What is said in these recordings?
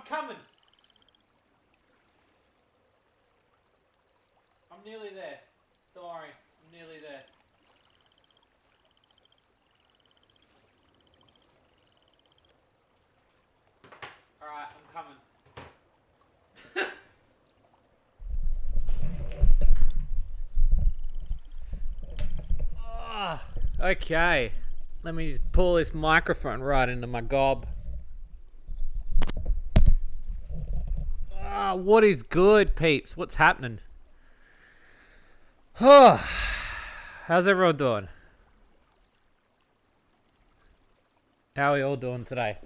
coming. I'm nearly there. Don't worry, I'm nearly there. Alright, I'm coming. Okay. Let me just pull this microphone right into my gob. What is good, peeps? What's happening? How's everyone doing? How are we all doing today?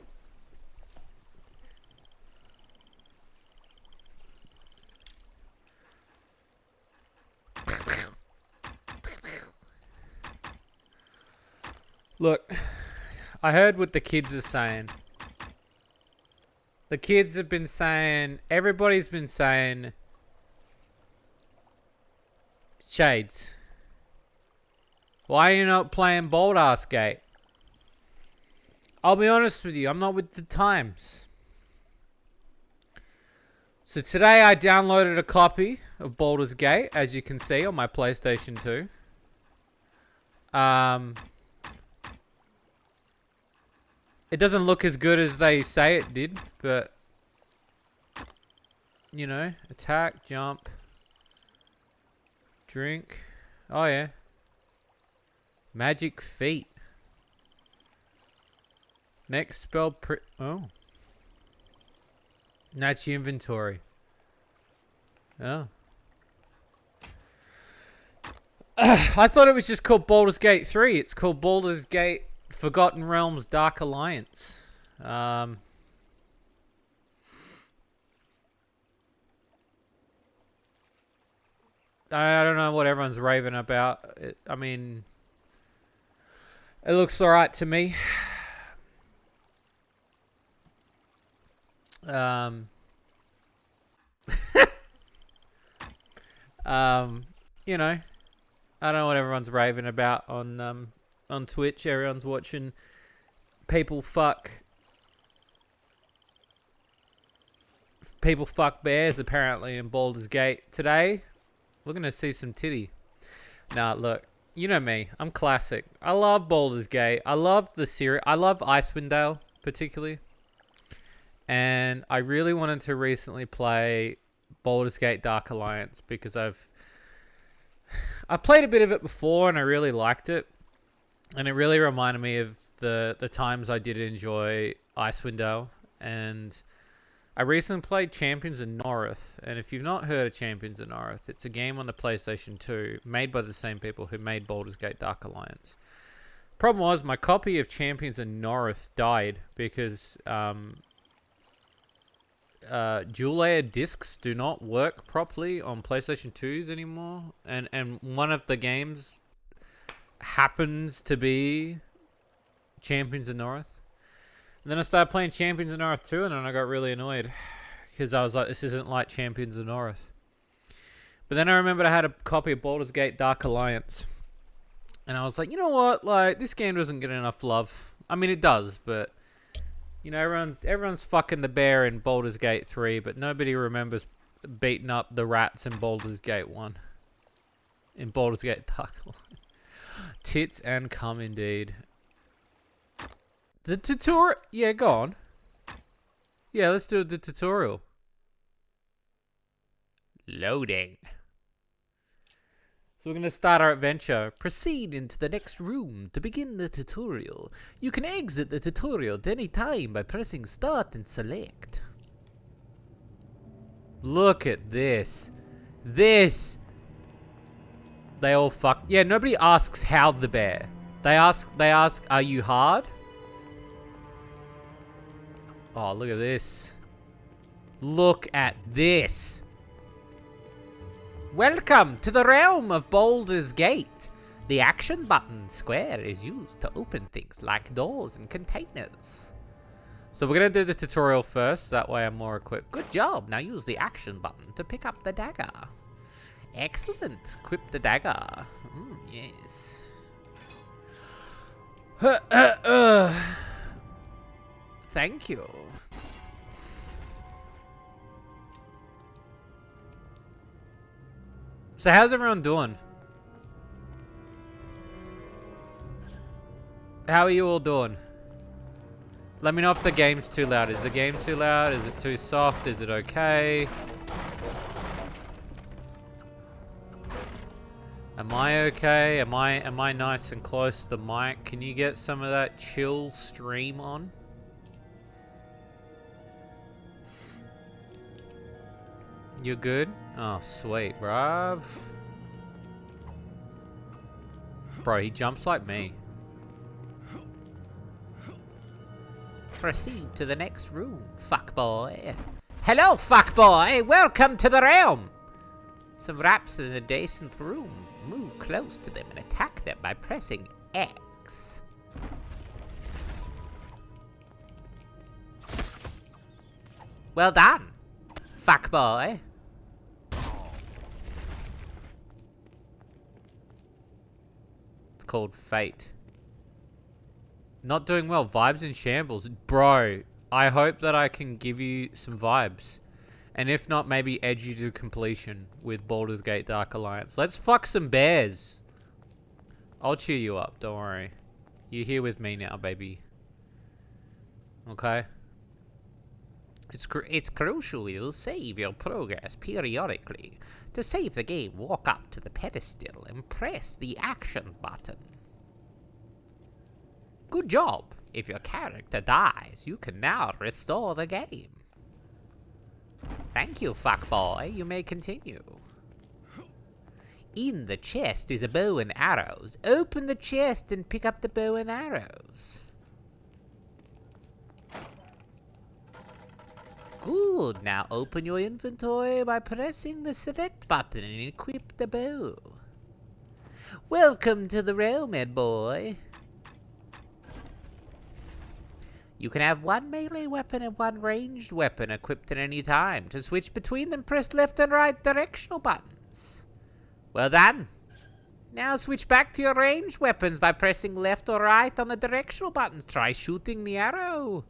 Look, I heard what the kids are saying. The kids have been saying, everybody's been saying, Shades, why are you not playing Baldur's Gate? I'll be honest with you, I'm not with the times. So today I downloaded a copy of Baldur's Gate, as you can see on my PlayStation 2. It doesn't look as good as they say it did, but, you know, attack, jump, drink. Oh, yeah. Magic feet. Next spell, oh. That's your inventory. Oh. I thought it was just called Baldur's Gate 3. It's called Baldur's Gate Forgotten Realms Dark Alliance. I don't know what everyone's raving about. I mean, it looks alright to me. You know, I don't know what everyone's raving about on Twitch. Everyone's watching people fuck bears apparently in Baldur's Gate. Today, we're gonna see some titty. Nah, look, you know me. I'm classic. I love Baldur's Gate. I love the series. I love Icewind Dale particularly. And I really wanted to recently play Baldur's Gate Dark Alliance because I've played a bit of it before and I really liked it. And it really reminded me of the times I did enjoy Icewind Dale. And I recently played Champions of North. And if you've not heard of Champions of North, it's a game on the PlayStation 2 made by the same people who made Baldur's Gate Dark Alliance. Problem was, my copy of Champions of North died because dual layer discs do not work properly on PlayStation 2s anymore. And one of the games happens to be Champions of North. And then I started playing Champions of North 2 and then I got really annoyed because I was like, this isn't like Champions of North. But then I remembered I had a copy of Baldur's Gate Dark Alliance. And I was like, you know what? Like, this game doesn't get enough love. I mean, it does, but you know, everyone's fucking the bear in Baldur's Gate 3, but nobody remembers beating up the rats in Baldur's Gate 1. In Baldur's Gate Dark Alliance. Tits and cum indeed. The tutorial... Yeah, go on. Yeah, let's do the tutorial. Loading. So we're going to start our adventure. Proceed into the next room to begin the tutorial. You can exit the tutorial at any time by pressing start and select. Look at this. This. They all fuck. Yeah, nobody asks how the bear. They ask, are you hard? Oh, look at this. Look at this. Welcome to the realm of Baldur's Gate. The action button square is used to open things like doors and containers. So we're going to do the tutorial first. That way I'm more equipped. Good job. Now use the action button to pick up the dagger. Excellent. Equip the dagger. Yes. Thank you. So how's everyone doing? How are you all doing? Let me know if the game's too loud. Is the game too loud? Is it too soft? Is it okay? Am I okay? Am I nice and close to the mic? Can you get some of that chill stream on? You good? Oh, sweet, bruv. Bro, he jumps like me. Proceed to the next room, fuckboy. Hello, fuckboy. Welcome to the realm. Some raps in an adjacent room. Move close to them and attack them by pressing X. Well done, fuckboy. It's called Fate. Not doing well. Vibes in shambles. Bro, I hope that I can give you some vibes. And if not, maybe edge you to completion with Baldur's Gate Dark Alliance. Let's fuck some bears. I'll cheer you up. Don't worry. You're here with me now, baby. Okay? It's crucial you'll save your progress periodically. To save the game, walk up to the pedestal and press the action button. Good job. If your character dies, you can now restore the game. Thank you, fuckboy. You may continue. In the chest is a bow and arrows. Open the chest and pick up the bow and arrows. Good. Now open your inventory by pressing the select button and equip the bow. Welcome to the realm, Ed boy. You can have one melee weapon and one ranged weapon equipped at any time. To switch between them, press left and right directional buttons. Well done. Now switch back to your ranged weapons by pressing left or right on the directional buttons. Try shooting the arrow.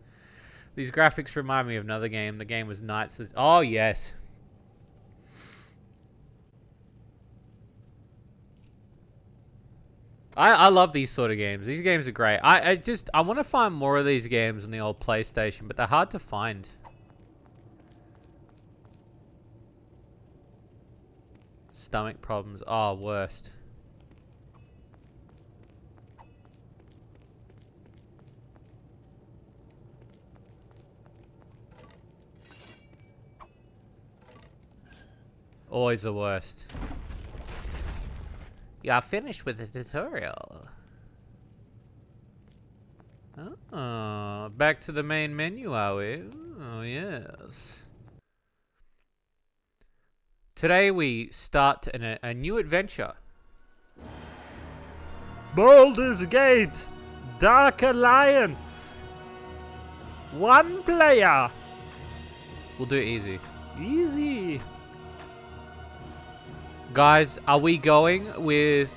These graphics remind me of another game. The game was Knights. Oh, yes. I love these sort of games. These games are great. I want to find more of these games on the old PlayStation, but they're hard to find. Stomach problems. Oh, worst. Always the worst. You are finished with the tutorial. Oh, back to the main menu, are we? Oh, yes. Today we start a new adventure. Baldur's Gate Dark Alliance. One player. We'll do it easy. Easy. Guys, are we going with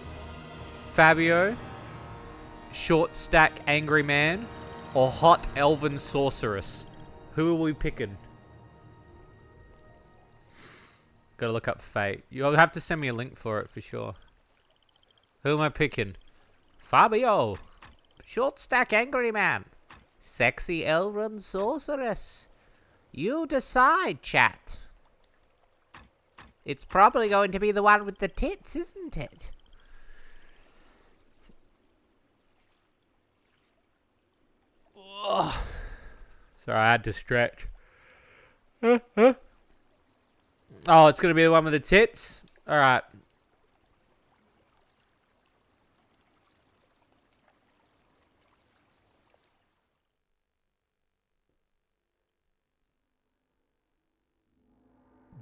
Fabio, Short Stack Angry Man, or Hot Elven Sorceress? Who are we picking? Gotta look up Fate. You'll have to send me a link for it for sure. Who am I picking? Fabio, Short Stack Angry Man, Sexy Elven Sorceress. You decide, chat. It's probably going to be the one with the tits, isn't it? Ugh. Sorry, I had to stretch. Oh, it's going to be the one with the tits? Alright.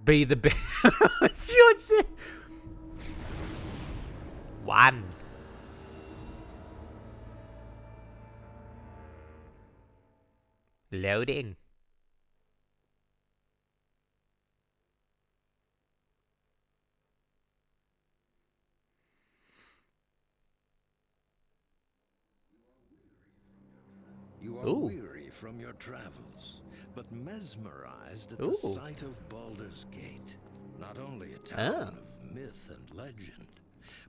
Be the best. One. Loading. You are weary from your travels, but mesmerized at the sight of Baldur's Gate. Not only a town of myth and legend,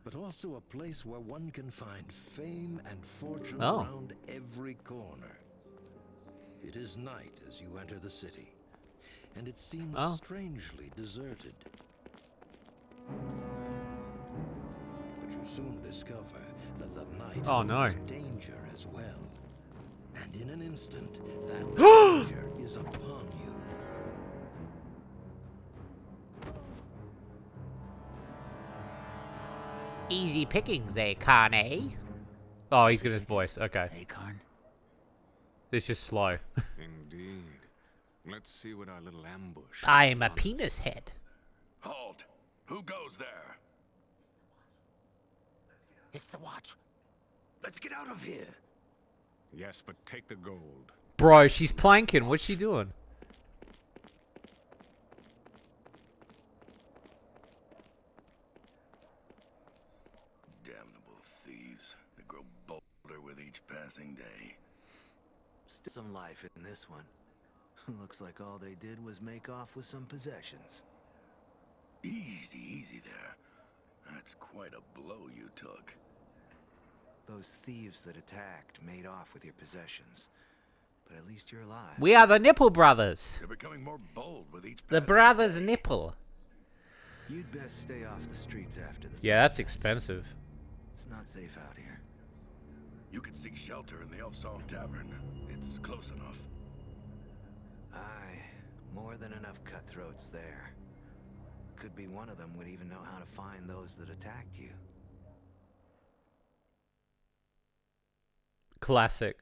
but also a place where one can find fame and fortune Oh. around every corner. It is night as you enter the city, and it seems strangely deserted. But you soon discover that the night holds danger as well. And in an instant, that danger is upon you. Easy pickings, eh, Carne? Oh, he's got his voice. Okay. Hey, Karn. It's just slow. Indeed. Let's see what our little ambush. I am a penis head. Halt! Who goes there? It's the watch. Let's get out of here. Yes, but take the gold. Bro, she's planking. What's she doing? Damnable thieves. They grow bolder with each passing day. Still some life in this one. Looks like all they did was make off with some possessions. Easy, easy there. That's quite a blow you took. Those thieves that attacked made off with your possessions. But at least you're alive. We are the Nipple Brothers. They're becoming more bold with each The passing Brothers day. Nipple. You'd best stay off the streets after the Yeah, that's sunsets. expensive. It's not safe out here. You can seek shelter in the Elf-Song Tavern. It's close enough. Aye, more than enough cutthroats there. Could be one of them would even know how to find those that attacked you. Classic.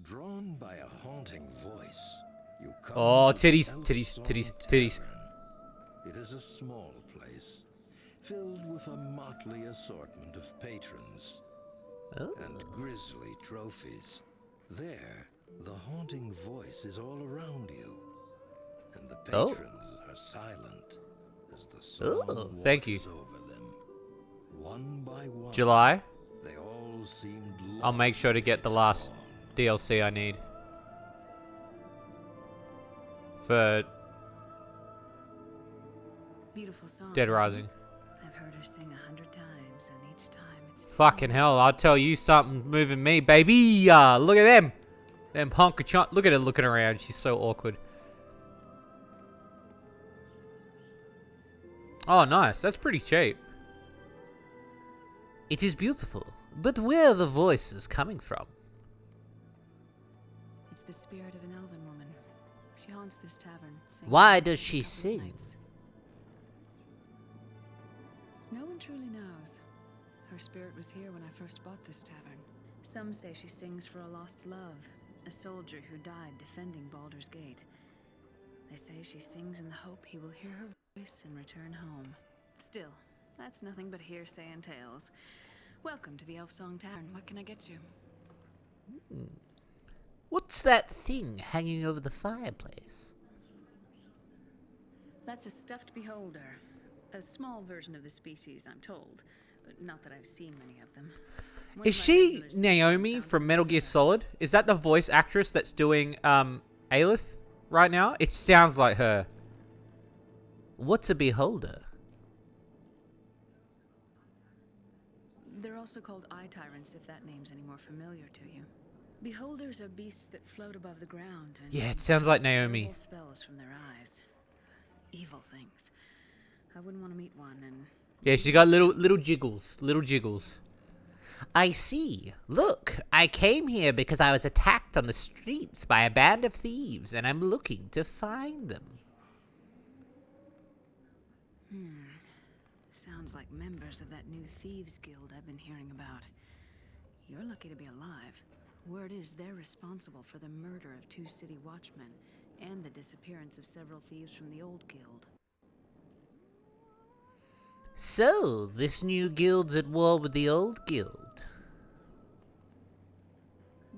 Drawn by a haunting voice, you come Oh, to the titties, titties, Elf-Song titties, titties. Tavern. It is a small place, filled with a motley assortment of patrons Oh. and grisly trophies. There, the haunting voice is all around you, and the Oh. patrons are silent as the song Oh, thank you. washes over them. One by one, July. they all seemed I'll make sure to lost get the in last thought. DLC I need. For Beautiful song. Dead isn't it? Rising. I've heard her sing 100 times, and each time it's Fucking hell, I'll tell you something moving me, baby. Look at them. Them honka chunk. Look at her looking around. She's so awkward. Oh, nice. That's pretty cheap. It is beautiful, but where are the voices coming from? It's the spirit of an elven woman. She haunts this tavern. singing Why songs does a she couple of sing? nights. No one truly knows. Her spirit was here when I first bought this tavern. Some say she sings for a lost love, a soldier who died defending Baldur's Gate. They say she sings in the hope he will hear her voice and return home. Still, that's nothing but hearsay and tales. Welcome to the Elf-Song Tavern. What can I get you? What's that thing hanging over the fireplace? That's a stuffed beholder. A small version of the species, I'm told. Not that I've seen many of them. One Is of my she regulars Naomi found from them Metal Gear somewhere. Solid? Is that the voice actress that's doing Aelith right now? It sounds like her. What's a beholder? They're also called eye tyrants, if that name's any more familiar to you. Beholders are beasts that float above the ground. And Yeah, it sounds like cast Naomi. terrible spells from their eyes. Evil things. I wouldn't want to meet one, and Yeah, she got little jiggles, little jiggles. I see. Look, I came here because I was attacked on the streets by a band of thieves, and I'm looking to find them. sounds like members of that new thieves guild I've been hearing about. You're lucky to be alive. Word is they're responsible for the murder of 2 city watchmen and the disappearance of several thieves from the old guild. So, this new guild's at war with the old guild.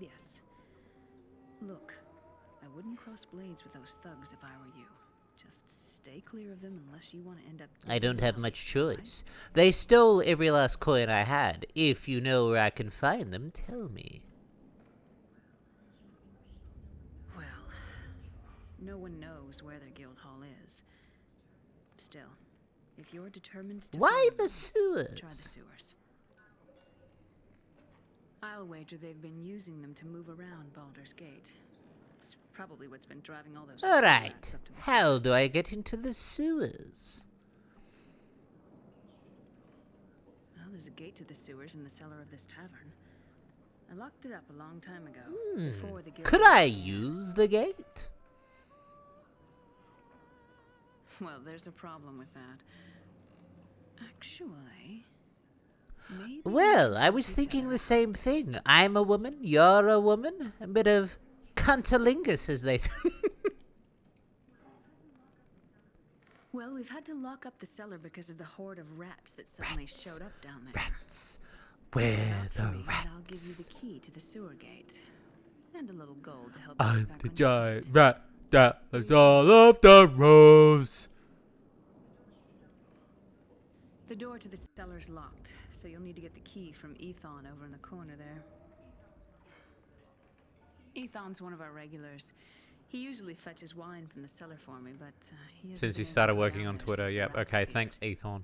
Yes. Look, I wouldn't cross blades with those thugs if I were you. Just stay clear of them unless you want to end up... I don't getting have out, much right? choice. They stole every last coin I had. If you know where I can find them, tell me. Well, No one knows where their guild hall is. Still, if you're determined to Why find the them, sewers? try the sewers. I'll wager they've been using them to move around Baldur's Gate. It's probably what's been driving all those All right. rats up to the How surface. do I get into the sewers? Well, there's a gate to the sewers in the cellar of this tavern. I locked it up a long time ago, before the guild. Could I use the gate? Well, there's a problem with that. Actually, maybe. Well, I was thinking the same thing. I'm a woman, you're a woman. A bit of cuntilingus, as they say. Well, we've had to lock up the cellar because of the horde of rats that suddenly showed up down there. Rats. Where About the 3, and I'll give you rats? the key to the sewer gate. And a little gold to help you I'm back the on your giant feet. rat that was all of the rose. The door to the cellar's locked, so you'll need to get the key from Ethon over in the corner there. Ethon's one of our regulars. He usually fetches wine from the cellar for me, but he hasn't Since been he able started to go working down on there Twitter, since the yep. rats Okay, beat thanks, it. Ethon.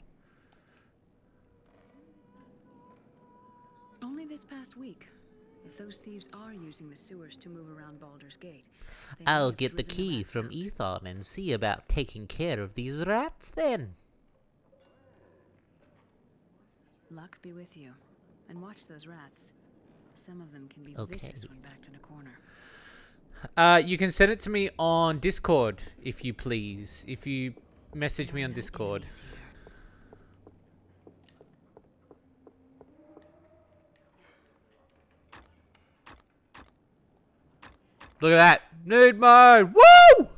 Only this past week. If those thieves are using the sewers to move around Baldur's Gate, they may I'll have get the driven key rats from out. Ethon and see about taking care of these rats then. Luck be with you. And watch those rats. Some of them can be Okay. vicious when backed in a corner. You can send it to me on Discord, if you please. If you message me on No Discord. enemies here. Look at that. Need mode. Woo!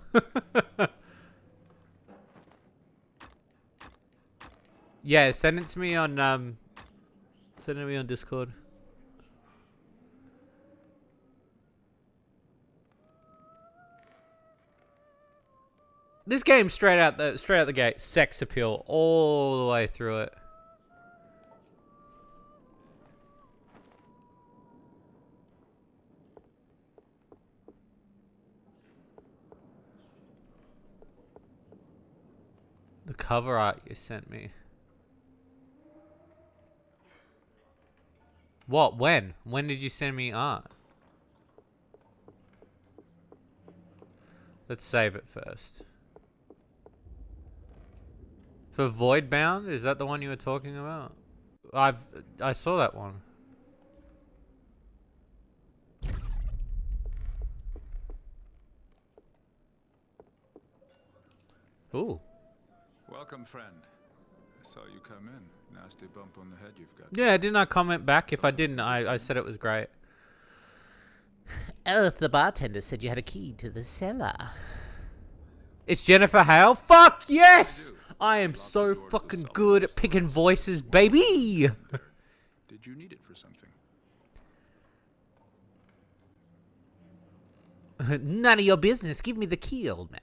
Yeah, send it to me on send it to me on Discord. This game straight out the gate, sex appeal all the way through it. The cover art you sent me. What? When? When did you send me art? Let's save it first. For Voidbound? Is that the one you were talking about? I saw that one. Ooh. Welcome, friend. I saw you come in. Nasty bump on the head you've got. Yeah, didn't I comment back? If I didn't, I said it was great. Oh, the bartender said you had a key to the cellar. It's Jennifer Hale. Fuck yes! I am so fucking good at picking voices, baby! Did you need it for something? None of your business. Give me the key, old man.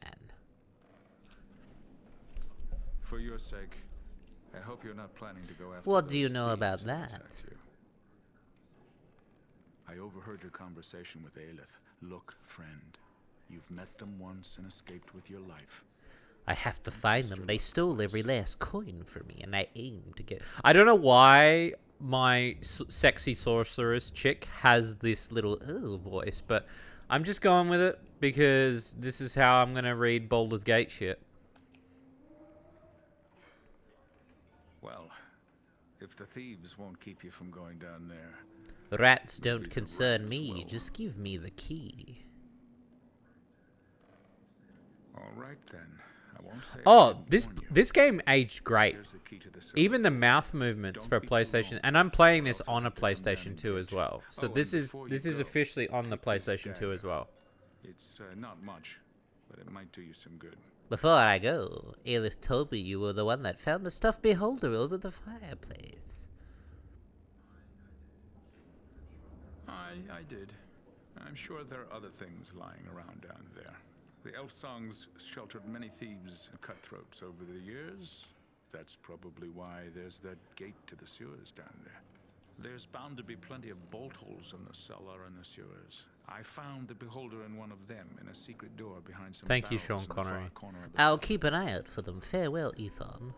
For your sake, I hope you're not planning to go after What do you those know thieves about that that? attacked you. I overheard your conversation with Aelith. Look, friend, you've met them once and escaped with your life. I have to find them. They stole every last coin from me, and I aim to get... I don't know why my sexy sorceress chick has this little voice, but I'm just going with it because this is how I'm going to read Baldur's Gate shit. Well, if the thieves won't keep you from going down there... Rats Maybe don't the concern rats me. will. Just give me the key. All right, then. I won't say I Oh, didn't warn you. this game aged great. Here's the key to the cellar. Even the mouth movements for Don't be too PlayStation, long, and I'm playing or this else I'll on a have to come down PlayStation and 2 get as you. well. So Oh, this and is before you go, officially on the take this PlayStation 2 as dagger. well. It's not much, but it might do you some good. Before I go, Aelith told me you were the one that found the stuffed beholder over the fireplace. I did. I'm sure there are other things lying around down there. The elf songs sheltered many thieves and cutthroats over the years. That's probably why there's that gate to the sewers down there. There's bound to be plenty of bolt holes in the cellar and the sewers. I found the beholder in one of them in a secret door behind some Thank you, barrels Sean in the far Connery. corner of the I'll cellar. keep an eye out for them. Farewell, Ethan.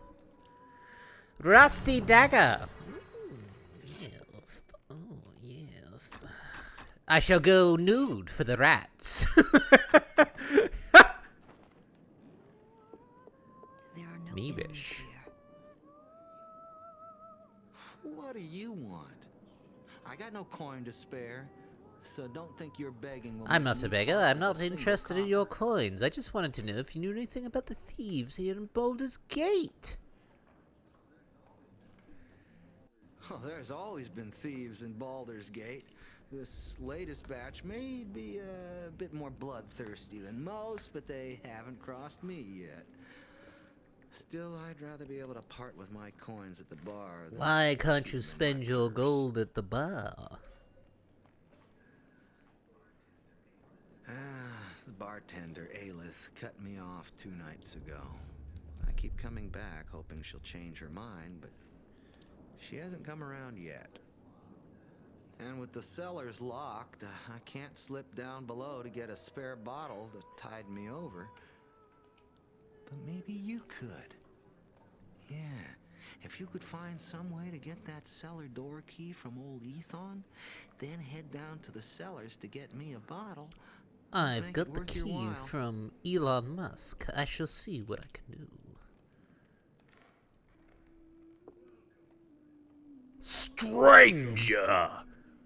Rusty dagger. Yes. Oh, yes. I shall go nude for the rats. There are no Meebish. enemies here. What do you want? I got no coin to spare, so don't think you're begging. will I'm make not a me beggar. part I'm of not a single interested in your copper. coins. I just wanted to know if you knew anything about the thieves here in Baldur's Gate. Oh, there's always been thieves in Baldur's Gate. This latest batch may be a bit more bloodthirsty than most, but they haven't crossed me yet. Still, I'd rather be able to part with my coins at the bar. than Why can't keep you them in spend my your purse. gold at the bar? The bartender, Aelith, cut me off 2 nights ago. I keep coming back, hoping she'll change her mind, but she hasn't come around yet. And with the cellars locked, I can't slip down below to get a spare bottle to tide me over. But maybe you could. Yeah, if you could find some way to get that cellar door key from old Ethan, then head down to the cellars to get me a bottle. I've Make got it the worth your key while. from Elon Musk. I shall see what I can do. Stranger!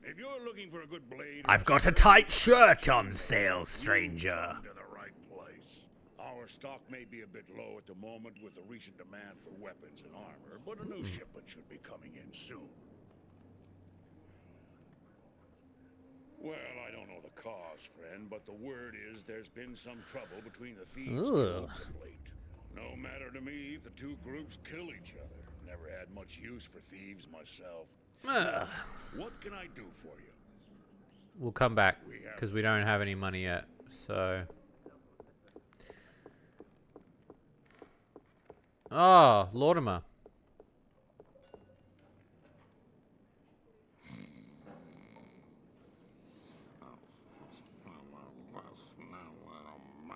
If you're looking for a good blade, I've got a tight shirt on sale, stranger. come to the right place. Our stock may be a bit low at the moment with the recent demand for weapons and armor, but a new shipment should be coming in soon. Well, I don't know the cause, friend, but the word is there's been some trouble between the thieves Ooh. guilds of late. No matter to me if the two groups kill each other. Never had much use for thieves myself. What can I do for you? We'll come back because we don't have any money yet. So. Oh, Lortimer.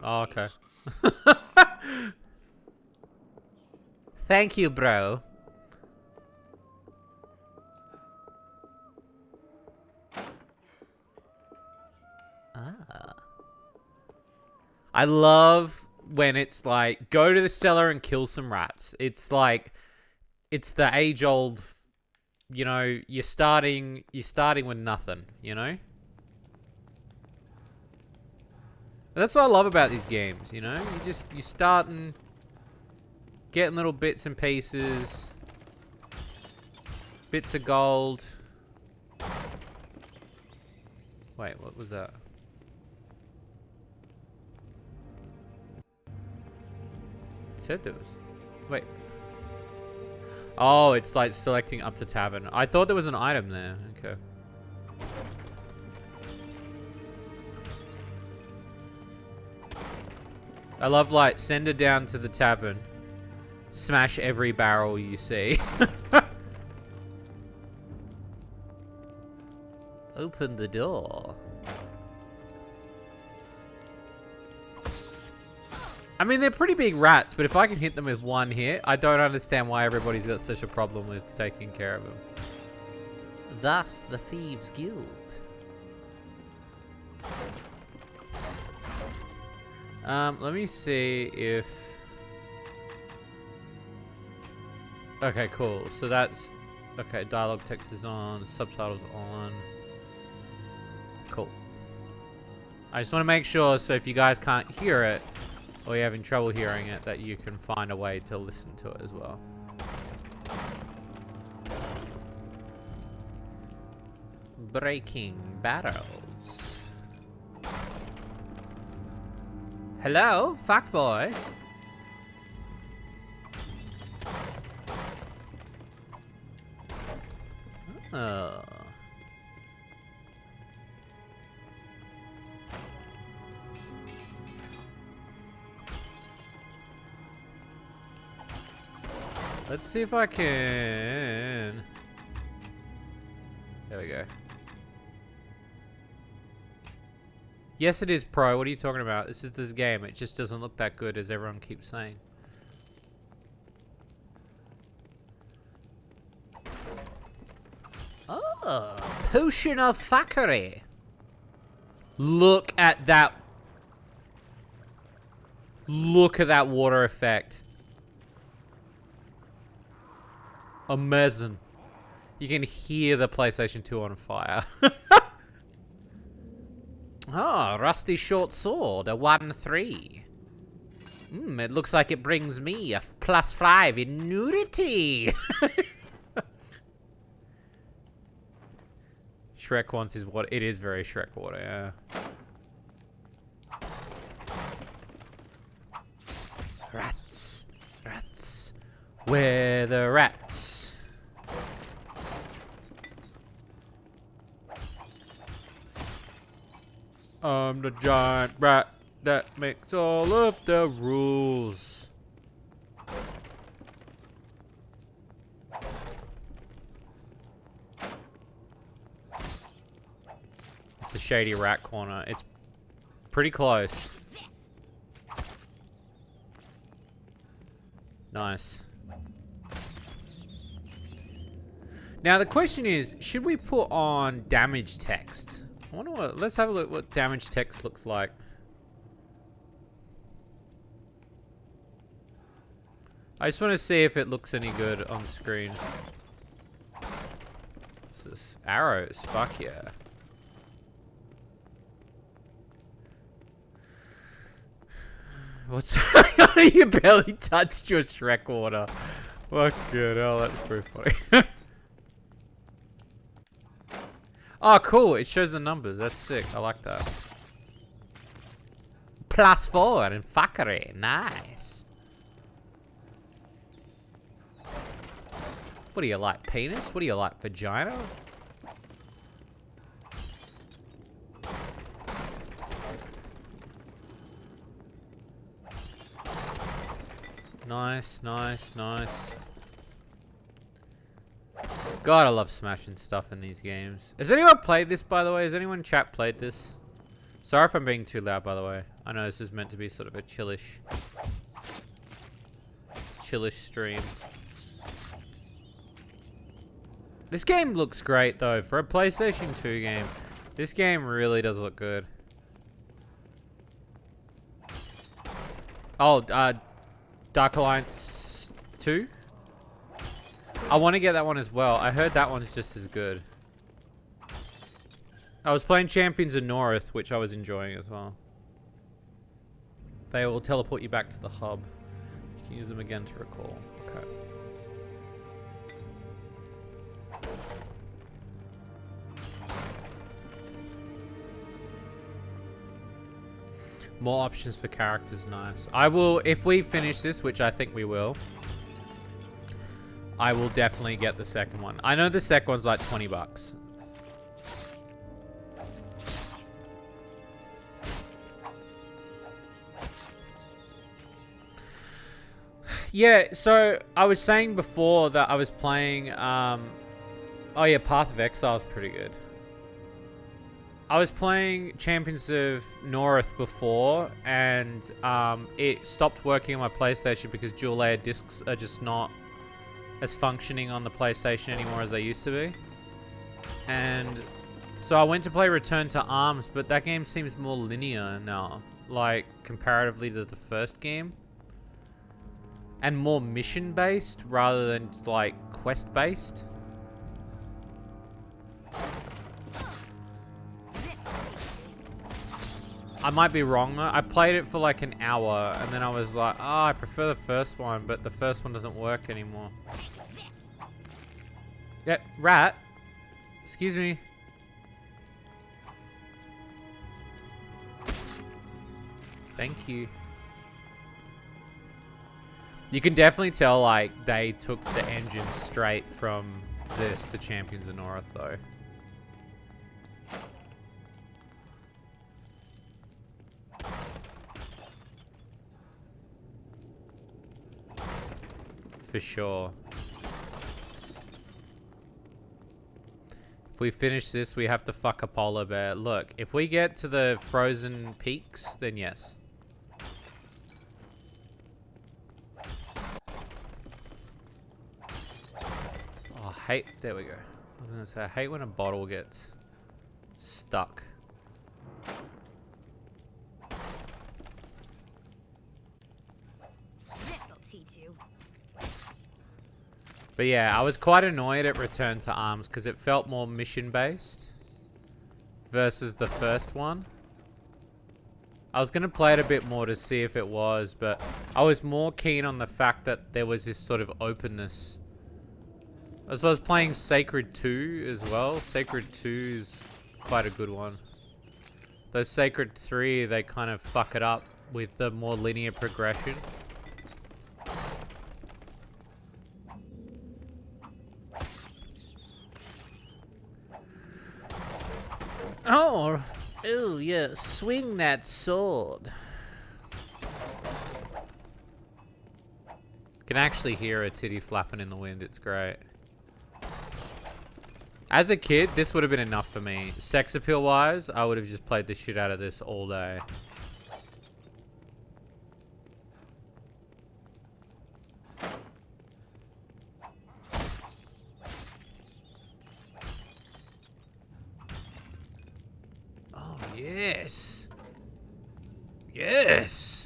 Oh, okay. Thank you, bro. Ah. I love when it's like, go to the cellar and kill some rats. It's like, it's the age-old, you know, you're starting with nothing, you know? And that's what I love about these games, you know? You're starting, getting little bits and pieces, bits of gold. Wait, what was that? It said there was... Wait. Oh, it's like selecting up to tavern. I thought there was an item there. Okay. I love, like, send her down to the tavern. Smash every barrel you see. Open the door. I mean, they're pretty big rats, but if I can hit them with one hit, I don't understand why everybody's got such a problem with taking care of them. Thus, the Thieves' Guild. Let me see if... Okay, cool. So that's... Okay, dialogue text is on, subtitles on. Cool. I just want to make sure, so if you guys can't hear it, or you're having trouble hearing it, that you can find a way to listen to it as well. Breaking barrels. Hello, fuck boys. Oh. Let's see if I can... Yes, it is pro. What are you talking about? This is this game. It just doesn't look that good, as everyone keeps saying. Oh, potion of fuckery. Look at that. Look at that water effect. Amazing. You can hear the PlayStation 2 on fire. Oh, rusty short sword, a 1-3. It looks like it brings me a +5 in nudity. Shrek wants his water. It is very Shrek water, yeah. Rats. Rats. Where the rats? I'm the giant rat that makes all of the rules. It's a Shady rat corner. It's pretty close. Nice. Now the question is, should we put on damage text? I wonder what. Let's have a look what damage text looks like. I just want to see if it looks any good on screen. What's this? Arrows. Fuck yeah. What's you barely touched your Shrek water. Fucking hell, that's pretty funny. Oh, cool. It shows the numbers. That's sick. I like that. +4 in fuckery. Nice. What do you like, penis? What do you like, vagina? Nice, nice, nice. God, I love smashing stuff in these games. Has anyone played this, by the way? Has anyone in chat played this? Sorry if I'm being too loud, by the way. I know this is meant to be sort of a chillish stream. This game looks great, though. For a PlayStation 2 game, this game really does look good. Oh, Dark Alliance 2? I want to get that one as well. I heard that one's just as good. I was playing Champions of North, which I was enjoying as well. They will teleport you back to the hub. You can use them again to recall. Okay. More options for characters, nice. I will, if we finish this, which I think we will, I will definitely get the second one. I know the second one's like 20 bucks. Yeah, so I was saying before that I was playing, oh yeah, Path of Exile is pretty good. I was playing Champions of North before, and it stopped working on my PlayStation because dual layer discs are just not as functioning on the PlayStation anymore as they used to be. And so I went to play Return to Arms, but that game seems more linear now, like comparatively to the first game. And more mission based rather than like quest based. I might be wrong though. I played it for like an hour and then I was like, oh, I prefer the first one, but the first one doesn't work anymore. Yeah, rat. Excuse me. Thank you. You can definitely tell like they took the engine straight from this to Champions of North though. For sure. If we finish this, we have to fuck a polar bear. Look, if we get to the frozen peaks, then yes. Oh, there we go. I was gonna say, I hate when a bottle gets stuck. This'll teach you. But yeah, I was quite annoyed at Return to Arms because it felt more mission-based versus the first one. I was gonna play it a bit more to see if it was, but I was more keen on the fact that there was this sort of openness. As well as playing Sacred 2 as well. Sacred 2 is quite a good one. Though Sacred 3, they kind of fuck it up with the more linear progression. Oh, ooh, yeah, swing that sword. Can actually hear a titty flapping in the wind. It's great. As a kid, this would have been enough for me. Sex appeal wise, I would have just played the shit out of this all day. Oh, yes. Yes.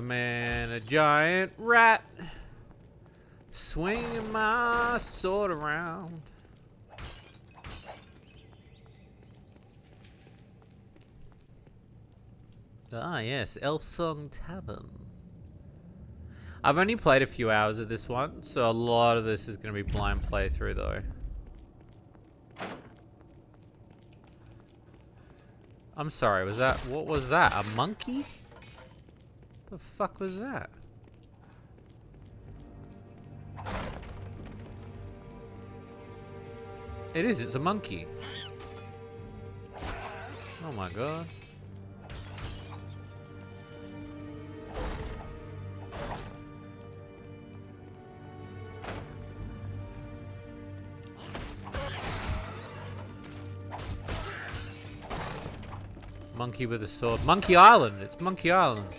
Man, a giant rat swinging my sword around. Ah, yes, Elf Song Tavern. I've only played a few hours of this one, so a lot of this is going to be blind playthrough though. I'm sorry, what was that? A monkey? The fuck was that? It is, it's a monkey. Oh my god. Monkey with a sword. Monkey Island! It's Monkey Island.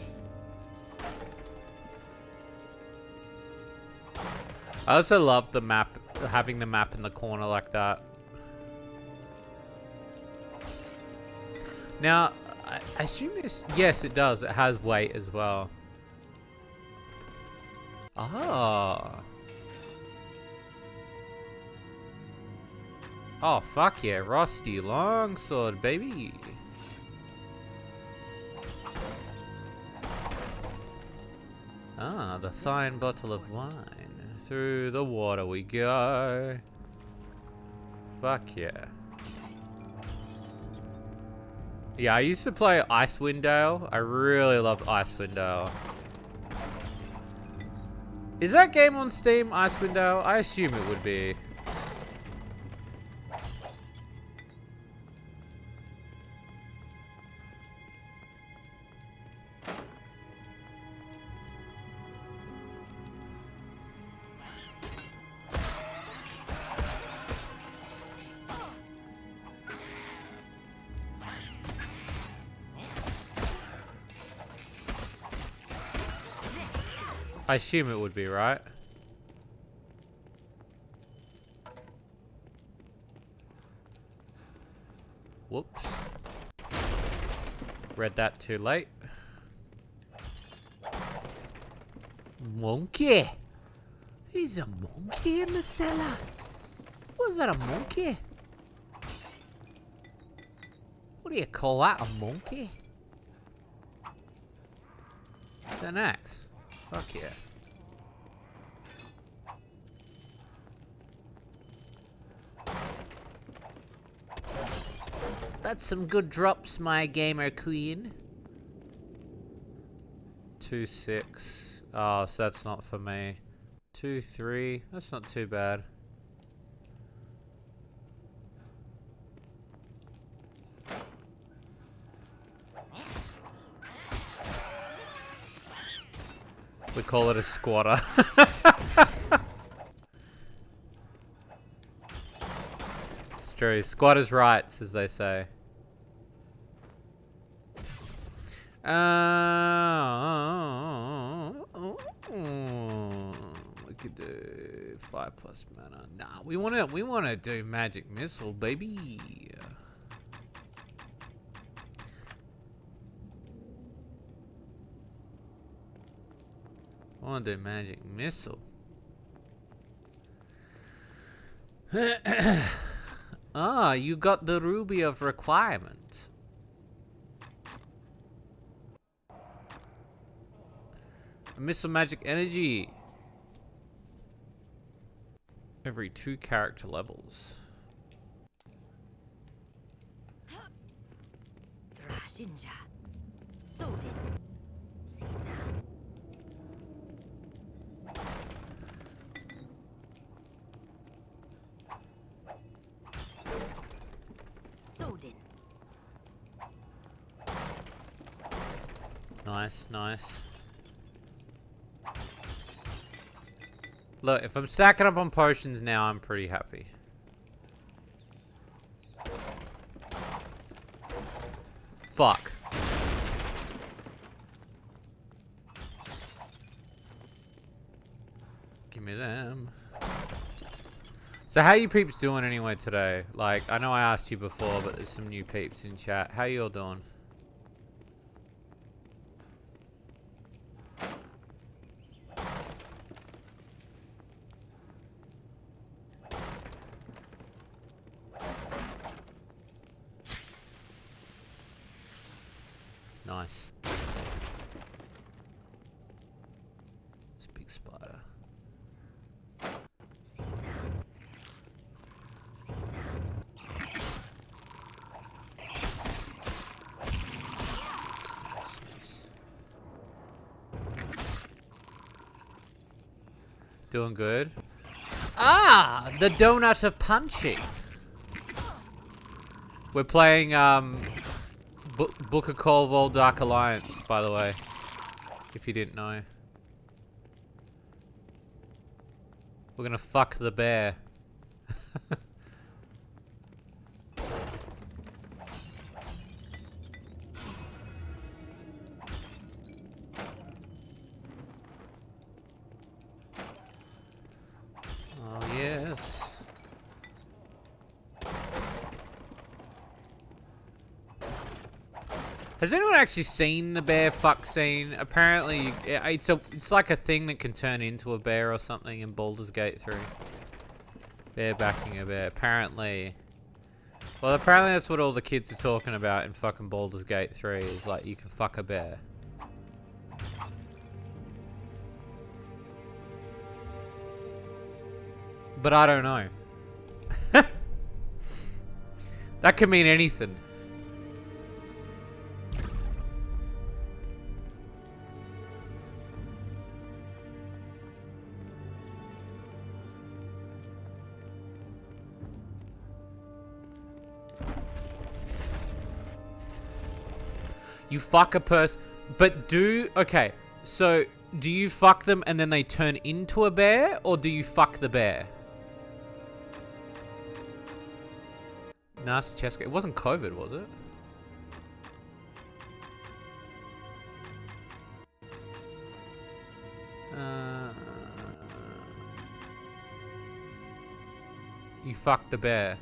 I also love the map, having the map in the corner like that. Now, I assume this... Yes, it does. It has weight as well. Ah. Oh, fuck yeah. Rusty longsword, baby. Ah, the fine bottle of wine. Through the water we go. Fuck yeah. Yeah, I used to play Icewind Dale. I really loved Icewind Dale. Is that game on Steam, Icewind Dale? I assume it would be. I assume it would be, right? Whoops. Read that too late. Monkey. He's a monkey in the cellar. Was that a monkey? What do you call that, a monkey? It's an axe. Fuck yeah. That's some good drops, my gamer queen. 2-6. Oh, so that's not for me. 2-3. That's not too bad. We call it a squatter. It's true. Squatters' rights, as they say. We could do 5+ mana. Nah, we wanna do magic missile, baby. I wanna do magic missile. Ah, you got the ruby of requirement. Missile magic energy. Every 2 character levels. Nice, nice. Look, if I'm stacking up on potions now, I'm pretty happy. Fuck. Give me them. So how you peeps doing anyway today? Like, I know I asked you before, but there's some new peeps in chat. How you all doing? Nice. This big spider. Doing good. Ah, the donut of punching. We're playing Book of Corval Dark Alliance, by the way, if you didn't know. We're gonna fuck the bear. Oh yes. Has anyone actually seen the bear fuck scene? Apparently, it's like a thing that can turn into a bear or something in Baldur's Gate 3. Bear backing a bear. Apparently. Well, apparently that's what all the kids are talking about in fucking Baldur's Gate 3. Is like, you can fuck a bear. But I don't know. That could mean anything. You fuck a person, but okay, so do you fuck them and then they turn into a bear, or do you fuck the bear? Nasty chest. It wasn't COVID, was it? You fuck the bear.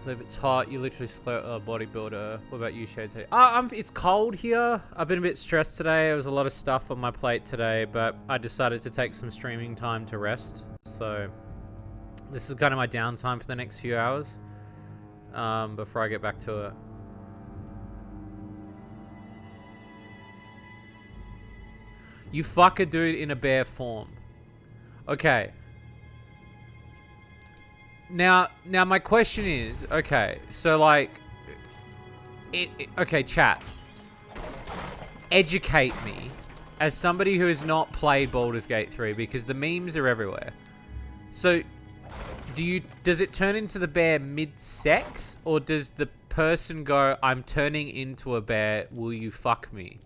If it's hot, you literally slow bodybuilder. What about you, Shady? It's cold here. I've been a bit stressed today. There was a lot of stuff on my plate today, but I decided to take some streaming time to rest. So this is kind of my downtime for the next few hours before I get back to it. You fuck a dude in a bear form. Okay. Now my question is, okay, so like, okay, chat, educate me as somebody who has not played Baldur's Gate 3, because the memes are everywhere. So, does it turn into the bear mid-sex, or does the person go, I'm turning into a bear, will you fuck me?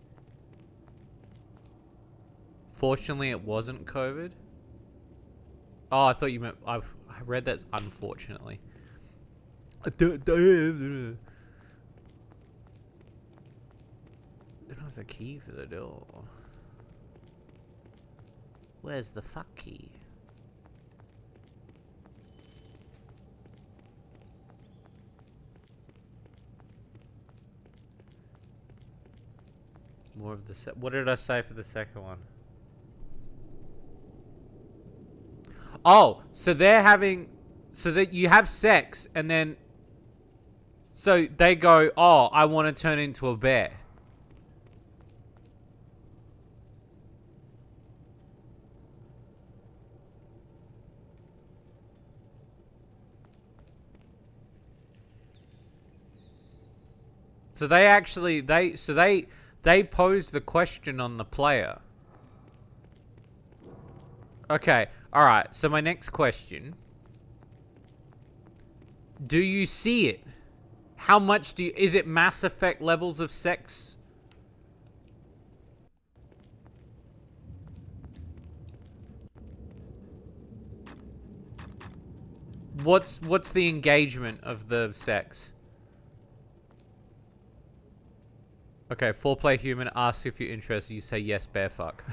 Fortunately, it wasn't COVID. Oh, I thought you meant... I read that's unfortunately. I don't have the key for the door. Where's the fuck key? More of the... What did I say for the second one? Oh, so they're having... So that you have sex, and then... So they go, oh, I want to turn into a bear. So they actually... They pose the question on the player. Okay, alright. So my next question. Do you see it? How much do you... Is it Mass Effect levels of sex? What's the engagement of the sex? Okay, foreplay human asks if you're interested. You say yes, bear fuck.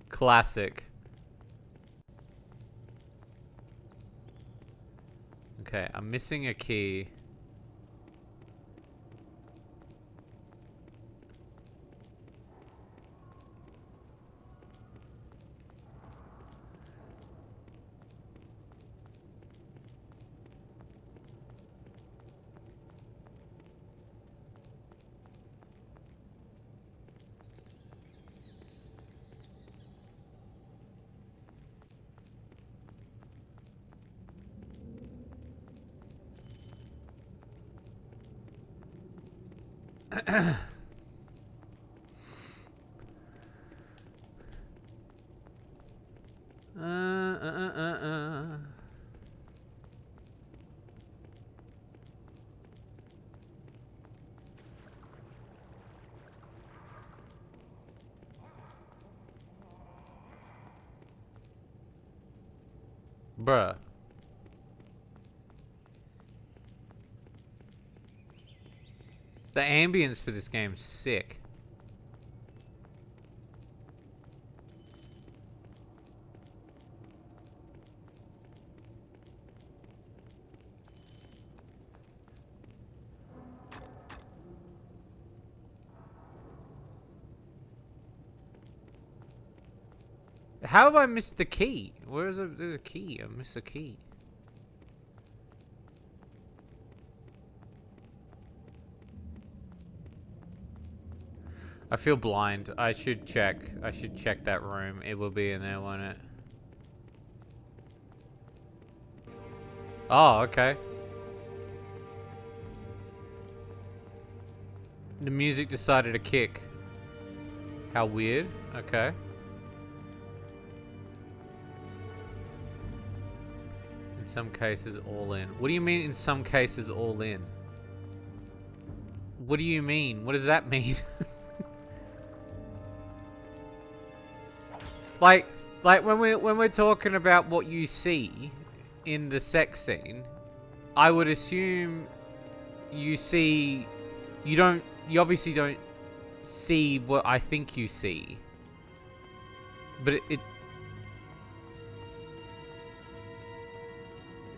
Classic. Okay, I'm missing a key. Bruh. The ambience for this game's sick. How have I missed the key? Where is the key? I missed the key. I feel blind. I should check. I should check that room. It will be in there, won't it? Oh, okay. The music decided to kick. How weird. Okay. In some cases, all in. What do you mean in some cases, all in? What do you mean? What does that mean? Like when we're talking about what you see in the sex scene, I would assume you obviously don't see what I think you see. But it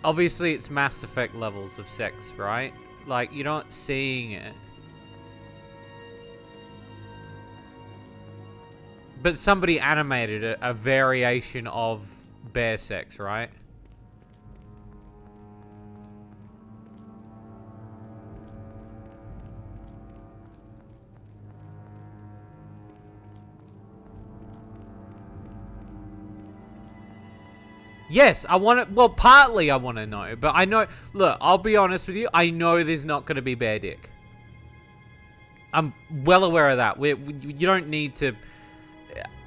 obviously it's Mass Effect levels of sex, right? Like you're not seeing it. But somebody animated a variation of bear sex, right? Yes, I want to... Well, partly I want to know. But I know... Look, I'll be honest with you. I know there's not going to be bear dick. I'm well aware of that. You don't need to...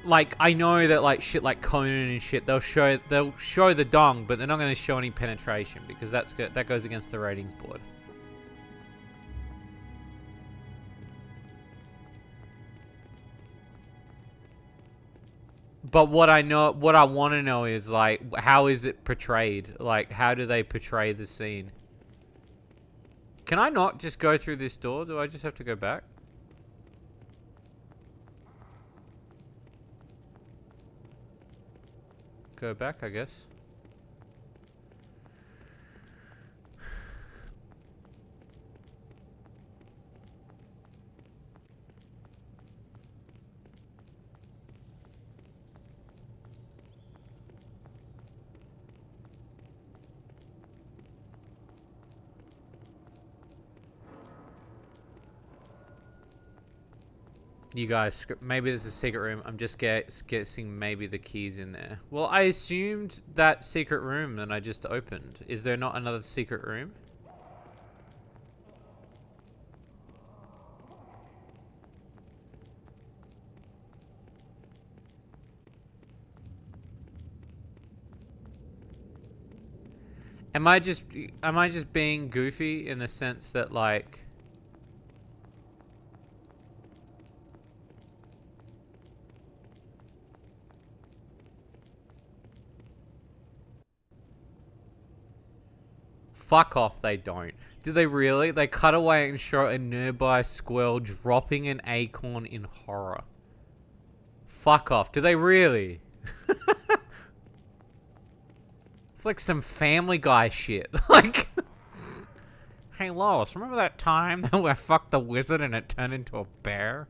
Like, I know that, like, shit like Conan and shit, they'll show the dong, but they're not going to show any penetration, because that goes against the ratings board. But what I want to know is, like, how is it portrayed? Like, how do they portray the scene? Can I not just go through this door? Do I just have to go back? Go back, I guess. You guys, maybe there's a secret room. I'm just guessing maybe the key's in there. Well, I assumed that secret room that I just opened. Is there not another secret room? Am I just being goofy in the sense that, like, fuck off, they don't. Do they really? They cut away and show a nearby squirrel dropping an acorn in horror. Fuck off. Do they really? It's like some Family Guy shit. Like, hey Lois, remember that time that I fucked the wizard and it turned into a bear?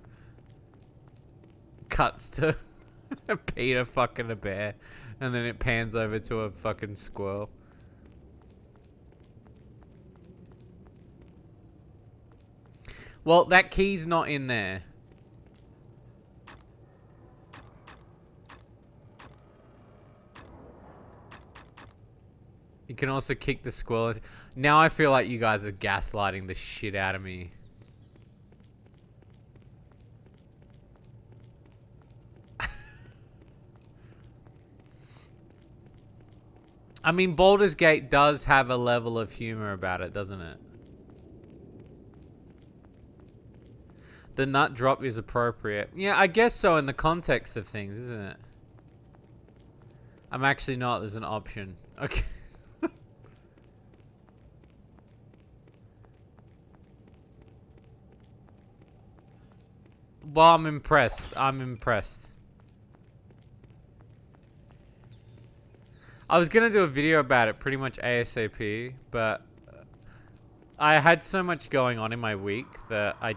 Cuts to Peter fucking a bear, and then it pans over to a fucking squirrel. Well, that key's not in there. You can also kick the squirrel. Now I feel like you guys are gaslighting the shit out of me. I mean, Baldur's Gate does have a level of humor about it, doesn't it? The nut drop is appropriate. Yeah, I guess so in the context of things, isn't it? I'm actually not. There's an option. Okay. Well, I'm impressed. I'm impressed. I was gonna do a video about it pretty much ASAP, but I had so much going on in my week that I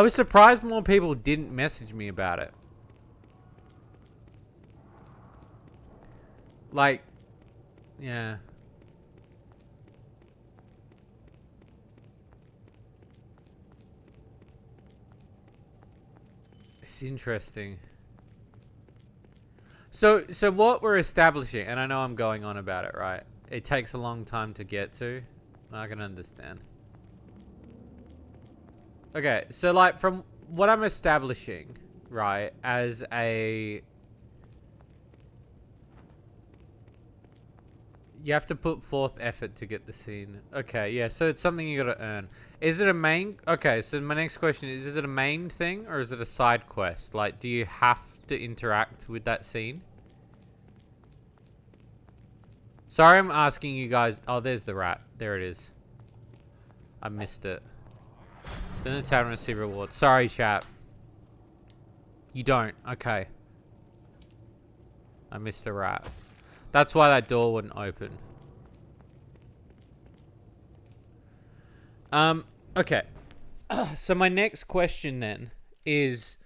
was surprised more people didn't message me about it. Like, yeah. It's interesting. So what we're establishing, and I know I'm going on about it, right? It takes a long time to get to. I can understand. Okay, so like from what I'm establishing, right, as a... You have to put forth effort to get the scene. Okay, yeah, so it's something you gotta earn. Is it a main... Okay, so my next question is it a main thing or is it a side quest? Like, do you have to interact with that scene? Sorry I'm asking you guys... Oh, there's the rat. There it is. I missed it. Then the tavern receive reward. Sorry, chat. You don't. Okay. I missed a rat. That's why that door wouldn't open. Okay. So my next question then is...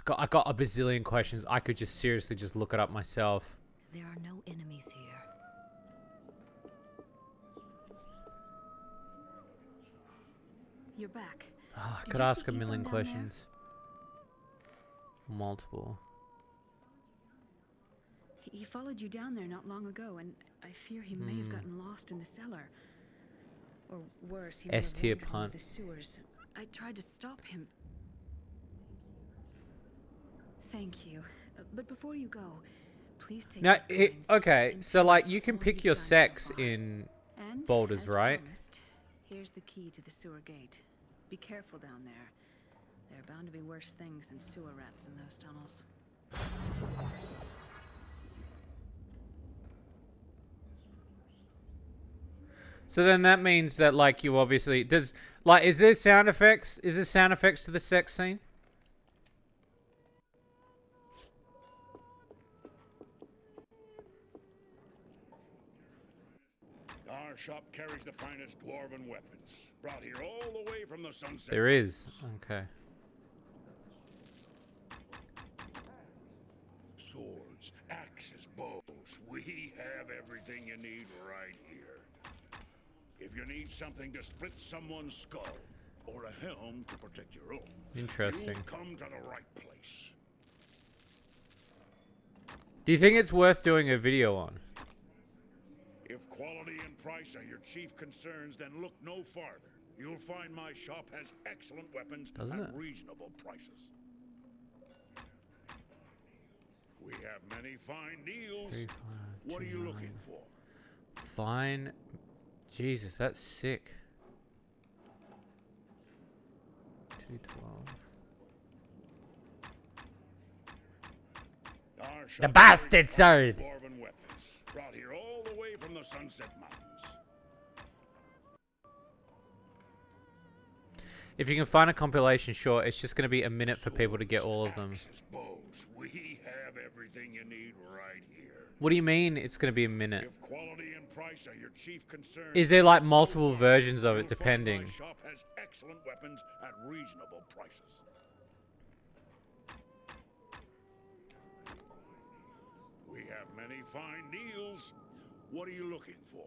I got a bazillion questions. I could just seriously just look it up myself. There are no enemies here. You're back. Oh, I could ask a million questions. Multiple. He followed you down there not long ago, and I fear he may have gotten lost in the cellar. Or worse, he may have S-tier wandered punt. into the sewers. I tried to stop him. Thank you. But before you go, please take Now, these coins okay, and so see like how you can far pick he's your gone so sex far. in And, Baldur's, as right? promised, Here's the key to the sewer gate. Be careful down there. There are bound to be worse things than sewer rats in those tunnels. So then that means that, like, you obviously... Does... Like, is there sound effects? Is there sound effects to the sex scene? Our shop carries the finest dwarven weapons, brought here all the way from the sunset. There is. Okay. Swords, axes, bows. We have everything you need right here. If you need something to split someone's skull, or a helm to protect your own, Interesting. you come to the right place. Do you think it's worth doing a video on? If quality and price are your chief concerns, then look no farther. You'll find my shop has excellent weapons at reasonable prices. We have many fine deals. 3, 5, What are 2, you 9. looking for? Fine. Jesus, that's sick. 212. Our shop The bastard carries sword. dwarven weapons, brought here all the way from the Sunset Mountains. If you can find a compilation, sure. It's just going to be a minute for people to get all of them. Axes, bows. We have everything you need right here. What do you mean it's going to be a minute? If quality and price are your chief concern, Is there like multiple versions of it you'll find depending? My shop has excellent weapons at reasonable prices. We have many fine deals. What are you looking for?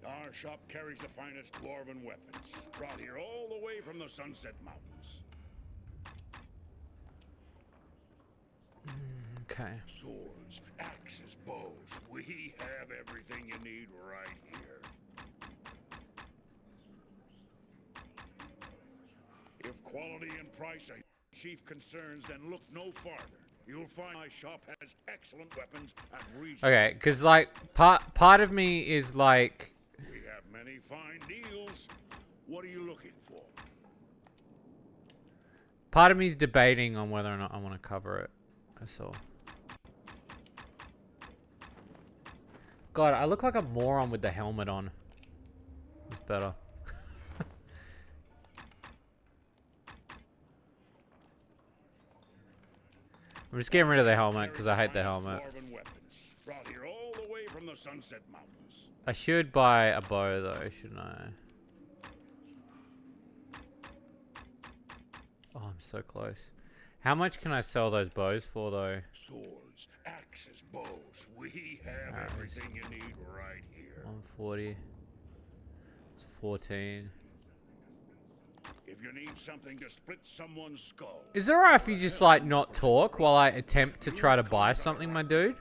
Our shop carries the finest dwarven weapons, brought here all the way from the Sunset Mountains. Okay. Swords, axes, bows. We have everything you need right here. If quality and price are your chief concerns, then look no farther. You'll find my shop has excellent weapons at reasonable. Okay, because like part of me is like, We have many fine deals. What are you looking for? part of me is debating on whether or not I want to cover it. That's all. God, I look like a moron with the helmet on. It's better. I'm just getting rid of the helmet because I hate the helmet. Dwarven weapons, brought here all the way from the Sunset Mountains. I should buy a bow though, shouldn't I? Oh, I'm so close. How much can I sell those bows for though? Swords, axes, bows. We have Arrows. everything you need right here. 140. It's 14. If you need something to split someone's skull. Is it alright if you just like not talk while I attempt to try to buy something, my dude?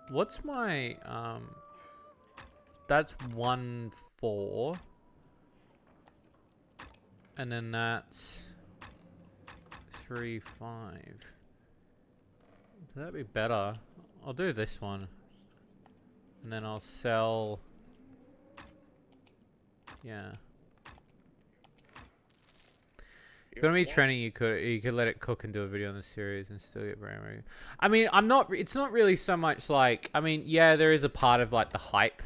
What's my that's 1-4. And then that's 3-5. That'd be better. I'll do this one. And then I'll sell. Yeah. If you're gonna be training, you could let it cook and do a video on the series and still get brand ready. I mean, it's not really so much like, I mean, yeah, there is a part of like the hype,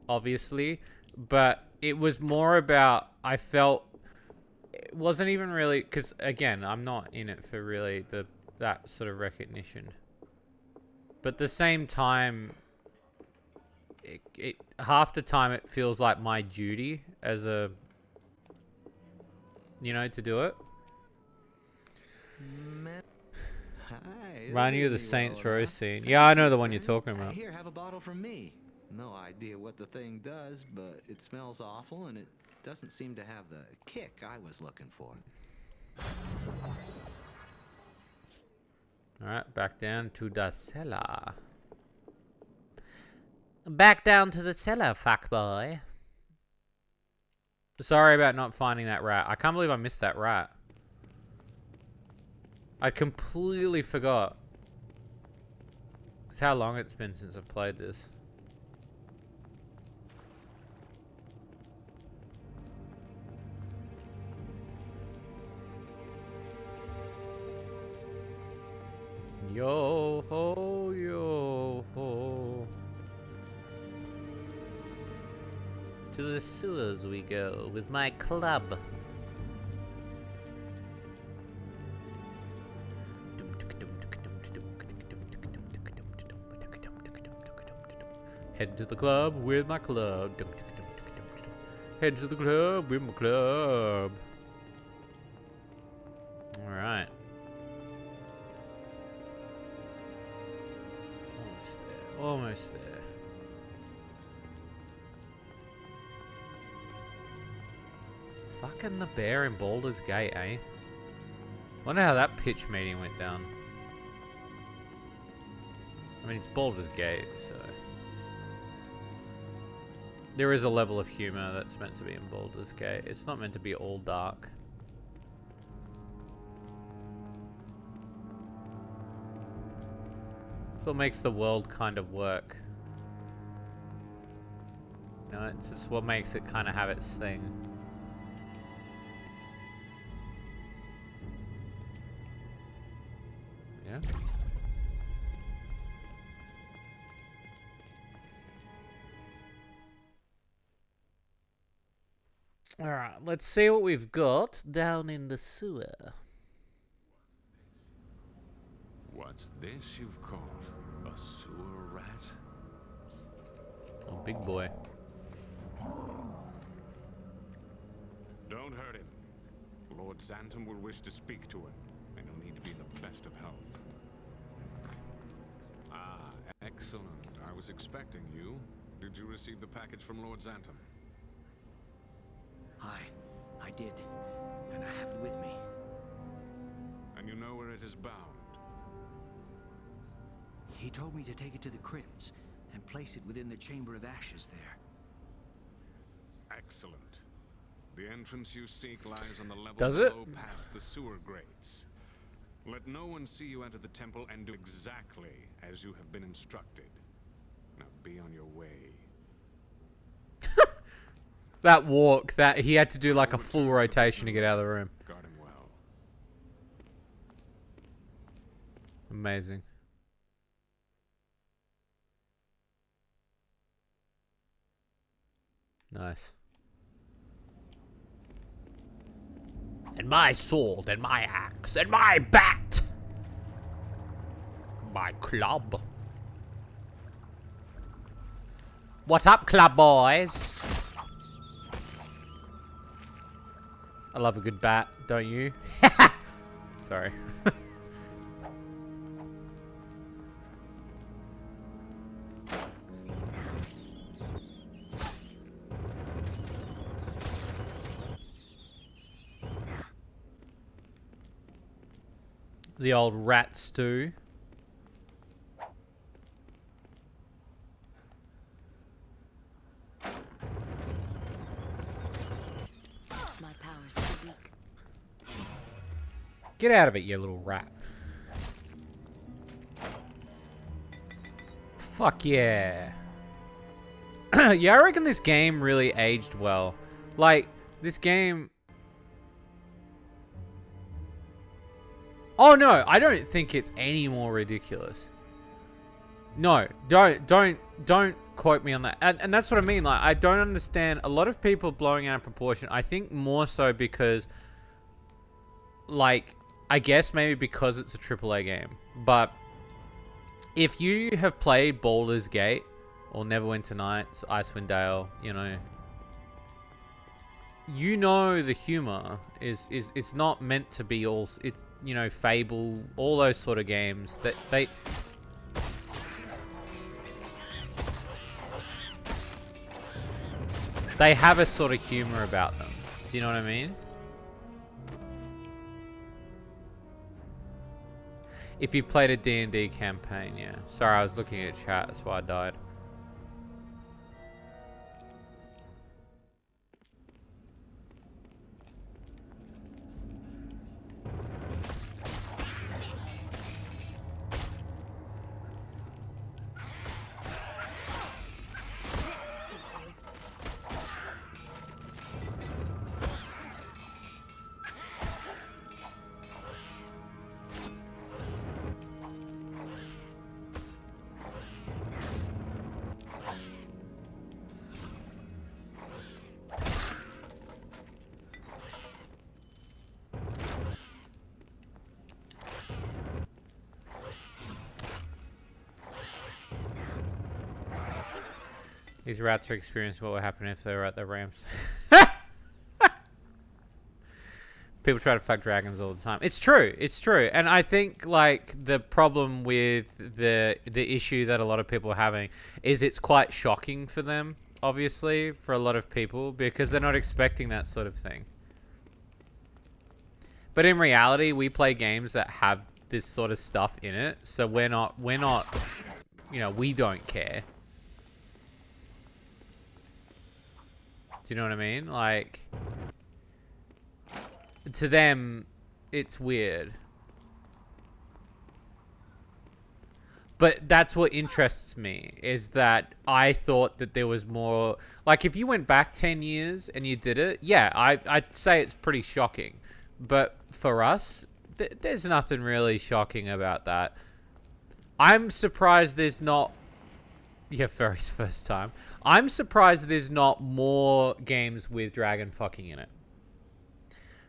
obviously, but it was more about, I felt it wasn't even really, because again, I'm not in it for really that sort of recognition. But at the same time, it half the time it feels like my duty as a, you know, to do it. Hi. Remind you of the Saints Row scene. Yeah, I know the one you're talking about. Here, have a bottle from me. No idea what the thing does, but it smells awful and it doesn't seem to have the kick I was looking for. Alright, back down to the cellar. Back down to the cellar, fuckboy. Sorry about not finding that rat. I can't believe I missed that rat. I completely forgot. It's how long it's been since I've played this. Yo ho, yo ho. To the sewers we go with my club. Head to the club with my club. Head to the club with my club. Alright. Almost there. Almost there. Fucking the bear in Baldur's Gate, eh? Wonder how that pitch meeting went down. I mean, it's Baldur's Gate, so... There is a level of humor that's meant to be in Baldur's Gate. It's not meant to be all dark. It's what makes the world kind of work. You know, it's just what makes it kind of have its thing. Yeah. Alright, let's see what we've got down in the sewer. What's this you've caught? A sewer rat? Oh, big boy. Don't hurt him. Lord Xantum will wish to speak to him, and he'll need to be in the best of health. Ah, excellent. I was expecting you. Did you receive the package from Lord Xantum? I did, and I have it with me. And you know where it is bound? He told me to take it to the crypts and place it within the Chamber of Ashes there. Excellent. The entrance you seek lies on the level Does it? below past the sewer grates. Let no one see you enter the temple and do exactly as you have been instructed. Now be on your way. That walk, that he had to do like a full rotation to get out of the room. Guard him well. Amazing. Nice. And my sword, and my axe, and my bat! My club. What up, club boys? I love a good bat, don't you? Sorry. The old rat stew. My power's too weak. Get out of it, you little rat. Fuck yeah. Yeah, I reckon this game really aged well. Like, this game... Oh no, I don't think it's any more ridiculous. No, don't quote me on that. And that's what I mean. Like, I don't understand a lot of people blowing out of proportion. I think more so because, like, I guess maybe because it's a AAA game. But if you have played Baldur's Gate or Neverwinter Nights, Icewind Dale, you know the humor is it's not meant to be all, it's, you know, Fable, all those sort of games that they have a sort of humor about them. Do you know what I mean? If you played a D&D campaign, yeah. Sorry, I was looking at chat, that's why I died. These rats are experiencing what would happen if they were at the ramps. People try to fuck dragons all the time. It's true. It's true. And I think like the problem with the issue that a lot of people are having is it's quite shocking for them, obviously, for a lot of people, because they're not expecting that sort of thing. But in reality, we play games that have this sort of stuff in it, so we're not, you know, we don't care. Do you know what I mean? Like, to them, it's weird. But that's what interests me, is that I thought that there was more... Like, if you went back 10 years and you did it, yeah, I'd say it's pretty shocking. But for us, there's nothing really shocking about that. I'm surprised there's not... Yeah, Ferry's first time. I'm surprised there's not more games with dragon fucking in it.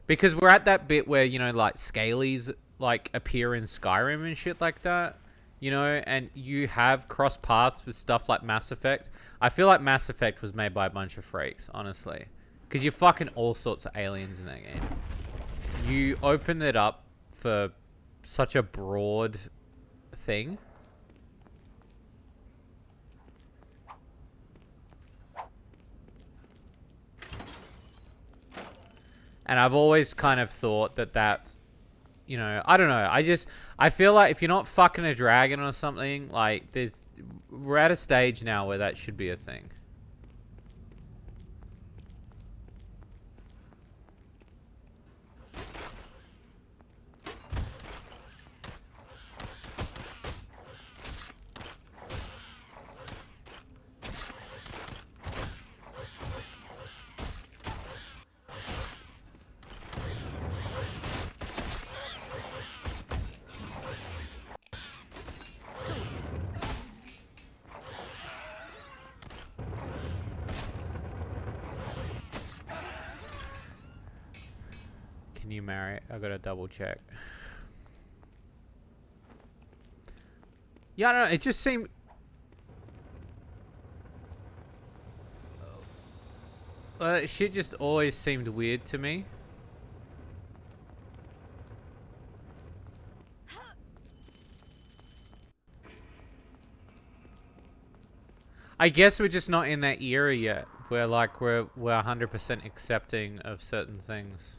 Because we're at that bit where, you know, like, Scalies, like, appear in Skyrim and shit like that. You know, and you have cross paths with stuff like Mass Effect. I feel like Mass Effect was made by a bunch of freaks, honestly. Because you're fucking all sorts of aliens in that game. You open it up for such a broad thing. And I've always kind of thought that, you know, I don't know. I feel like if you're not fucking a dragon or something, like, we're at a stage now where that should be a thing. Can you marry? I gotta double check. Yeah, I don't know. It just seemed... shit just always seemed weird to me. I guess we're just not in that era yet, where like we're 100% accepting of certain things.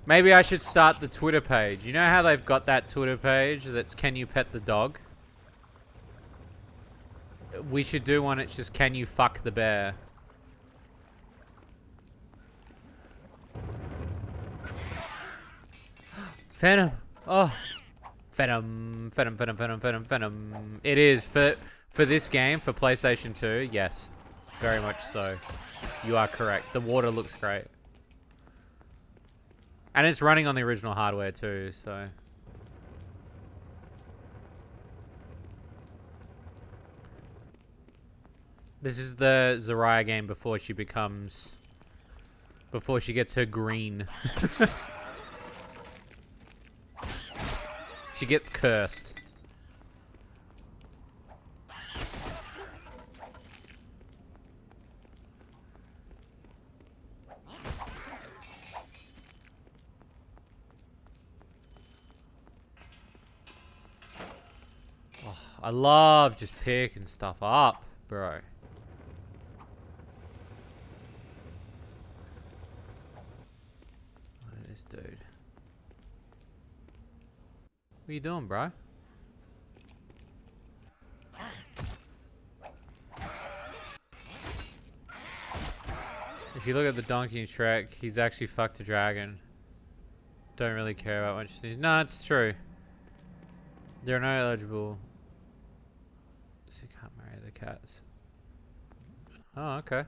Maybe I should start the Twitter page. You know how they've got that Twitter page that's "Can you pet the dog"? We should do one. It's just "Can you fuck the bear?" Venom. Oh. Venom. Venom, Venom, Venom, Venom, Venom. It is. For this game, for PlayStation 2, yes. Very much so. You are correct. The water looks great. And it's running on the original hardware too, so... This is the Zarya game before she becomes... Before she gets her green. She gets cursed. Oh, I love just picking stuff up, bro. Look at this dude. What are you doing, bro? If you look at the donkey in Shrek, he's actually fucked a dragon. Don't really care about much. No, it's true. They're not eligible. So you can't marry the cats. Oh, okay.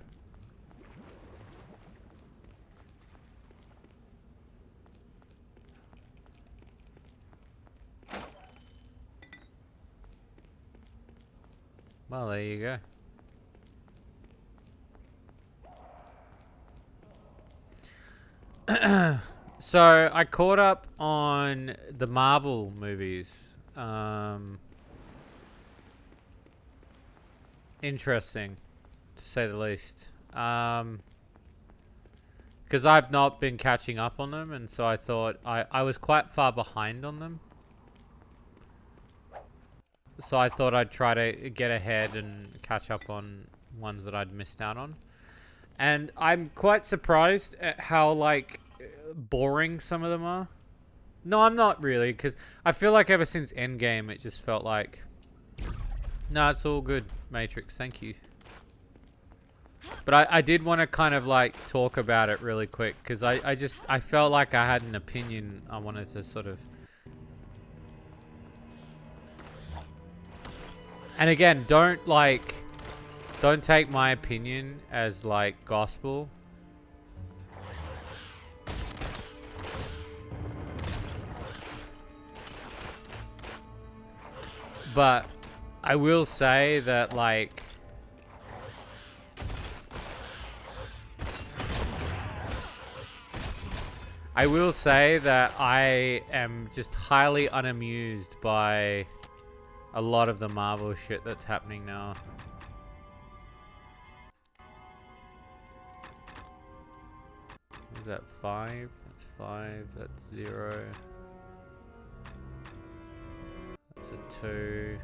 Well, there you go. So I caught up on the Marvel movies. Interesting, to say the least. Because I've not been catching up on them, and so I thought I was quite far behind on them. So I thought I'd try to get ahead and catch up on ones that I'd missed out on. And I'm quite surprised at how, like, boring some of them are. No, I'm not really, because I feel like ever since Endgame, it just felt like... No, it's all good, Matrix, thank you. But I did want to kind of, like, talk about it really quick, because I felt like I had an opinion I wanted to sort of... And again, don't take my opinion as, like, gospel. But I will say that, like, I am just highly unamused by a lot of the Marvel shit that's happening now. Is that 5? That's 5. That's 0. That's a 2.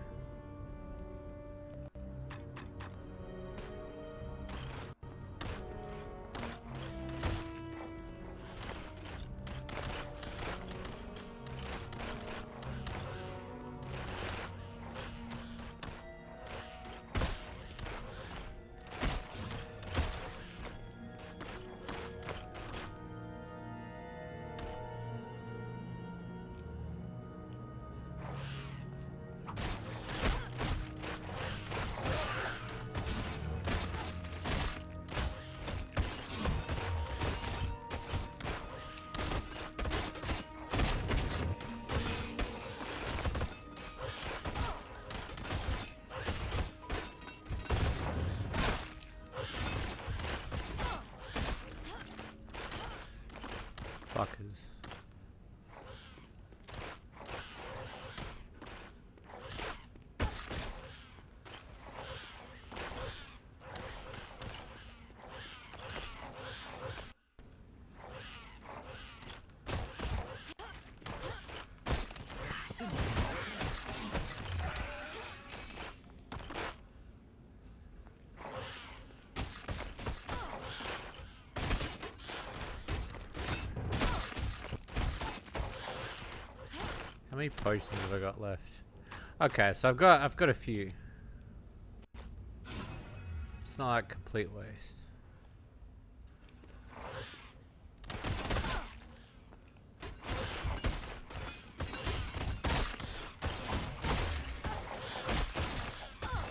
Fuckers. How many potions have I got left? Okay, so I've got a few. It's not like complete waste.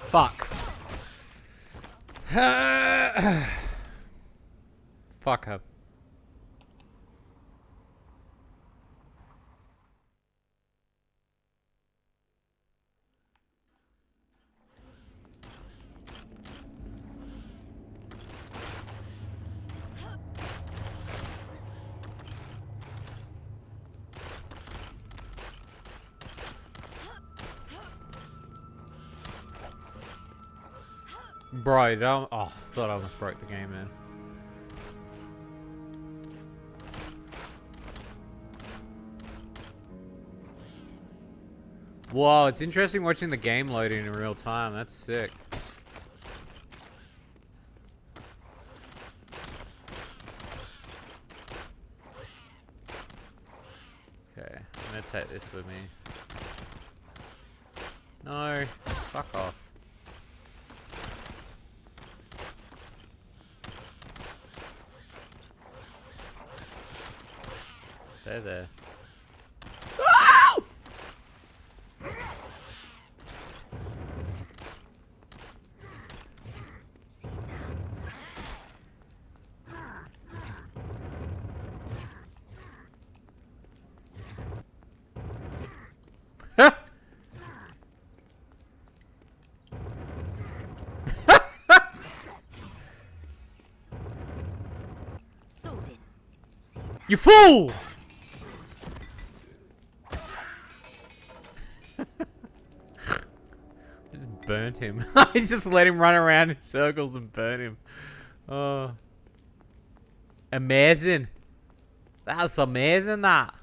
Fuck. Fuck her. Bro, don't... Oh, thought I almost broke the game, man. Whoa, it's interesting watching the game loading in real time. That's sick. Okay, I'm gonna take this with me. No, fuck off. Stay there. You fool! burnt him. I just let him run around in circles and burn him. Oh. Amazing. That's amazing, that.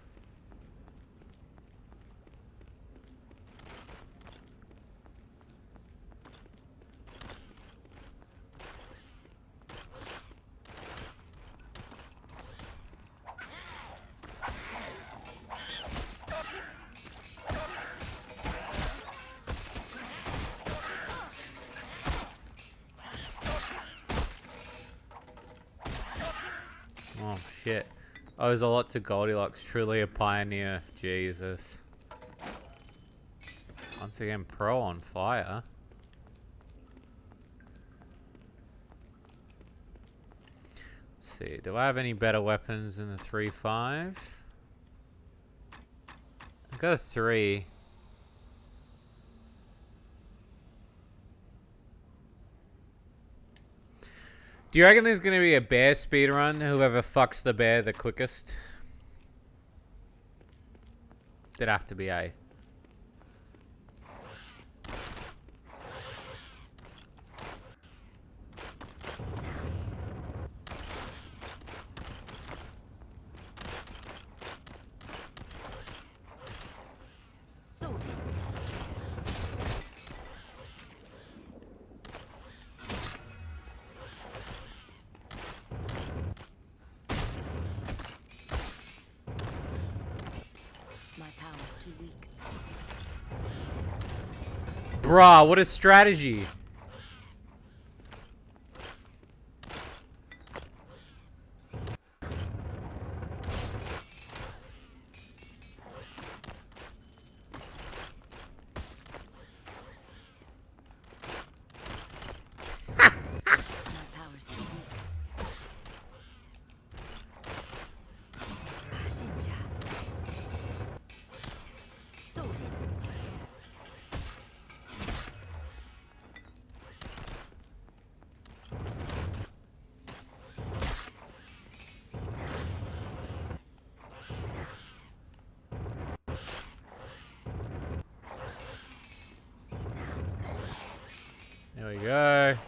Oh, shit. Owes a lot to Goldilocks. Truly a pioneer. Jesus. Once again, pro on fire. Let's see. Do I have any better weapons than the 3.5? I've got a 3. Do you reckon there's going to be a bear speedrun? Whoever fucks the bear the quickest? There'd have to be a. Bruh, what a strategy. There we go.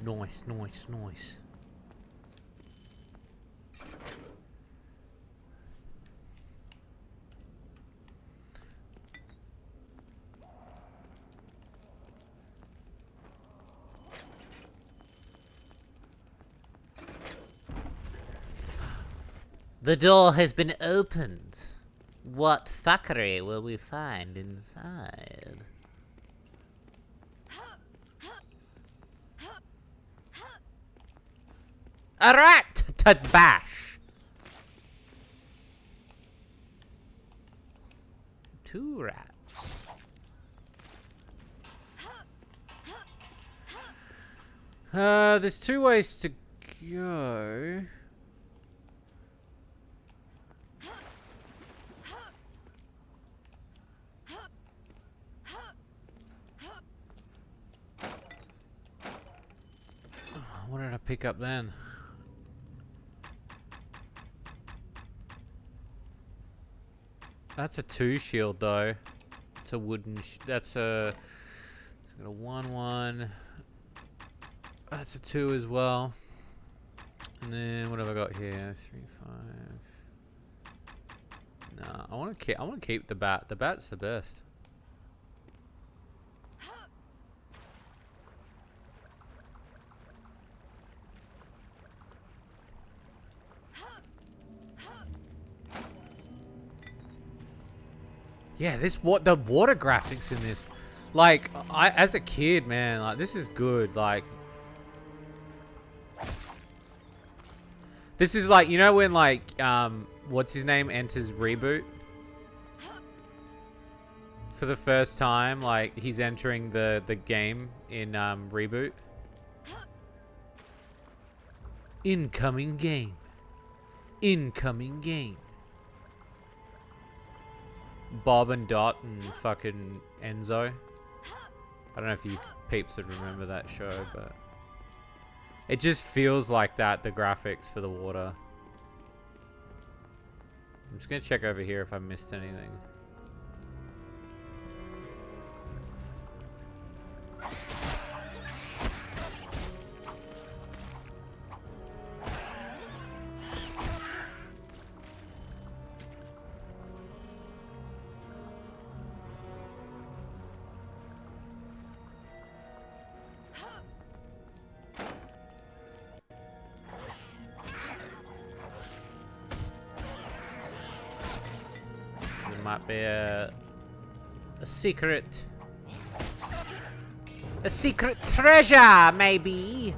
Nice, nice, nice. The door has been opened. What fuckery will we find inside? A rat to bash. 2 rats. There's 2 ways to go. What did I pick up then? That's a 2 shield though. It's a wooden. That's a. It's got a 1/1. That's a 2 as well. And then what have I got here? 3, 5. Nah, I want to keep. I want to keep the bat. The bat's the best. Yeah, the water graphics in this, like, as a kid, man, like, this is good. Like, this is like, you know when, like, what's his name enters Reboot for the first time, like, he's entering the game in Reboot. Incoming game. Incoming game. Bob and Dot and fucking Enzo. I don't know if you peeps would remember that show, but it just feels like that, the graphics for the water. I'm just gonna check over here if I missed anything. Might be a secret treasure, maybe.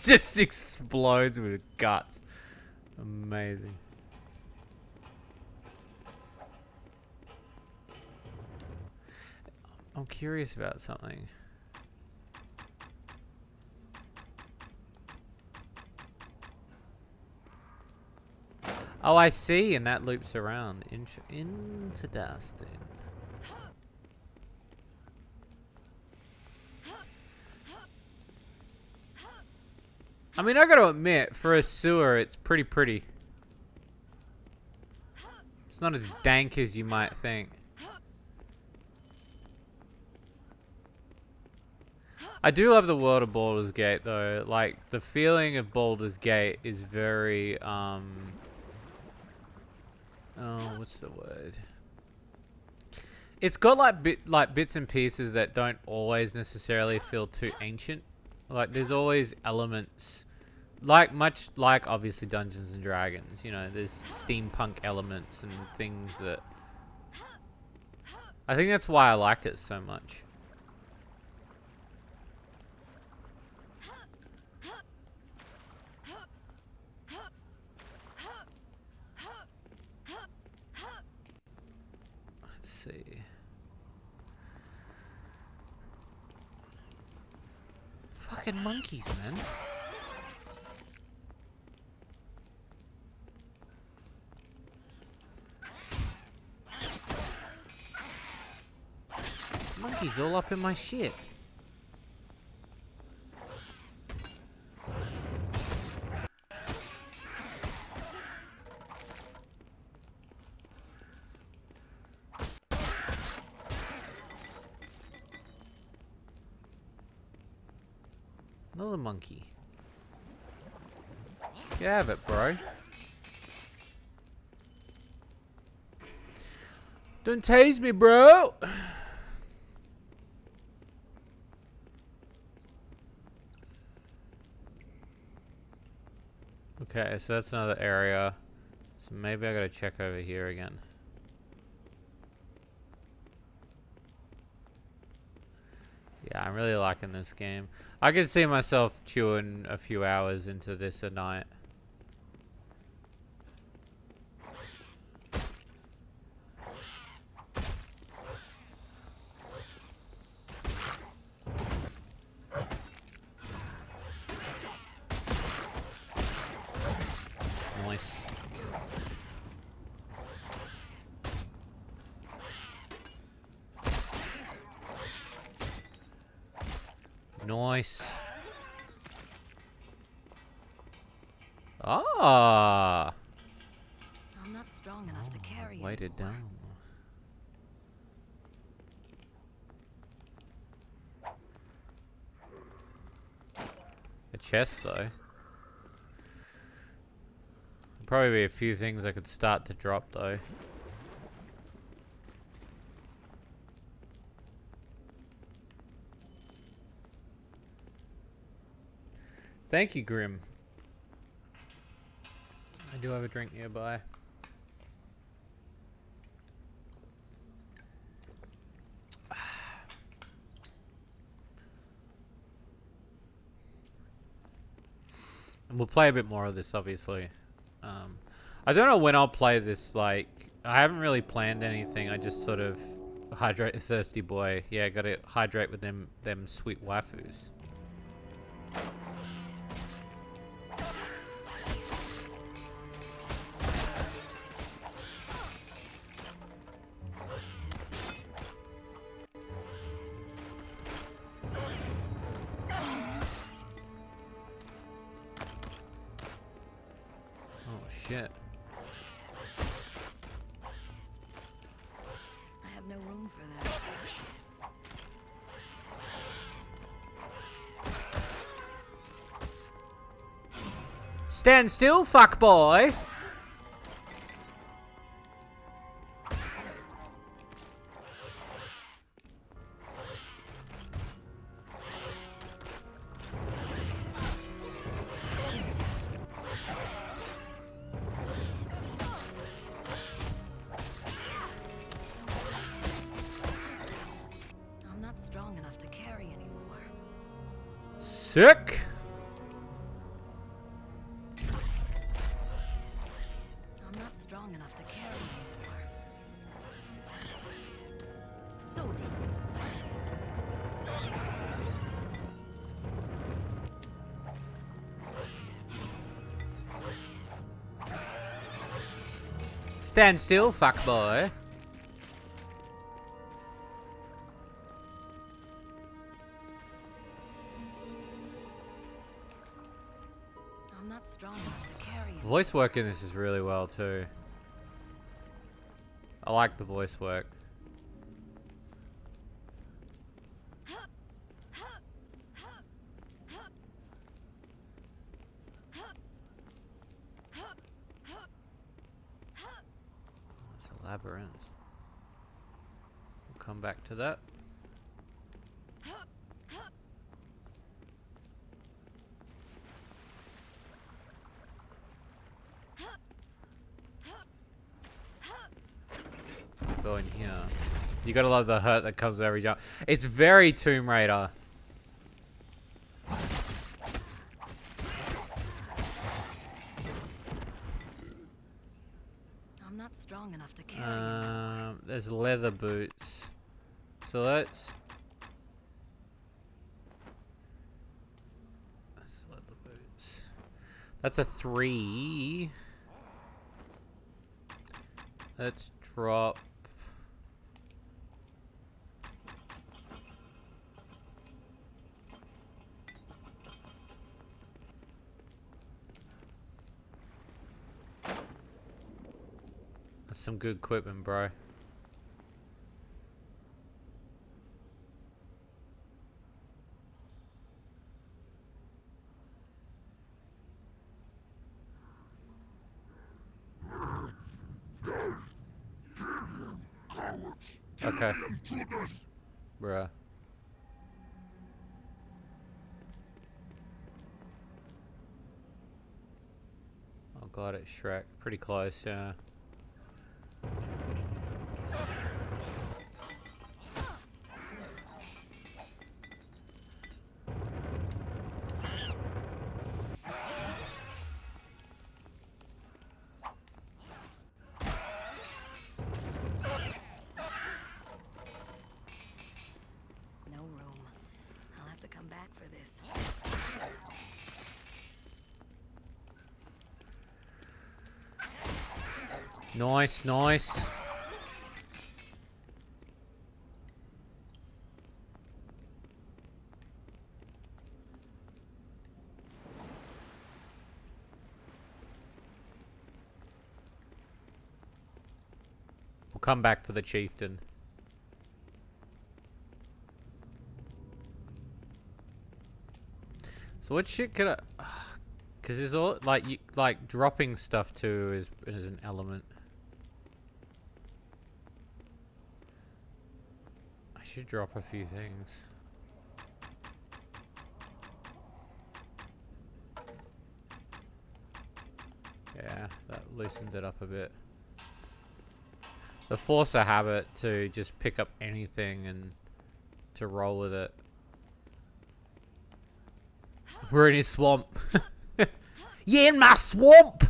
Just explodes with guts. Amazing. I'm curious about something. Oh, I see, and that loops around. Interesting. I mean, I gotta admit, for a sewer, it's pretty. It's not as dank as you might think. I do love the world of Baldur's Gate, though. Like, the feeling of Baldur's Gate is very, oh, what's the word? It's got, like, bits and pieces that don't always necessarily feel too ancient. Like, there's always elements, much like obviously Dungeons and Dragons, you know, there's steampunk elements and things that, I think that's why I like it so much. Let's see. Fucking monkeys, man. Monkeys all up in my shit. Another monkey. You have it, bro. Don't tase me, bro. Okay, so that's another area. So maybe I gotta check over here again. Yeah, I'm really liking this game. I could see myself chewing a few hours into this a night. Nice. Nice. Ah. I'm not strong enough to carry it. Weight it down. A chest, though. Probably be a few things I could start to drop, though. Thank you, Grim. I do have a drink nearby. We'll play a bit more of this, obviously. I don't know when I'll play this. Like, I haven't really planned anything. I just sort of hydrate a thirsty boy. Yeah, gotta hydrate with them sweet waifus. Oh shit. I have no room for that. Stand still, fuck boy. I'm not strong enough to carry anymore. Sick. I'm not strong enough to carry anymore. Shady. Stand still, fuck boy. I'm not strong enough to carry anymore. Voice work in this is really well too. I like the voice work. It's a labyrinth. We'll come back to that. Go in here. You gotta love the hurt that comes with every jump. It's very Tomb Raider. I'm not strong enough to carry. There's leather boots. So let's leather boots. That's a 3. Let's drop. That's some good equipment, bro. Okay. Bruh. Oh god, it's Shrek. Pretty close, yeah. No room. I'll have to come back for this. Nice, nice. We'll come back for the chieftain. So what shit could I? Because there's all like dropping stuff too is an element. I should drop a few things. Yeah, that loosened it up a bit. The force a habit to just pick up anything and to roll with it. We're in his swamp. You in my swamp?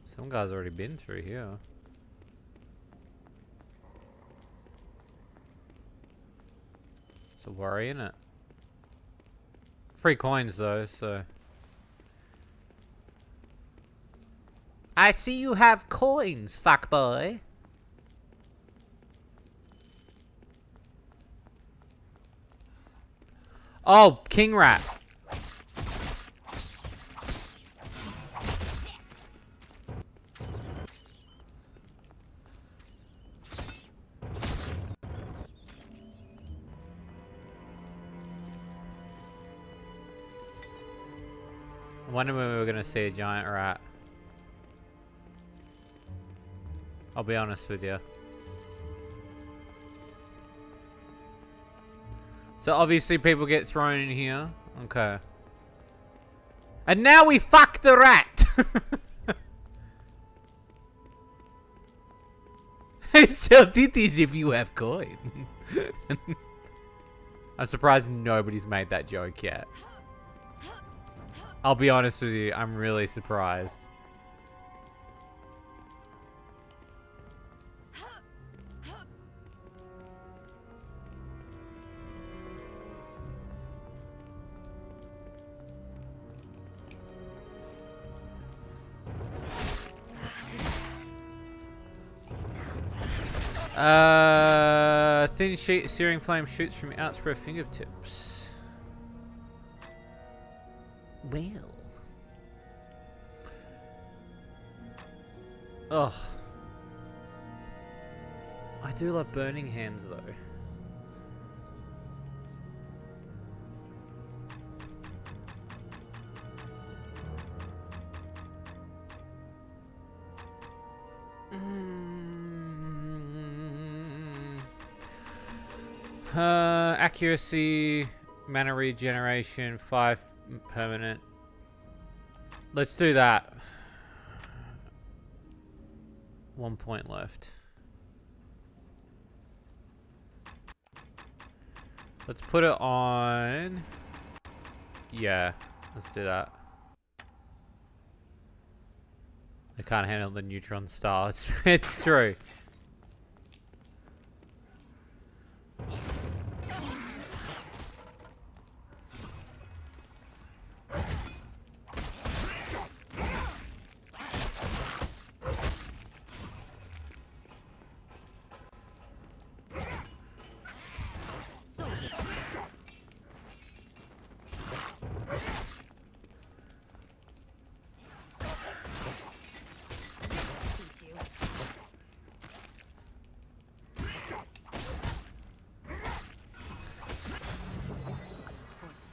Some guy's already been through here. It's a worry, isn't it? Free coins though, so. I see you have coins, fuckboy. Oh, King Rat. I wonder when we were gonna see a giant rat. I'll be honest with you. So obviously people get thrown in here. Okay. And now we fuck the rat! Sell titties if you have coin. I'm surprised nobody's made that joke yet. I'll be honest with you, I'm really surprised. Thin sheet searing flame shoots from outspread fingertips. Well. Ugh. I do love burning hands though. Accuracy, mana regeneration, 5 permanent. Let's do that. 1 point left. Let's put it on. Yeah, let's do that. I can't handle the neutron star. It's true.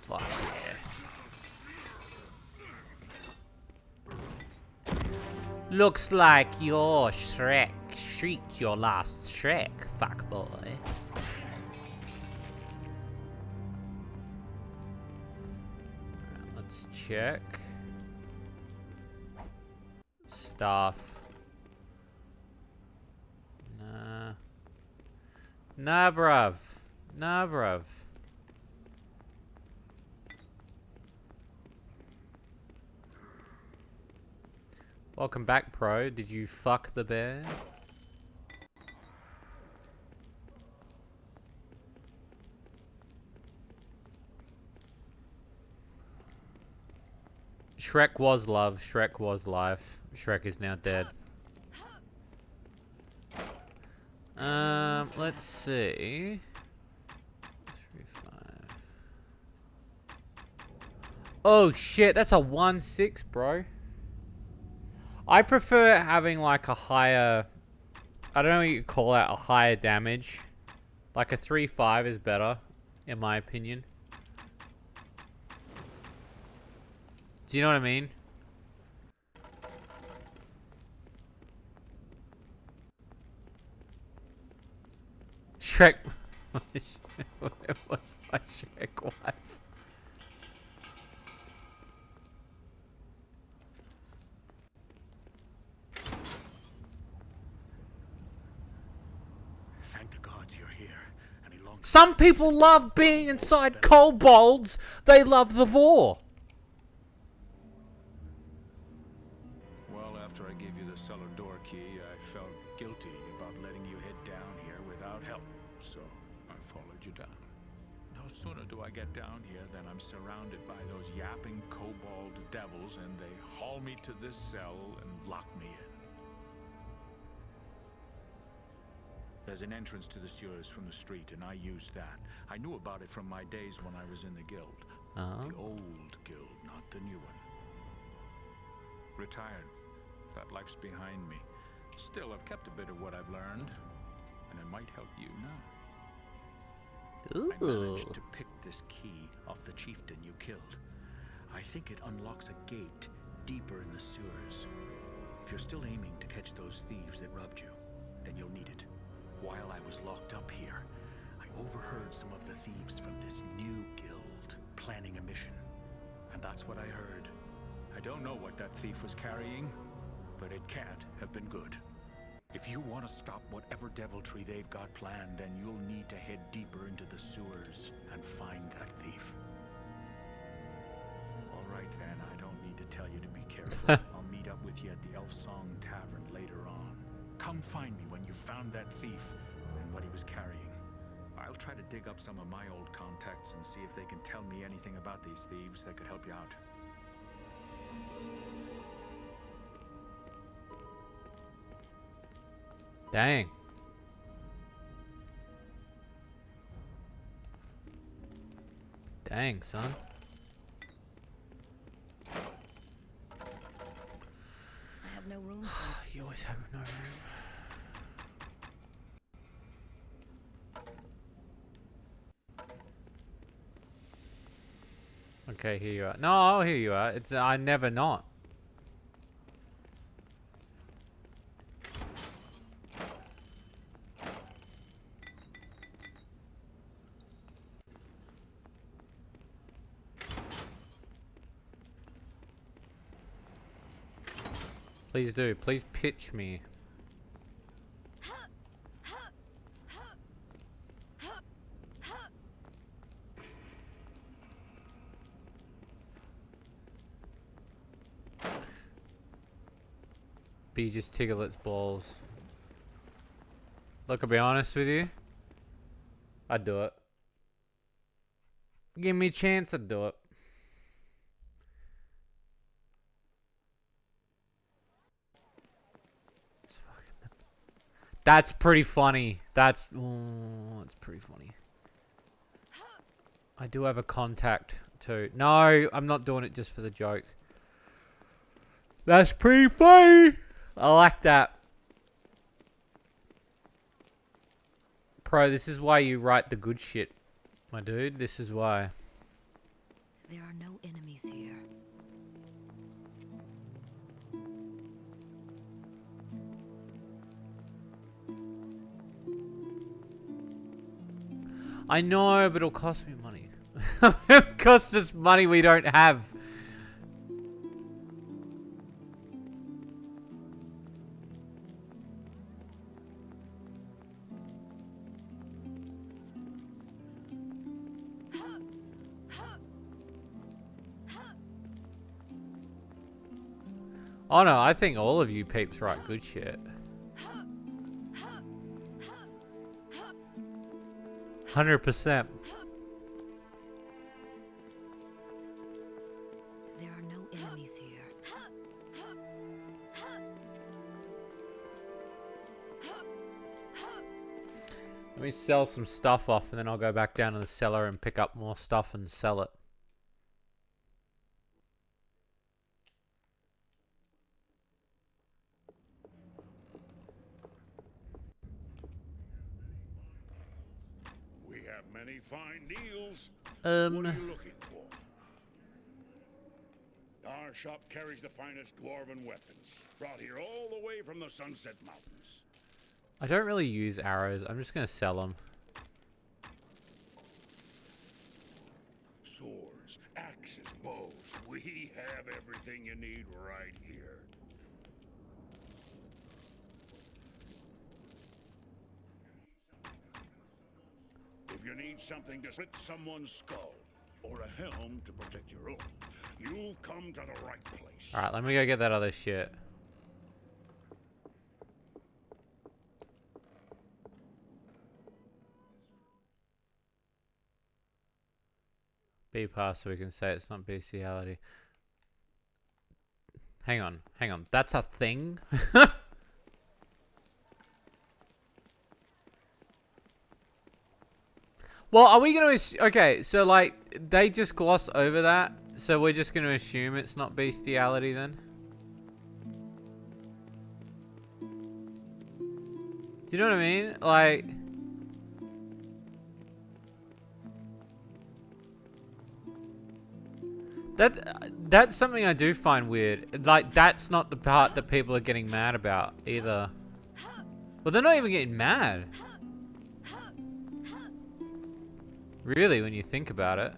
Fuck yeah. Looks like your Shrek shrieked your last Shrek, fuckboy. Let's check. Staff. Nah. Nah, bruv. Nah, bruv. Welcome back, pro. Did you fuck the bear? Shrek was love. Shrek was life. Shrek is now dead. Let's see. 3, 5. Oh shit, that's a 1-6, bro. I prefer having like a higher, I don't know what you call that, a higher damage. Like a 3-5 is better, in my opinion. Do you know what I mean? Shrek. It was my Shrek wife. once you're here any longer. Some people love being inside kobolds. They love the vor. Well, after I gave you the cellar door key, I felt guilty about letting you head down here without help, so I followed you down. No sooner do I get down here than I'm surrounded by those yapping kobold devils, and they haul me to this cell and lock me in. There's an entrance to the sewers from the street, and I used that. I knew about it from my days when I was in the guild. The old guild, not the new one. Retired. That life's behind me. Still, I've kept a bit of what I've learned, and it might help you now. Ooh. I managed to pick this key off the chieftain you killed. I think it unlocks a gate deeper in the sewers. If you're still aiming to catch those thieves that robbed you, then you'll need it. While I was locked up here, I overheard some of the thieves from this new guild planning a mission. And that's what I heard. I don't know what that thief was carrying, but it can't have been good. If you want to stop whatever deviltry they've got planned, then you'll need to head deeper into the sewers and find that thief. All right then, I don't need to tell you to be careful. I'll meet up with you at the Elf Song Tavern later on. Come find me when you found that thief and what he was carrying. I'll try to dig up some of my old contacts and see if they can tell me anything about these thieves that could help you out. Dang. Dang, son. I have no room for it. You always have no room. Okay, here you are. No, here you are. It's I never not. Please do. Please pitch me. B just tickle its balls. Look, I'll be honest with you. I'd do it. Give me a chance, I'd do it. That's pretty funny. That's pretty funny. I do have a contact too. No, I'm not doing it just for the joke. That's pretty funny. I like that. Pro, this is why you write the good shit, my dude. This is why. There are no enemies here. I know, but it'll cost me money. It'll cost us money we don't have. Oh no, I think all of you peeps write good shit. 100%. There are no enemies here. Let me sell some stuff off and then I'll go back down to the cellar and pick up more stuff and sell it. We have many fine deals. What are you looking for? Our shop carries the finest dwarven weapons, brought here all the way from the Sunset Mountains. I don't really use arrows. I'm just going to sell them. Swords, axes, bows. We have everything you need right here. you need something to split someone's skull, or a helm to protect your own, you've come to the right place. Alright, let me go get that other shit. B pass so we can say it's not bestiality. Hang on. That's a thing? Well, are we going to... Okay, so, like, they just gloss over that. So we're just going to assume it's not bestiality then? Do you know what I mean? Like... That's something I do find weird. Like, that's not the part that people are getting mad about, either. Well, they're not even getting mad. Really, when you think about it.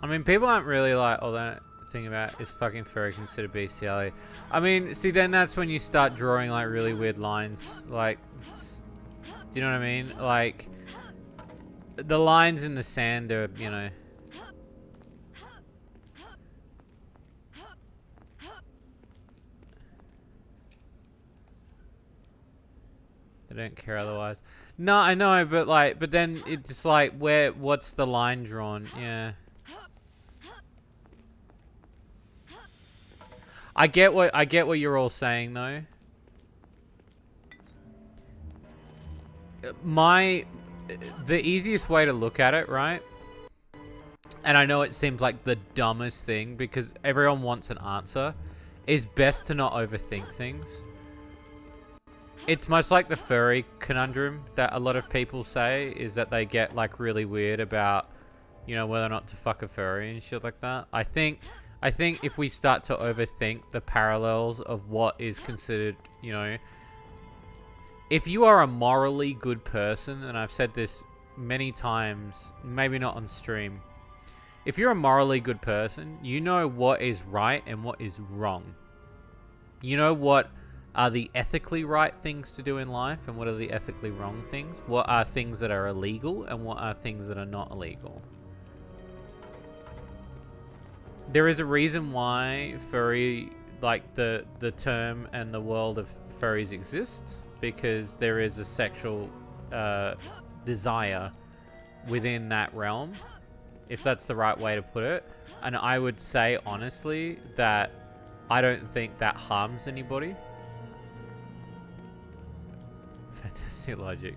I mean, people aren't really like, oh, that thing about is fucking furry considered bestiality. I mean, see, then that's when you start drawing like really weird lines. Like, do you know what I mean? Like, the lines in the sand are, you know. They don't care otherwise. No, I know, but like, but then it's like, what's the line drawn? Yeah. I get what you're all saying though. The easiest way to look at it, right? And I know it seems like the dumbest thing because everyone wants an answer, is best to not overthink things. It's much like the furry conundrum that a lot of people say, is that they get like really weird about, you know, whether or not to fuck a furry and shit like that. I think if we start to overthink the parallels of what is considered, you know, if you are a morally good person, and I've said this many times, maybe not on stream, if you're a morally good person, you know what is right and what is wrong. You know what are the ethically right things to do in life and what are the ethically wrong things. What are things that are illegal and what are things that are not illegal. There is a reason why furry, like the term and the world of furries exist, because there is a sexual desire within that realm, if that's the right way to put it. And I would say honestly that I don't think that harms anybody. Fantastic logic.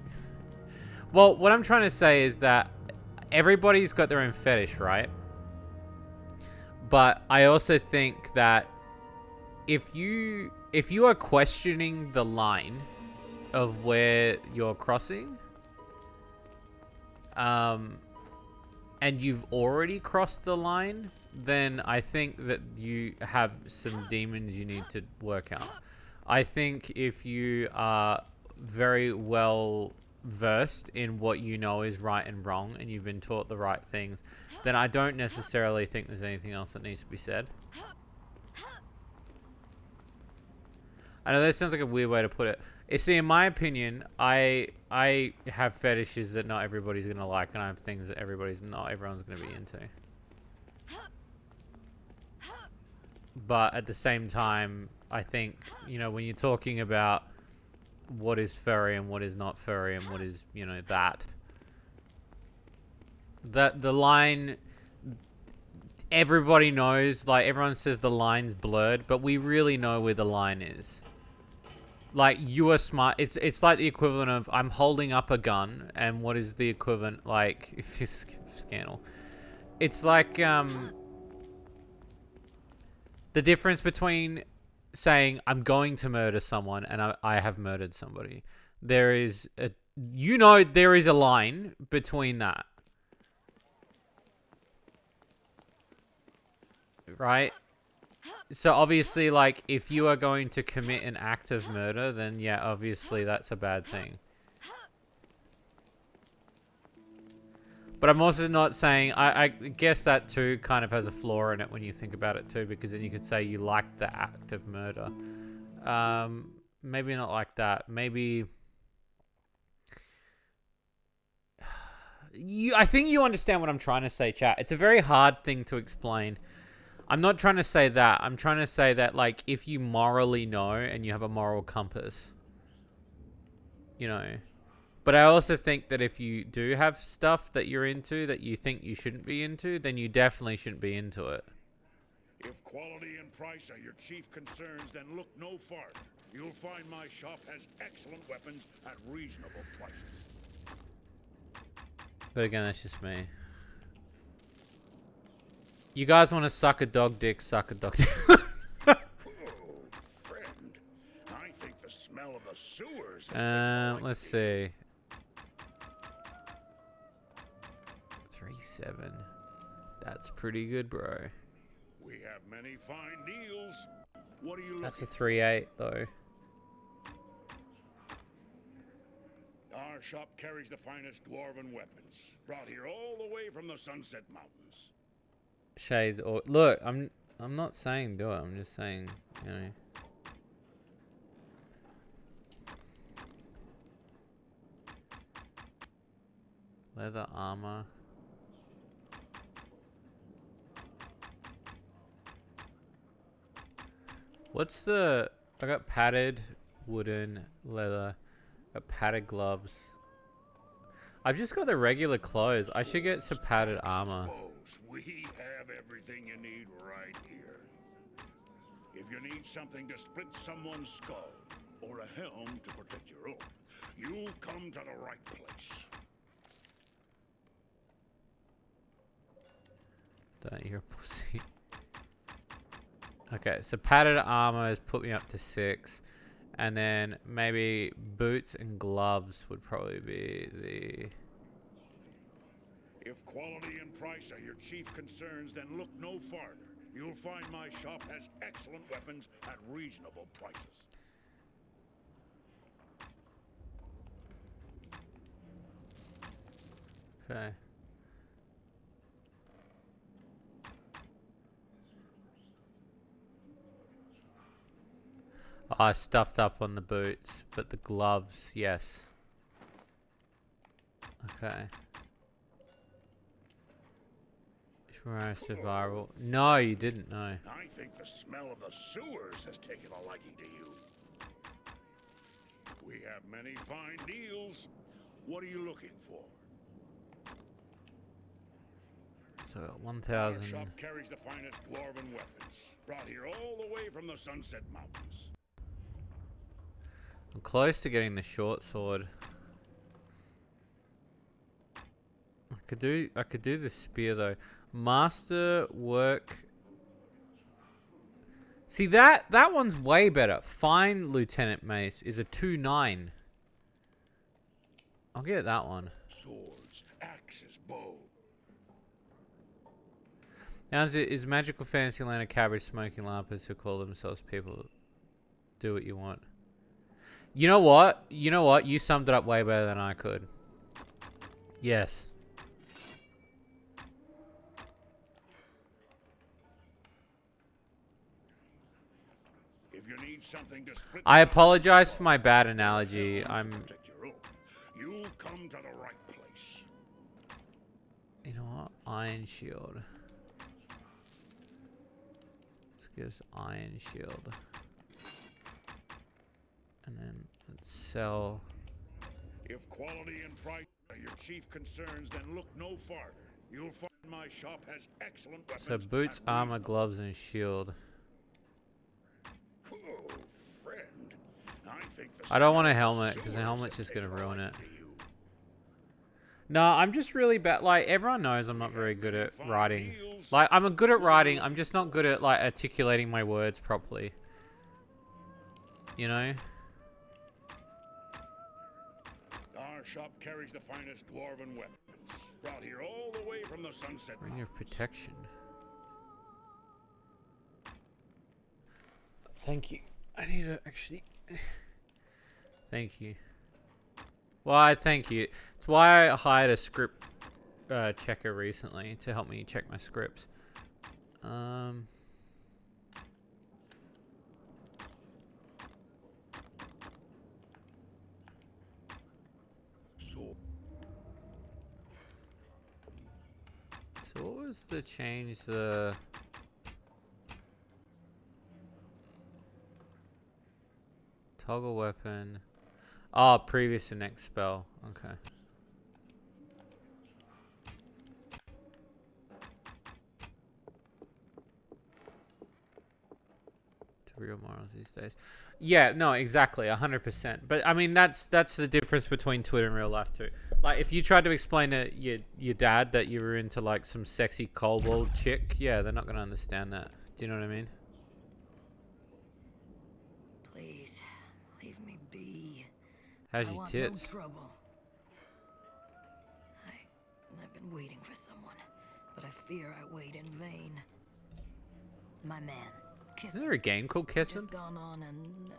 Well, what I'm trying to say is that everybody's got their own fetish, right? But I also think that if you are questioning the line of where you're crossing, and you've already crossed the line, then I think that you have some demons you need to work out. I think if you are very well versed in what you know is right and wrong, and you've been taught the right things, then I don't necessarily think there's anything else that needs to be said. I know that sounds like a weird way to put it. You see, in my opinion, I have fetishes that not everybody's gonna like, and I have things that not everyone's gonna be into. But at the same time, I think, you know, when you're talking about what is furry and what is not furry and what is, you know, that the line, everybody knows, like everyone says the line's blurred, but we really know where the line is. Like, you are smart. It's like the equivalent of I'm holding up a gun, and what is the equivalent, like, if you scannel, it's like the difference between saying I'm going to murder someone and I have murdered somebody. There is a, you know, there is a line between that. right? So obviously, like, if you are going to commit an act of murder, then yeah, obviously that's a bad thing. But I'm also not saying, I guess that too kind of has a flaw in it when you think about it too, because then you could say you like the act of murder. Maybe not like that. Maybe... I think you understand what I'm trying to say, chat. It's a very hard thing to explain. I'm not trying to say that. I'm trying to say that, like, if you morally know and you have a moral compass, you know... But I also think that if you do have stuff that you're into that you think you shouldn't be into, then you definitely shouldn't be into it. If quality and price are your chief concerns, then look no farther. You'll find my shop has excellent weapons at reasonable prices. But again, that's just me. You guys want to suck a dog dick, suck a dog dick. Oh, friend. I think the smell of the sewers is Let's see. 3-7. That's pretty good, bro. We have many fine deals. What are you looking? That's a 3-8 though. Our shop carries the finest dwarven weapons, brought here all the way from the Sunset Mountains. Shades or look, I'm not saying do it. I'm just saying, you know. Leather armor. What's the... I got padded wooden leather. Got padded gloves. I've just got the regular clothes. I should get some padded armor. We have everything you need right here. If you need something to split someone's skull, or a helm to protect your own, you'll come to the right place. Don't you're a pussy. Okay, so padded armor has put me up to 6. And then maybe boots and gloves would probably be the... If quality and price are your chief concerns, then look no farther. You'll find my shop has excellent weapons at reasonable prices. Okay. Oh, I stuffed up on the boots, but the gloves, yes. Okay. Sure, survival. No, you didn't know. I think the smell of the sewers has taken a liking to you. We have many fine deals. What are you looking for? So 1,000. Our shop carries the finest dwarven weapons, brought here all the way from the Sunset Mountains. I'm close to getting the short sword. I could do the spear though. Master work. See that one's way better. Fine Lieutenant Mace is a 2-9. I'll get that one. Swords, axes, bow. Now is magical fantasy land a cabbage smoking lampers who call themselves people? Do what you want. You know what? You know what? You summed it up way better than I could. Yes. If you need something to split, I apologize for my bad analogy. You'll come to the right place. You know what? Iron shield. Let's get us iron shield. And then let's sell. If quality and price are your chief concerns, then look no farther. You'll find my shop has excellent weapons. So boots, armor, gloves, and shield. Oh, friend. I don't want a helmet because the helmet's just gonna ruin it. No, I'm just really bad. Like, everyone knows I'm not very good at writing. Like, I'm good at writing. I'm just not good at, like, articulating my words properly. You know? Our shop carries the finest dwarven weapons, brought here all the way from the Sunset Ring Mountains. of protection. Thank you. I need to actually... Thank you. Why, thank you. It's why I hired a script checker recently to help me check my scripts. So what was the change? The toggle weapon. Oh, previous and next spell. Okay. To real morals these days. Yeah, no, exactly, 100%. But I mean, that's the difference between Twitter and real life too. Like, if you tried to explain to your dad that you were into like some sexy kobold chick, yeah, they're not gonna understand that. Do you know what I mean? Please, leave me be. How's your tits? No trouble. I've been waiting for someone, but I fear I wait in vain. My man, Kissin. Isn't there a game called Kissin? Just gone on an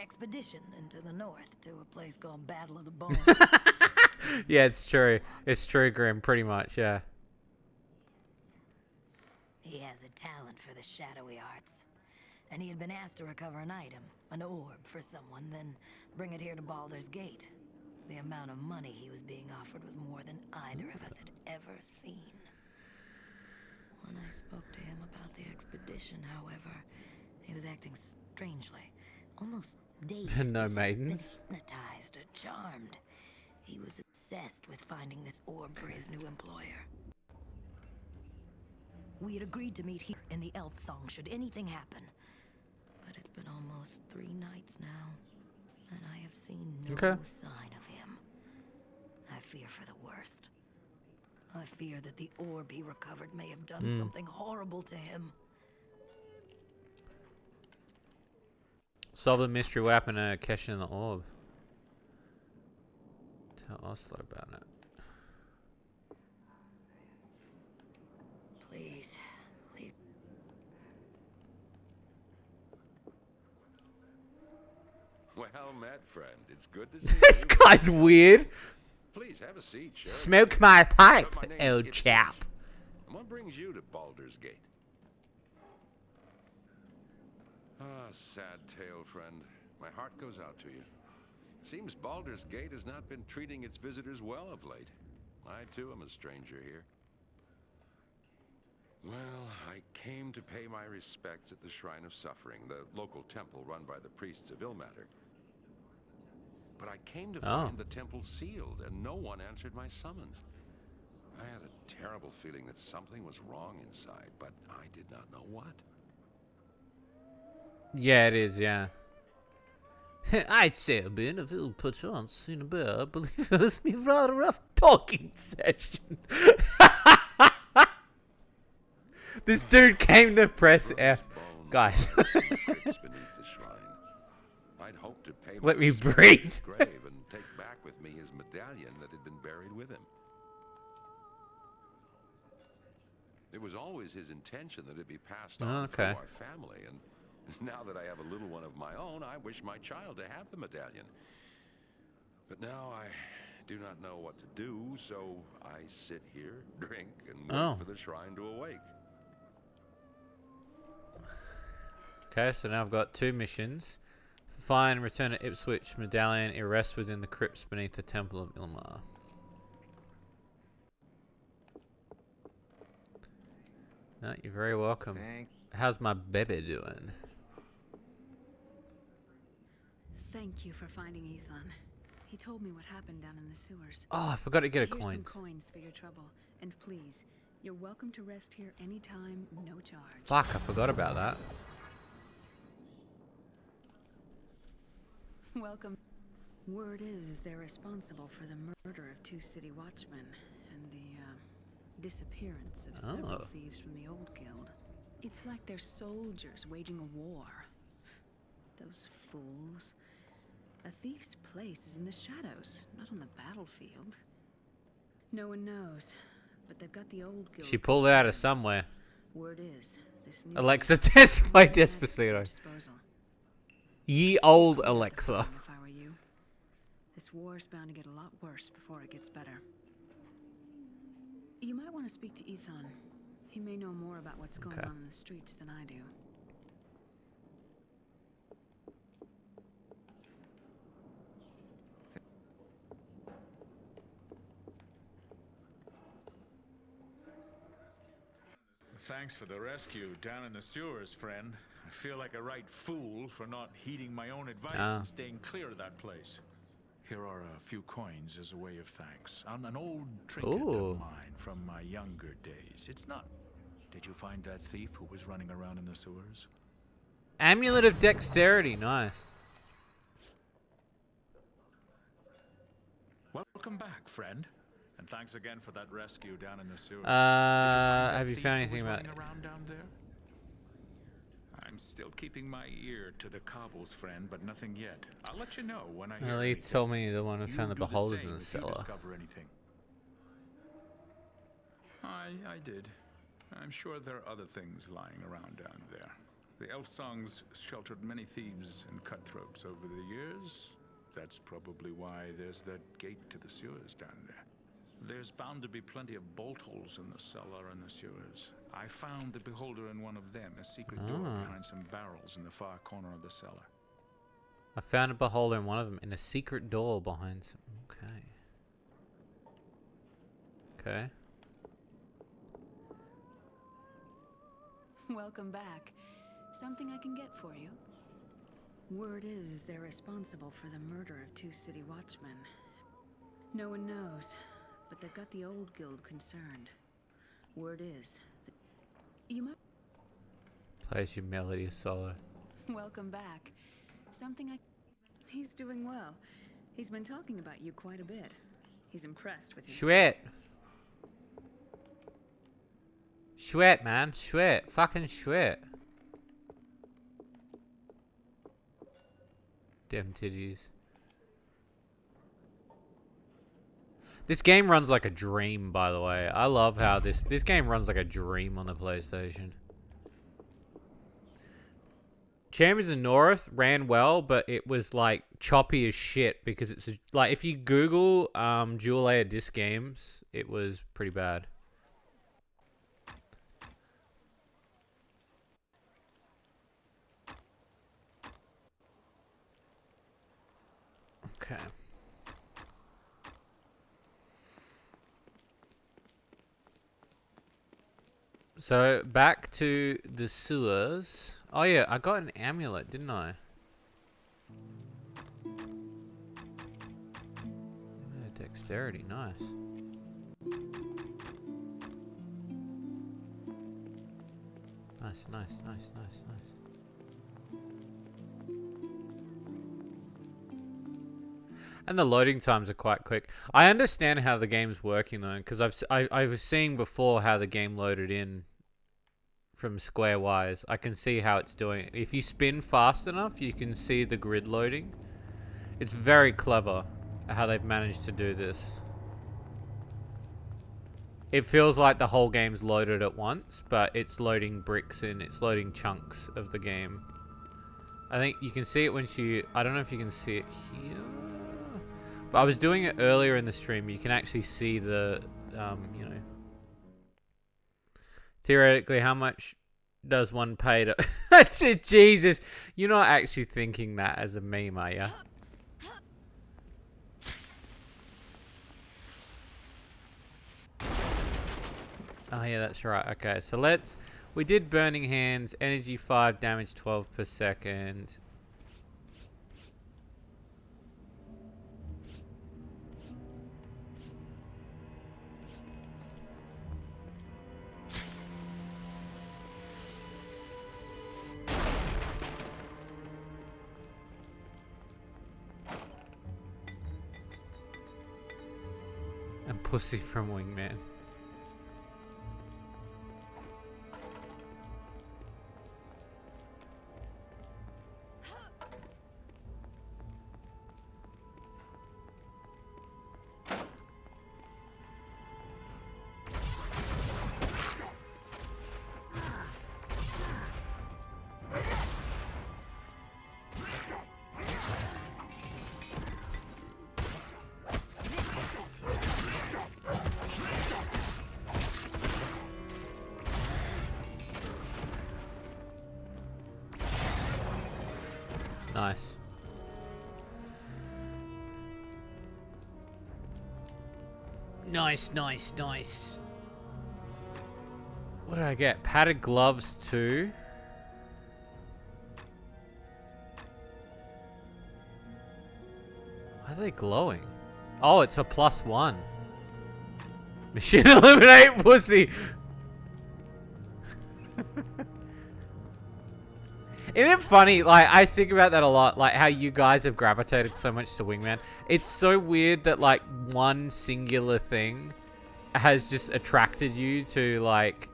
expedition into the north to a place called Battle of the Bones. Yeah, it's true. It's true, Grim, pretty much, yeah. He has a talent for the shadowy arts, and he had been asked to recover an item, an orb for someone, then bring it here to Baldur's Gate. The amount of money he was being offered was more than either of us had ever seen. When I spoke to him about the expedition, however, he was acting strangely, almost dazed. No maidens. Hypnotized or charmed. He was obsessed with finding this orb for his new employer. We had agreed to meet here in the Elf Song should anything happen. But it's been almost 3 nights now, and I have seen no sign of him. I fear for the worst. I fear that the orb he recovered may have done something horrible to him. Solve the mystery. What happened to Keshin and the orb? Tell Oslo about it. Please, leave. Well met, friend. It's good to see This you. guy's weird. Please have a seat, Sheriff. Smoke my pipe, My name's old Ep1. chap. And what brings you to Baldur's Gate? Ah, sad tale, friend. My heart goes out to you. It seems Baldur's Gate has not been treating its visitors well of late. I, too, am a stranger here. Well, I came to pay my respects at the Shrine of Suffering, the local temple run by the priests of Ilmater. But I came to find the temple sealed, and no one answered my summons. I had a terrible feeling that something was wrong inside, but I did not know what. Yeah, it is, yeah. I'd say a bit of ill perchance in a bear. I believe it was me rather rough talking session. This dude came to press F. Guys. I'd hoped to pay Let me respects breathe. to his grave and take back with me his medallion that had been buried with him. It was always his intention that it be passed on through our family, and now that I have a little one of my own, I wish my child to have the medallion. But now I do not know what to do, so I sit here, drink, and wait for the shrine to awake. Okay, so now I've got 2 missions. Find, return to Ipswich medallion, arrest within the crypts beneath the Temple of Ilmar. No, you're very welcome. Thanks. How's my baby doing? Thank you for finding Ethan. He told me what happened down in the sewers. Oh, I forgot to get a Here's coin. some coins for your trouble. And please, you're welcome to rest here anytime, no charge. Fuck, I forgot about that. Welcome. Word is they're responsible for the murder of 2 city watchmen and the disappearance of several thieves from the old guild. It's like they're soldiers waging a war. Those fools. A thief's place is in the shadows, not on the battlefield. No one knows, but they've got the old guild. She pulled it out of somewhere. Word is this new Alexa, test my Despacito. disposal. Ye old Alexa. If I were you. This war's bound to get a lot worse before it gets better. You might want to speak to Ethan. He may know more about what's going on in the streets than I do. Thanks for the rescue down in the sewers, friend. I feel like a right fool for not heeding my own advice and staying clear of that place. Here are a few coins as a way of thanks. On an old trinket of mine from my younger days. It's not... Did you find that thief who was running around in the sewers? Amulet of Dexterity, nice. Welcome back, friend. And thanks again for that rescue down in the sewers. Have you found anything about it? Around down there? I'm still keeping my ear to the cobbles, friend, but nothing yet. I'll let you know when I hear Well, he anything. told me the one who found the You do beholders same in the if you cellar. discover anything. I did. I'm sure there are other things lying around down there. The elf songs sheltered many thieves and cutthroats over the years. That's probably why there's that gate to the sewers down there. There's bound to be plenty of bolt holes in the cellar and the sewers. I found the beholder in one of them, a secret door behind some barrels in the far corner of the cellar. I found a beholder in one of them in a secret door behind some... Okay. Okay. Welcome back. Something I can get for you? Word is they're responsible for the murder of 2 city watchmen. No one knows, but they've got the old guild concerned. Word is that you might... Plays your melody solo. Welcome back. Something I... He's doing well. He's been talking about you quite a bit. He's impressed with you. Sweat. Sweat, man. Sweat. Fucking sweat. Damn titties. This game runs like a dream, by the way. I love how this game runs like a dream on the PlayStation. Champions of North ran well, but it was like choppy as shit because it's like if you Google dual layer disc games, it was pretty bad. Okay. So, back to the sewers. Oh yeah, I got an amulet, didn't I? Dexterity, nice. Nice, nice, nice, nice, nice. And the loading times are quite quick. I understand how the game's working though, because I was seeing before how the game loaded in from Squarewise. I can see how it's doing it. If you spin fast enough, you can see the grid loading. It's very clever how they've managed to do this. It feels like the whole game's loaded at once, but it's loading bricks in. It's loading chunks of the game. I think you can see it when she... I don't know if you can see it here. But I was doing it earlier in the stream. You can actually see the, you know... Theoretically, how much does one pay to... Jesus! You're not actually thinking that as a meme, are you? Oh yeah, that's right. Okay, so let's... We did Burning Hands, Energy 5, Damage 12 per second. And Pussy from Wingman. Nice. Nice, nice, nice. What did I get? Padded gloves too. Why are they glowing? Oh, it's a +1. Machine eliminate pussy. Isn't it funny? Like, I think about that a lot. Like, how you guys have gravitated so much to Wingman. It's so weird that, like, one singular thing has just attracted you to, like,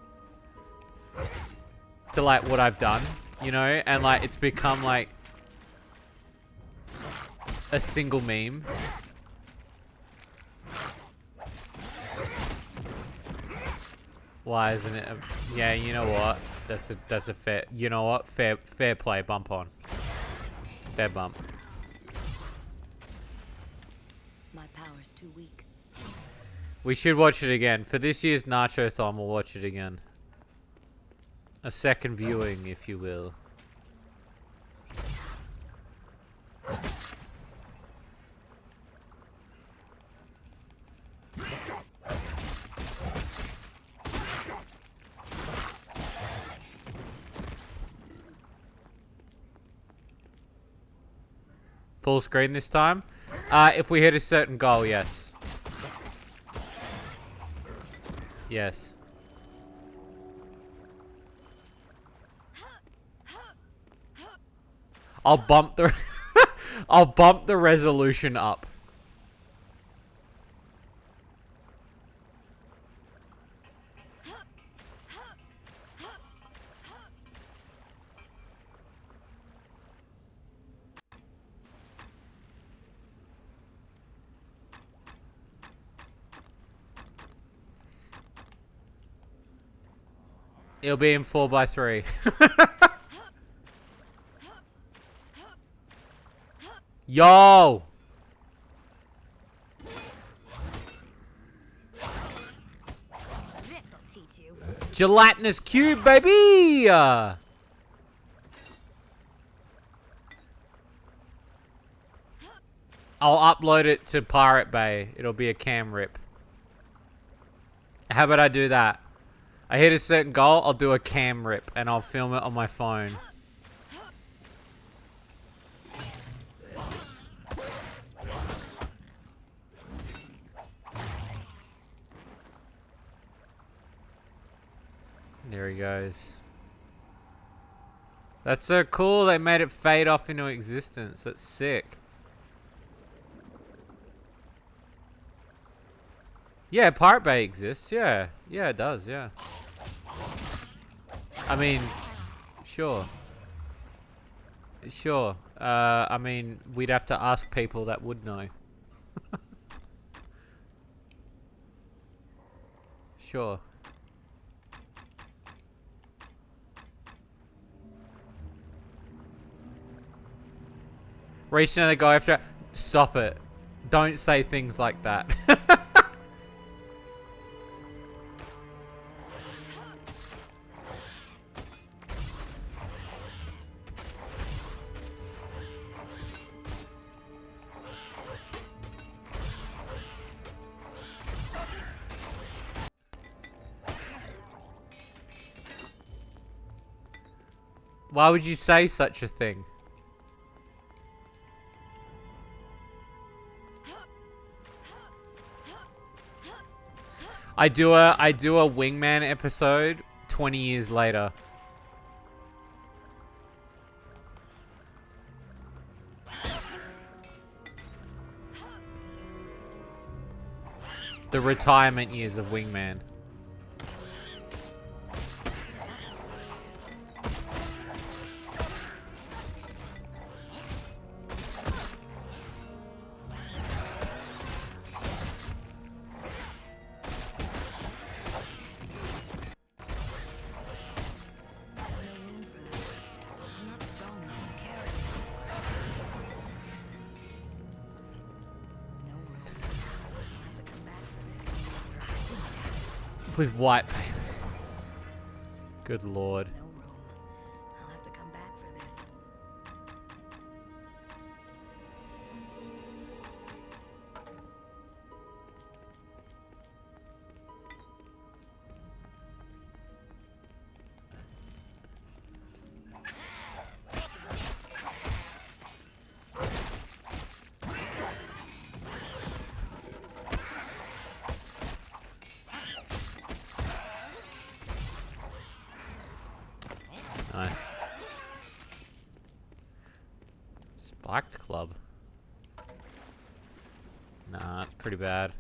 what I've done, you know? And, like, it's become, like, a single meme. Why isn't it? Yeah, you know what? That's a fair. You know what? Fair play. Bump on. Fair bump. My power's too weak. We should watch it again for this year's Nacho-thon. We'll watch it again. A second viewing, if you will. Full screen this time. If we hit a certain goal, yes. Yes. I'll bump the I'll bump the resolution up. It'll be in 4x3. Yo! This'll teach you. Gelatinous cube, baby! I'll upload it to Pirate Bay. It'll be a cam rip. How about I do that? I hit a certain goal, I'll do a cam rip and I'll film it on my phone. There he goes. That's so cool, they made it fade off into existence. That's sick. Yeah, Pirate Bay exists, yeah. Yeah, it does, yeah. I mean, sure. Sure. I mean, we'd have to ask people that would know. Sure. Reach another guy after. Stop it. Don't say things like that. Why would you say such a thing? I do a Wingman episode 20 years later. The retirement years of Wingman. With white paper. Good lord. No room. I'll have to come back for this. Nice. Spiked club. Nah, that's pretty bad.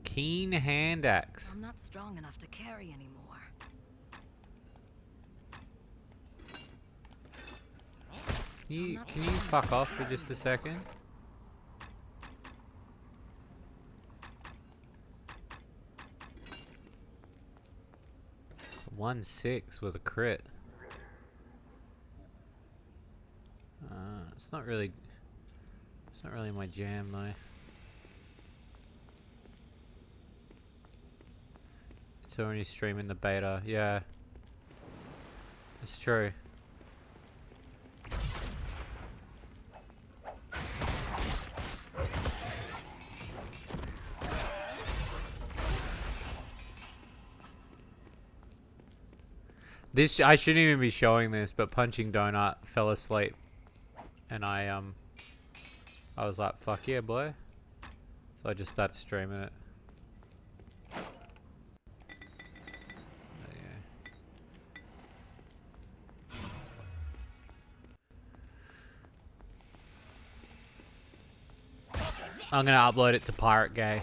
Keen hand axe. I'm not strong enough to carry anymore. Can you fuck off for just a second? 1-6 with a crit. It's not really my jam though. It's only streaming the beta. Yeah, it's true. This I shouldn't even be showing this, but Punching Donut fell asleep, and I was like, "Fuck yeah, boy!" So I just started streaming it. I'm gonna upload it to Pirate Gay.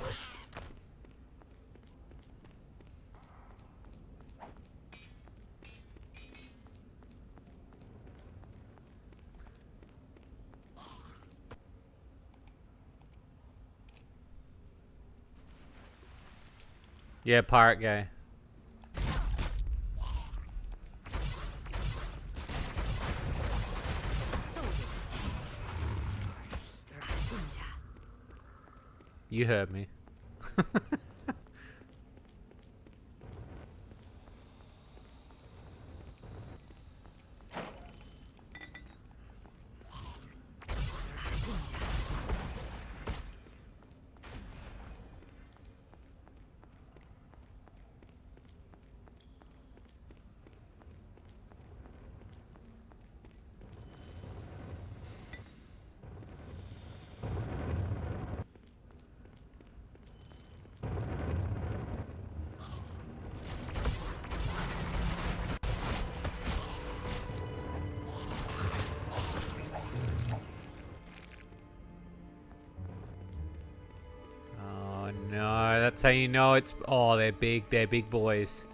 Yeah, Pirate Gay. You heard me. No, that's how you know it's... Oh, they're big boys.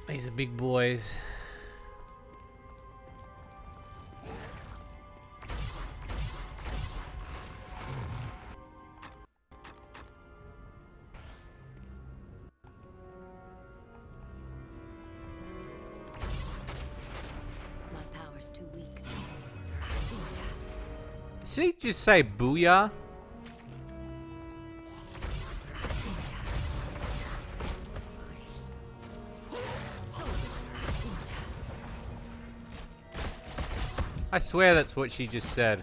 These are big boys. Did he just say booyah? I swear that's what she just said.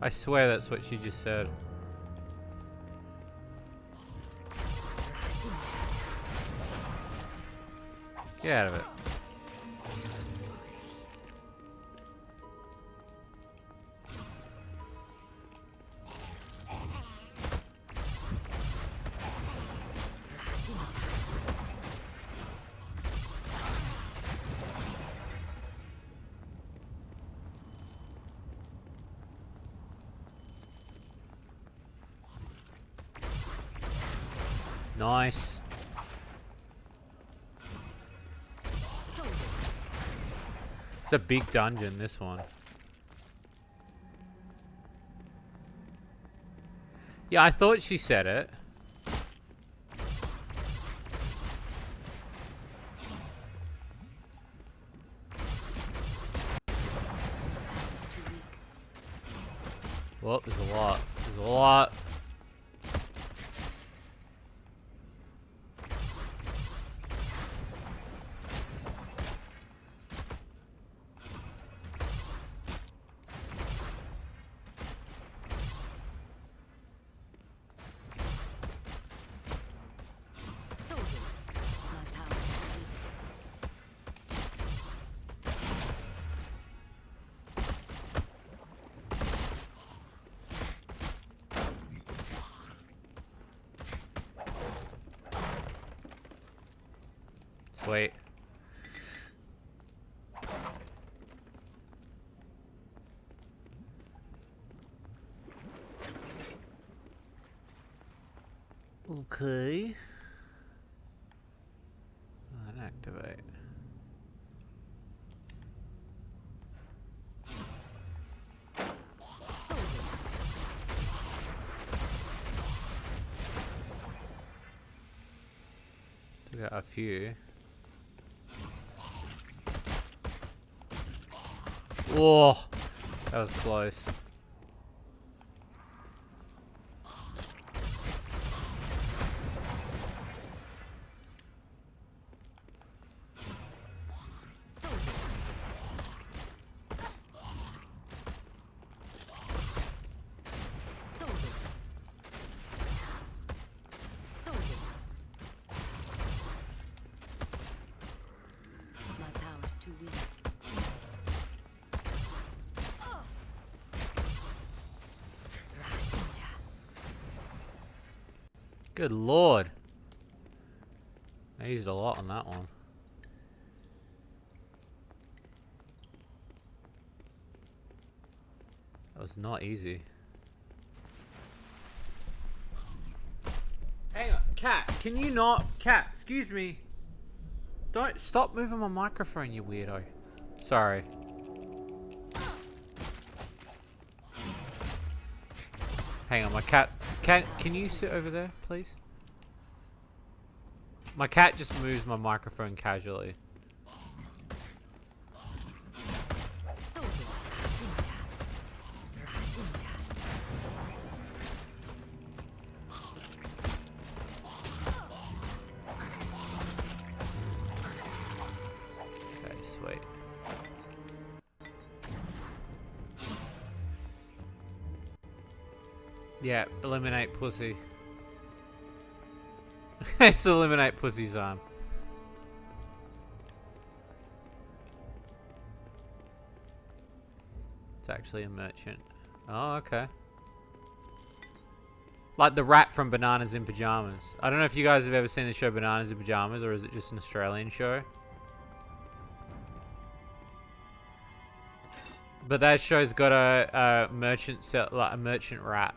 I swear that's what she just said. Get out of it. Nice. It's a big dungeon, this one. Yeah, I thought she said it. Well, there's a lot. There's a lot. Sweet. Okay. Unactivate. We got a few. Whoa, that was close. Good lord. I used a lot on that one. That was not easy. Hang on, Cat, can you not? Cat, excuse me. Don't stop moving my microphone, you weirdo. Sorry. Hang on, my cat. Can you sit over there, please? My cat just moves my microphone casually. Okay, sweet. Yeah, eliminate pussy. It's eliminate pussy's arm. It's actually a merchant. Oh, okay. Like the rat from Bananas in Pajamas. I don't know if you guys have ever seen the show Bananas in Pajamas, or is it just an Australian show? But that show's got a merchant like a merchant rat.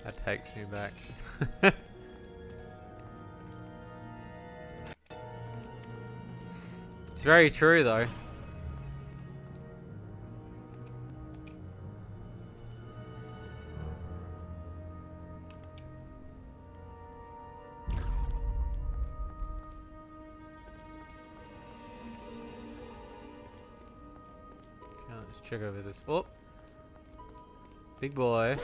That takes me back. It's very true though. Okay, let's check over this. Oh, big boy.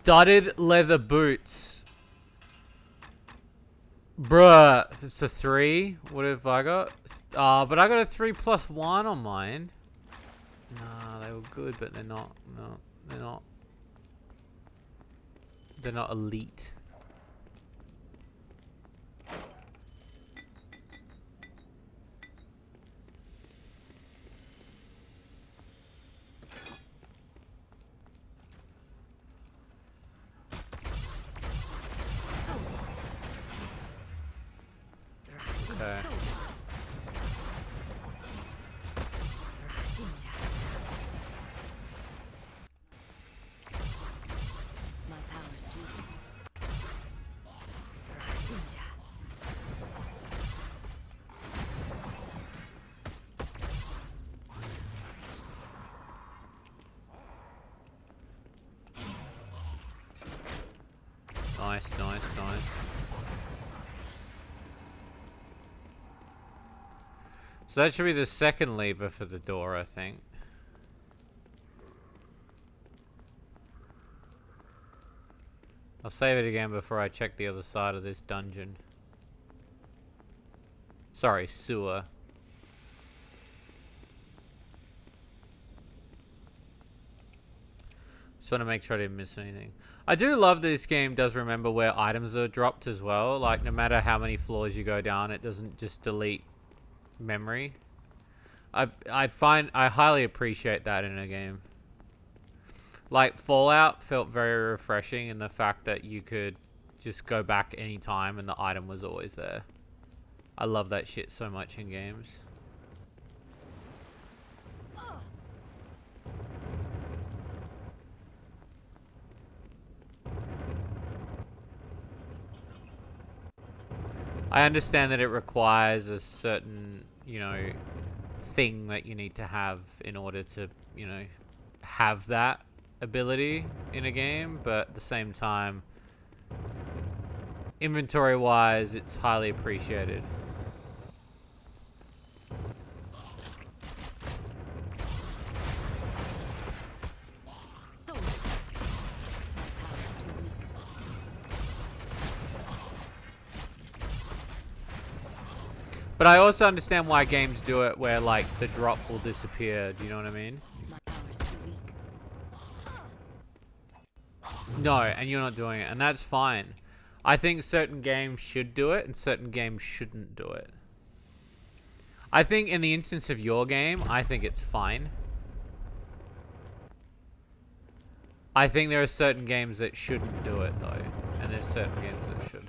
Studded leather boots. Bruh, it's a 3. What have I got? But I got a 3+1 on mine. Nah, they were good, but they're not. No, they're not. They're not elite. Okay. Nice, nice, nice. So that should be the second lever for the door, I think. I'll save it again before I check the other side of this dungeon. Sorry, sewer. Just want to make sure I didn't miss anything. I do love that this game does remember where items are dropped as well. Like, no matter how many floors you go down, it doesn't just delete memory. I highly appreciate that in a game. Like, Fallout felt very refreshing in the fact that you could just go back anytime and the item was always there. I love that shit so much in games. I understand that it requires a certain, you know, thing that you need to have in order to, you know, have that ability in a game, but at the same time, inventory wise, it's highly appreciated. But I also understand why games do it where, like, the drop will disappear. Do you know what I mean? No, and you're not doing it, and that's fine. I think certain games should do it, and certain games shouldn't do it. I think in the instance of your game, I think it's fine. I think there are certain games that shouldn't do it, though, and there's certain games that should.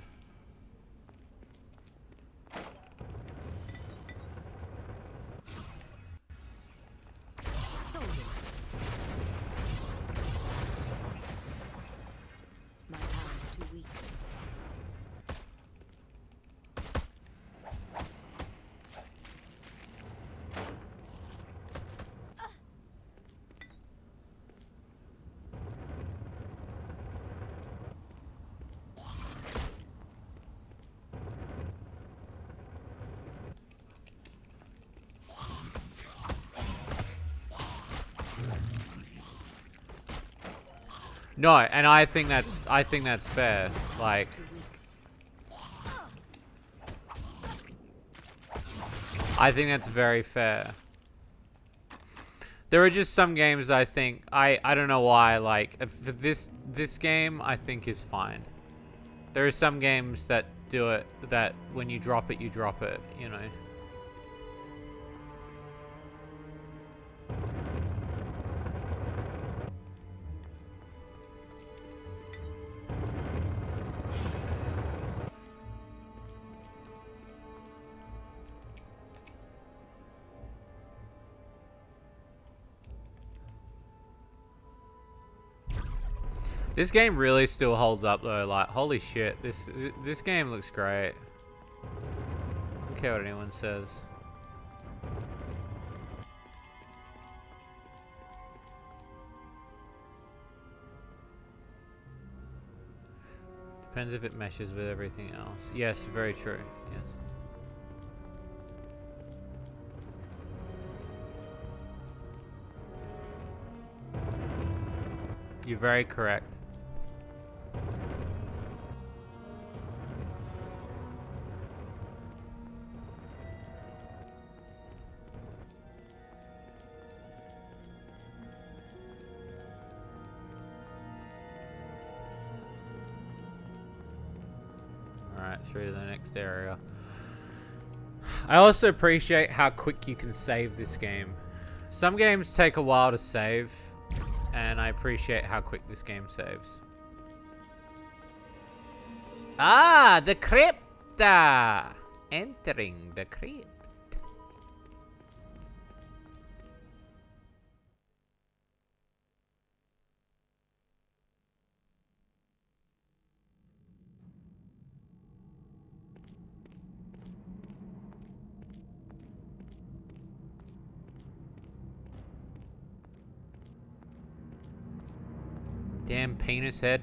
No, and I think that's fair. Like, I think that's very fair. There are just some games I think I don't know why, like, for this game I think is fine. There are some games that do it that when you drop it, you know. This game really still holds up though, like, holy shit, this game looks great. I don't care what anyone says. Depends if it meshes with everything else. Yes, very true, yes. You're very correct. Alright, through to the next area. I also appreciate how quick you can save this game. Some games take a while to save, and I appreciate how quick this game saves. Ah, the crypt! Entering the crypt. Damn penis head.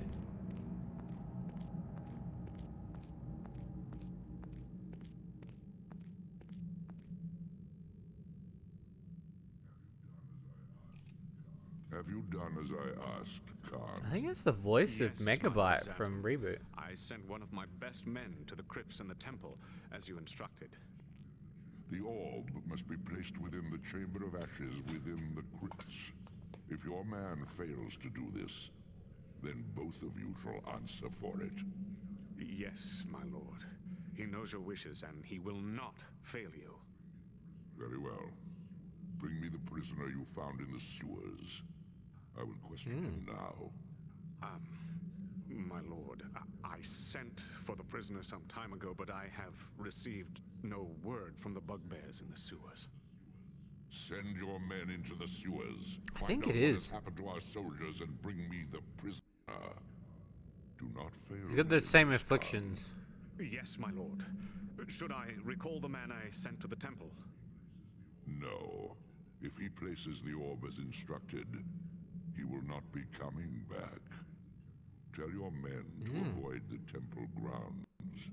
Have you done as I asked, Khan? I think it's the voice of Yes, Megabyte Mademoiselle. from Reboot. I sent one of my best men to the crypts in the temple, as you instructed. The orb must be placed within the Chamber of Ashes within the crypts. If your man fails to do this, then both of you shall answer for it. Yes, my lord. He knows your wishes, and he will not fail you. Very well. Bring me the prisoner you found in the sewers. I will question him now. My lord, I sent for the prisoner some time ago, but I have received no word from the bugbears in the sewers. Send your men into the sewers. I think Find it out what is. has happened to our soldiers and bring me the prisoner. Do not fail. He's got the same afflictions. Yes, my lord. Should I recall the man I sent to the temple? No. If he places the orb as instructed, he will not be coming back. Tell your men to avoid the temple grounds.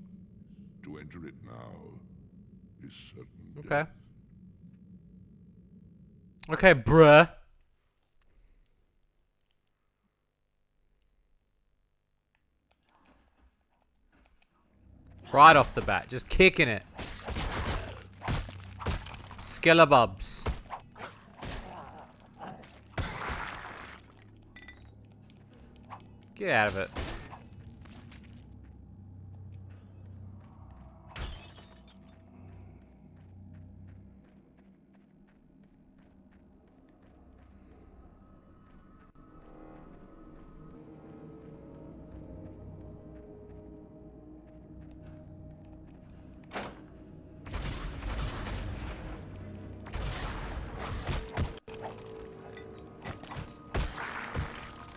To enter it now is certain death. Okay, bruh. Right off the bat, just kicking it. Skellabubs. Get out of it.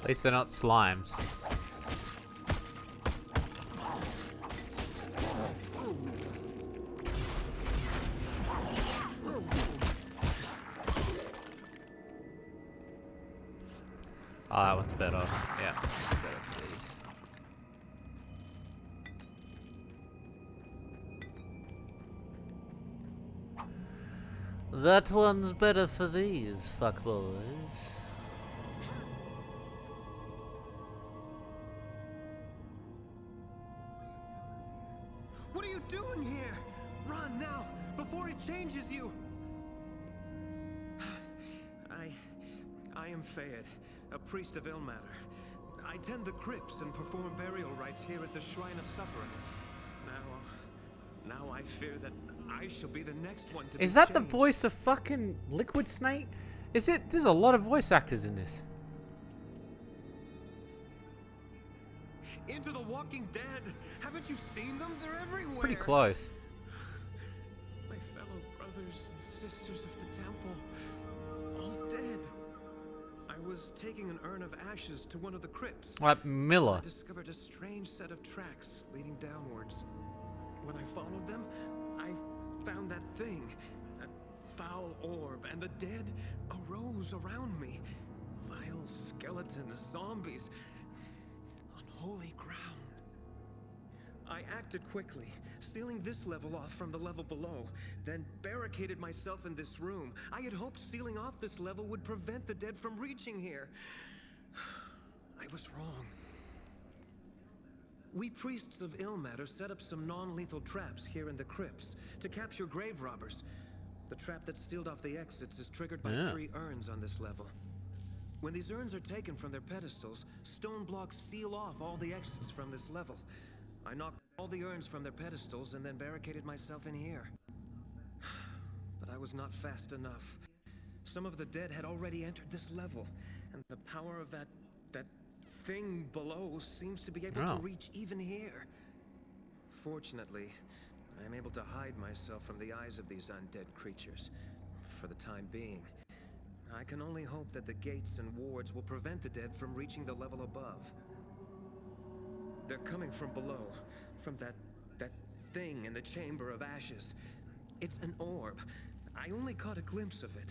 At least they're not slimes. Oh, that one's better. Yeah, that's better for these. That one's better for these, fuckboys. What are you doing here? Run now, before it changes you! I am Fayed, a priest of Ilmater. I tend the crypts and perform burial rites here at the Shrine of Suffering. Now I fear that I shall be the next one to be Is that the changed. voice of fucking Liquid Snake? Is it? There's a lot of voice actors in this. Into the Walking Dead! Haven't you seen them? They're everywhere! Pretty close. My fellow brothers and sisters of the temple, all dead. I was taking an urn of ashes to one of the crypts. Like Miller. I discovered a strange set of tracks leading downwards. When I followed them, I found that thing, that foul orb, and the dead arose around me. Vile skeletons, zombies, unholy ground. I acted quickly, sealing this level off from the level below, then barricaded myself in this room. I had hoped sealing off this level would prevent the dead from reaching here. I was wrong. We priests of Ilmater set up some non-lethal traps here in the crypts to capture grave robbers. The trap that sealed off the exits is triggered by 3 urns on this level. When these urns are taken from their pedestals, stone blocks seal off all the exits from this level. I knocked all the urns from their pedestals and then barricaded myself in here. But I was not fast enough. Some of the dead had already entered this level, and the power of that thing below seems to be able to reach even here. Fortunately, I am able to hide myself from the eyes of these undead creatures, for the time being. I can only hope that the gates and wards will prevent the dead from reaching the level above. They're coming from below, from that thing in the Chamber of Ashes. It's an orb. I only caught a glimpse of it,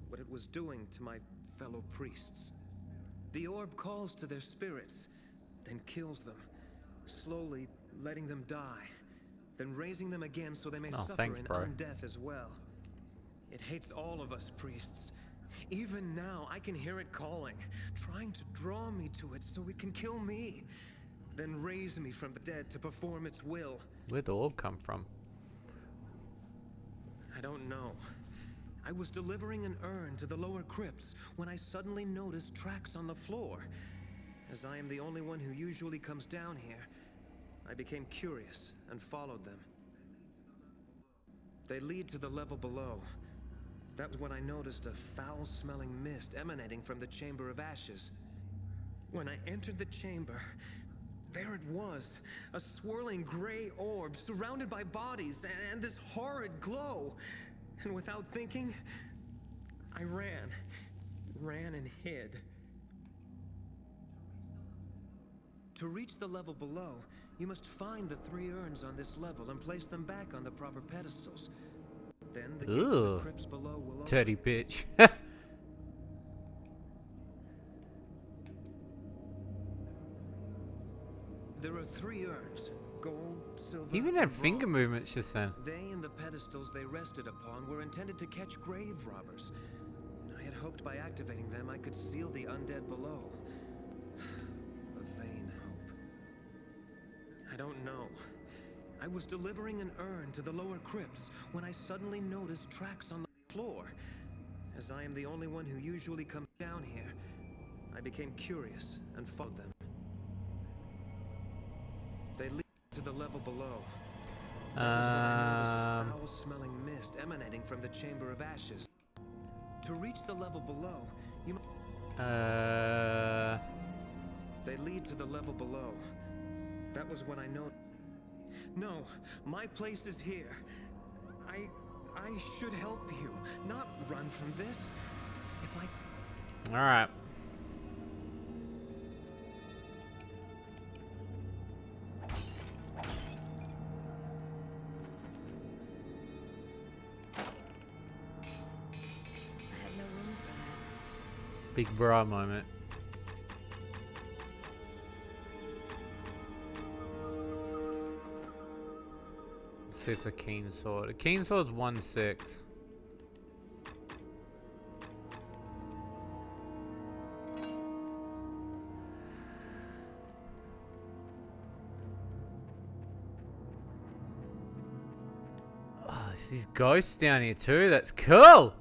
what it was doing to my fellow priests. The orb calls to their spirits, then kills them, slowly letting them die, then raising them again so they may suffer in undeath as well. It hates all of us priests. Even now, I can hear it calling, trying to draw me to it so it can kill me, then raise me from the dead to perform its will. Where'd the orb come from? I don't know. I was delivering an urn to the lower crypts when I suddenly noticed tracks on the floor. As I am the only one who usually comes down here, I became curious and followed them. They lead to the level below. That was when I noticed a foul-smelling mist emanating from the Chamber of Ashes. When I entered the chamber, there it was, a swirling gray orb surrounded by bodies and this horrid glow. And without thinking, I ran and hid. To reach the level below, you must find the 3 urns on this level and place them back on the proper pedestals. Then the gates of the crypts below will open. Dirty bitch. There are 3 urns, gold, silver, He even had and finger bronze. movements just then. They and the pedestals they rested upon were intended to catch grave robbers. I had hoped by activating them I could seal the undead below. A vain hope. I don't know. I was delivering an urn to the lower crypts when I suddenly noticed tracks on the floor. As I am the only one who usually comes down here, I became curious and followed them. They lead to the level below. That was when I noticed a foul-smelling mist emanating from the Chamber of Ashes. To reach the level below, you They lead to the level below. That was when I noticed. No, my place is here. I should help you, not run from this. If I... All right. Big bra moment. Let's see if the keen sword. A keen sword's 1/6. Oh, there's these ghosts down here too. That's cool.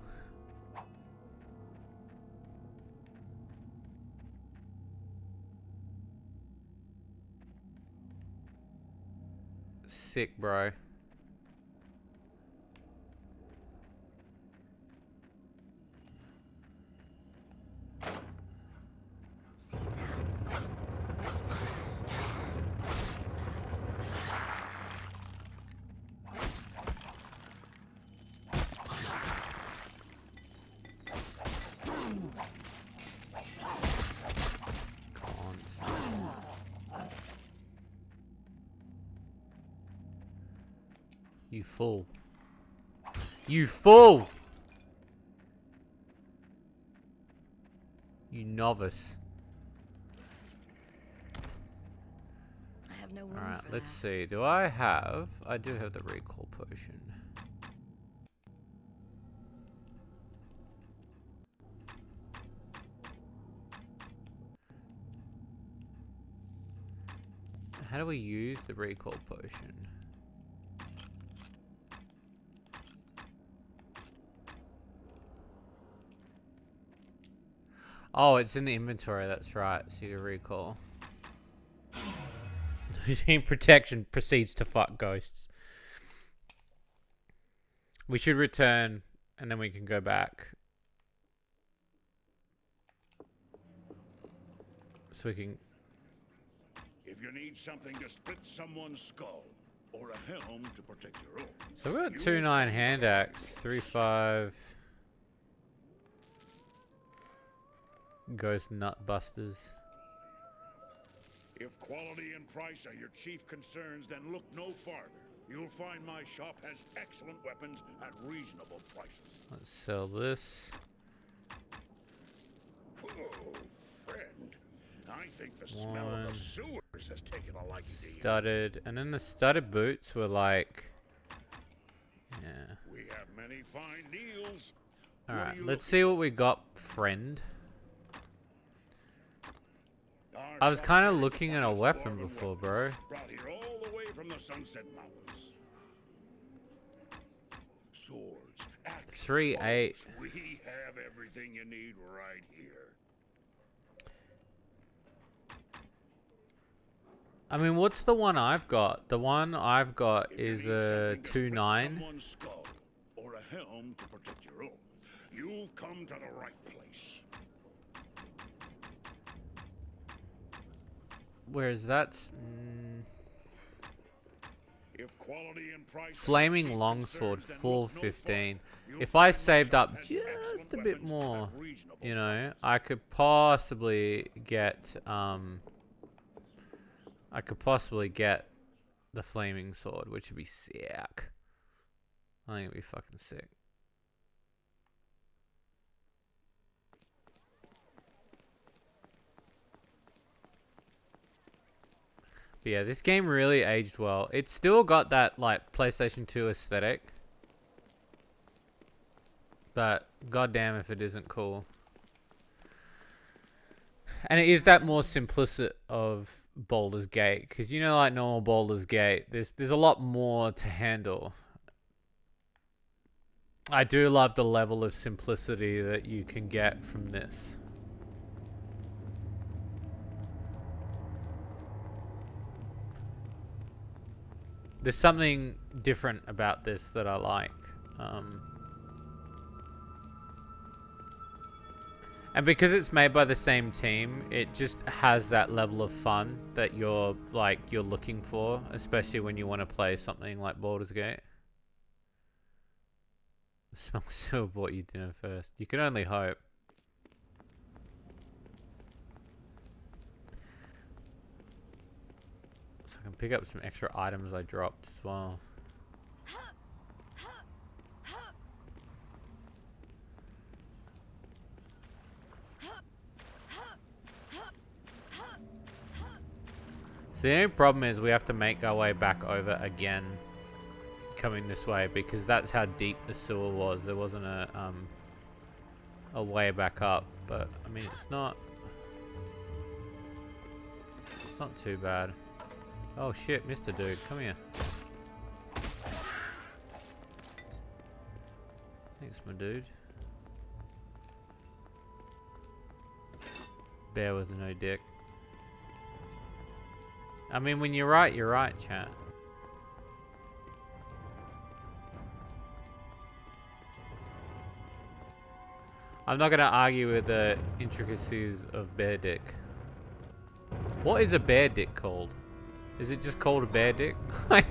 Sick, bro. You fool. You fool! You novice. I have no room Alright, for let's that. see. Do I have... I do have the recall potion. How do we use the recall potion? Oh, it's in the inventory, that's right. So you recall. Using protection proceeds to fuck ghosts. We should return and then we can go back. So we can... If you need something to split someone's skull, or a helm to protect your own. So we've got 2-9 hand axe, 3-5 ghost nut busters. If quality and price are your chief concerns, then look no farther. You'll find my shop has excellent weapons at reasonable prices. Let's sell this. Whoa, friend. I think the smell of the sewers has taken a liking to you. Studded. And then the studded boots were like... Yeah. We have many fine deals. Alright, let's see what we got, friend. I was kind of looking at a weapon before, bro. Brought here all the way from the Sunset Mountains. Swords, axes, 3-8. bows. We have everything you need right here. I mean, what's the one I've got? The one I've got is a 2-9. Someone's skull or a helm to protect your own. You've come to the right place. Whereas that's If quality and price flaming longsword 415. If I saved up just a bit more, you know, I could possibly get the flaming sword, which would be sick. I think it'd be fucking sick. But yeah, this game really aged well. It's still got that like PlayStation 2 aesthetic. But goddamn if it isn't cool. And it is that more simplicit of Baldur's Gate, because you know, like normal Baldur's Gate, there's a lot more to handle. I do love the level of simplicity that you can get from this. There's something different about this that I like. And because it's made by the same team, it just has that level of fun that you're looking for, especially when you want to play something like Baldur's Gate. The smell still bought you dinner first. You can only hope. So I can pick up some extra items I dropped as well. So the only problem is we have to make our way back over again coming this way, because that's how deep the sewer was. There wasn't a way back up, but I mean it's not too bad. Oh shit, Mr. Dude, come here. Thanks, my dude. Bear with no dick. I mean, when you're right, chat. I'm not gonna argue with the intricacies of bear dick. What is a bear dick called? Is it just called a bear dick? Talked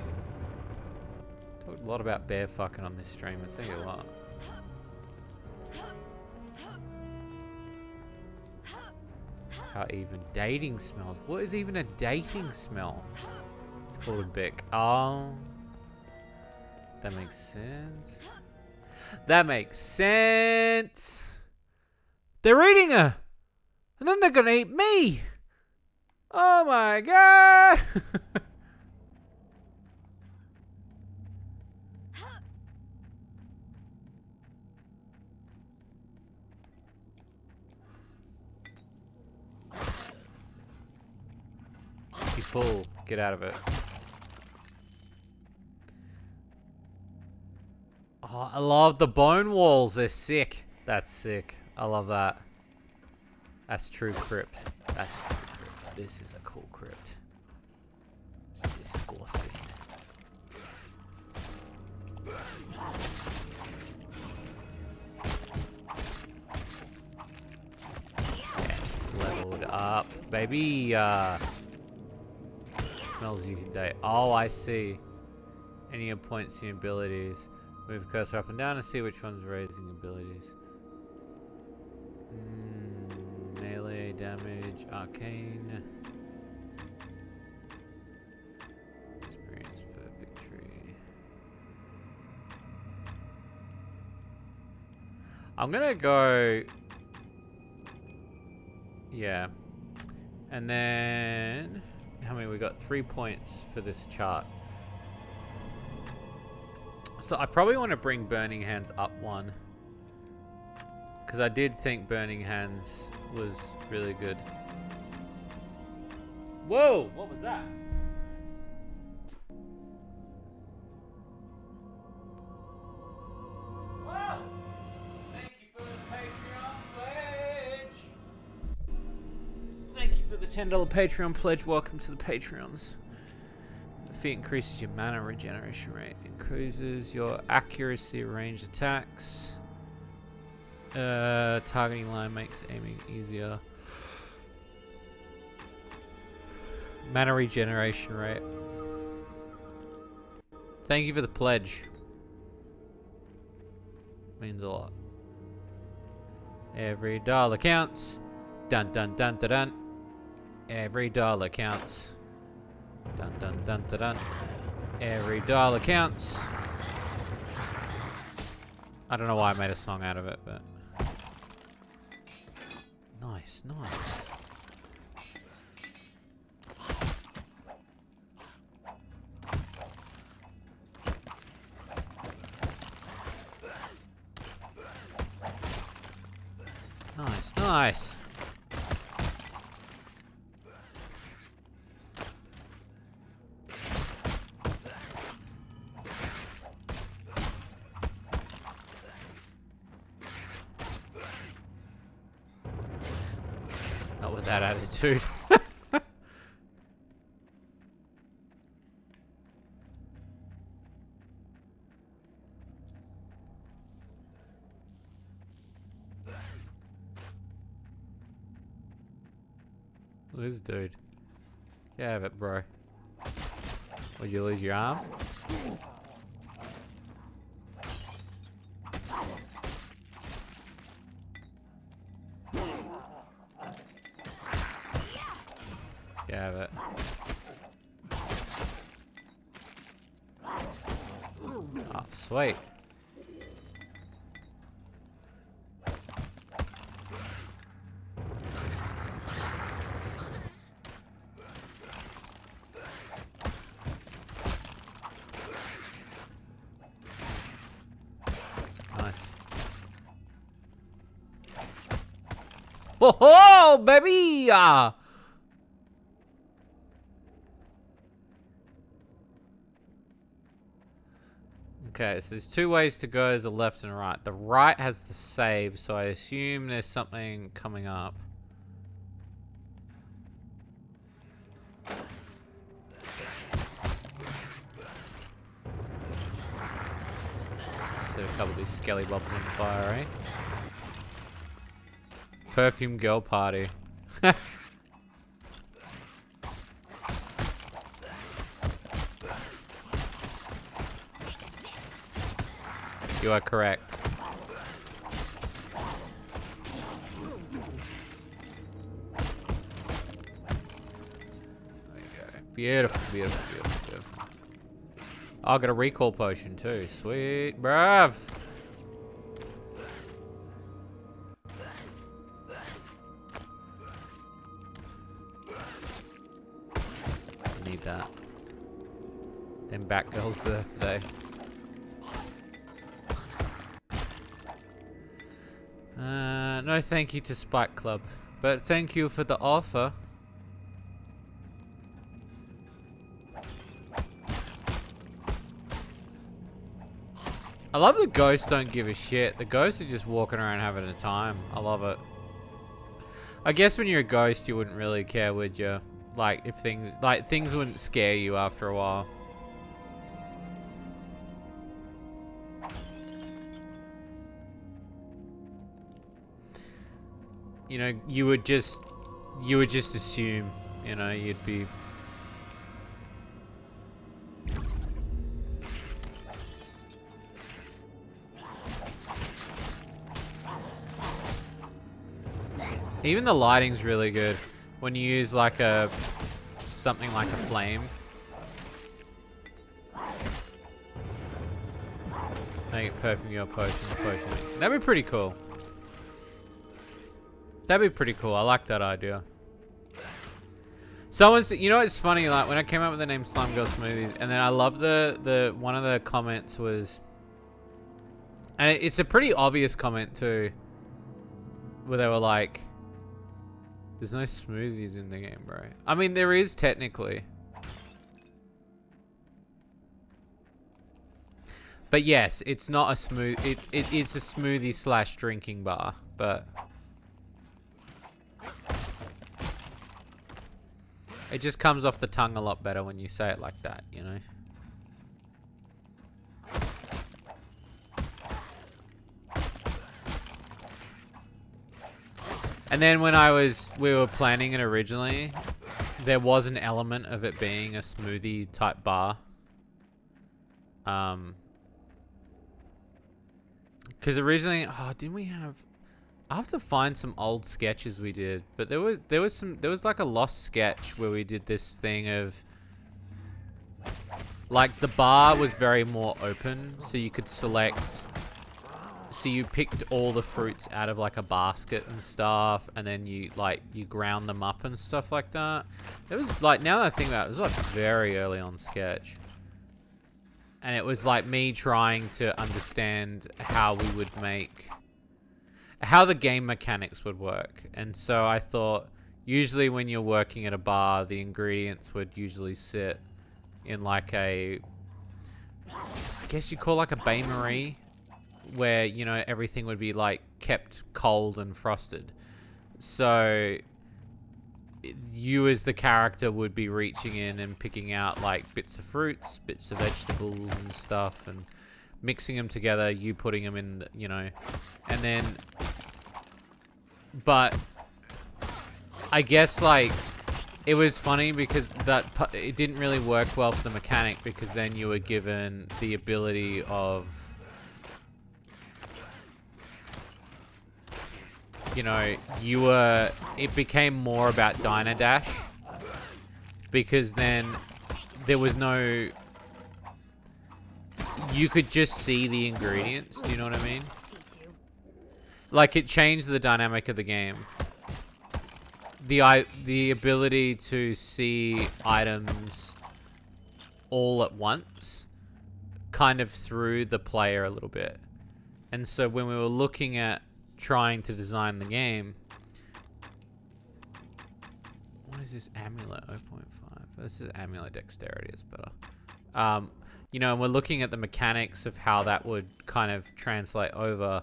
a lot about bear fucking on this stream. I think a lot. How even dating smells. What is even a dating smell? It's called a bick. Oh. That makes sense. That makes sense. They're eating her. And then they're gonna eat me. Oh my god. You fool. Get out of it. Oh, I love the bone walls. They're sick. That's sick. I love that. That's true crypt. That's true crypt. This is a cool crypt. It's disgusting. Yes, leveled up, baby. Smells you can date. Oh, I see. Any points in abilities. Move cursor up and down and see which one's raising abilities. Melee damage, arcane. Experience per victory. I'm gonna go. Yeah. And then how many we got? 3 points for this chart. So I probably want to bring Burning Hands up one. because I did think Burning Hands was really good. Whoa! What was that? Wow! Thank you for the Patreon pledge! Thank you for the $10 Patreon pledge. Welcome to the Patreons. The feat increases your mana regeneration rate. Increases your accuracy of ranged attacks. Targeting line makes aiming easier. Mana regeneration rate. Thank you for the pledge. Means a lot. Every dollar counts. Dun dun dun dun dun. Every dollar counts. Dun dun dun dun dun. Every dollar counts. I don't know why I made a song out of it, but nice, nice. Nice, nice. Not with that attitude. This dude. Get out of it, bro. Would you lose your arm? Get out of it. Oh, sweet. Oh, baby! Okay, so there's two ways to go. There's a left and a right. The right has the save, so I assume there's something coming up. Set a couple of these skelly bobs on fire, eh? Perfume girl party. You are correct. There you go. Beautiful, beautiful, beautiful, beautiful. Oh, I got a recall potion too. Sweet, bruv. Need that. Then Batgirl's birthday. No thank you to Spike Club, but thank you for the offer. I love the ghosts don't give a shit. The ghosts are just walking around having a time. I love it. I guess when you're a ghost you wouldn't really care, would you? Like if things wouldn't scare you after a while. You know, you would just assume, you know, you'd be even the lighting's really good when you use like something like a flame. Make it perfume your potion, mix. That'd be pretty cool. That'd be pretty cool. I like that idea. Someone's, you know, it's funny. Like when I came up with the name Slime Girl Smoothies, and then I love the one of the comments was, and it's a pretty obvious comment too. where they were like, there's no smoothies in the game, bro. I mean, there is technically. But yes, it's not a smooth... It's a smoothie slash drinking bar, but... It just comes off the tongue a lot better when you say it like that, you know? And then when we were planning it originally, there was an element of it being a smoothie type bar. Because originally, didn't we have... I have to find some old sketches we did, but there was like a lost sketch where we did this thing of, like, the bar was very more open, so you could select. So you picked all the fruits out of like a basket and stuff, and then you ground them up and stuff like that. It was like, now that I think about it, it was like very early on sketch. And it was like me trying to understand how we would make, how the game mechanics would work. And so I thought, usually when you're working at a bar, the ingredients would usually sit in like I guess you call like a bain-marie, where, you know, everything would be like kept cold and frosted. So you as the character would be reaching in and picking out like bits of fruits, bits of vegetables and stuff, and mixing them together, you putting them in the, you know, and then, but I guess like it was funny because it didn't really work well for the mechanic, because then you were given the ability of, you know, it became more about Diner Dash, because then there was no, you could just see the ingredients, do you know what I mean? Like, it changed the dynamic of the game. The ability to see items all at once kind of threw the player a little bit. And so when we were looking at trying to design the game, what is this amulet? 0.5. This is amulet dexterity is better. You know, and we're looking at the mechanics of how that would kind of translate over.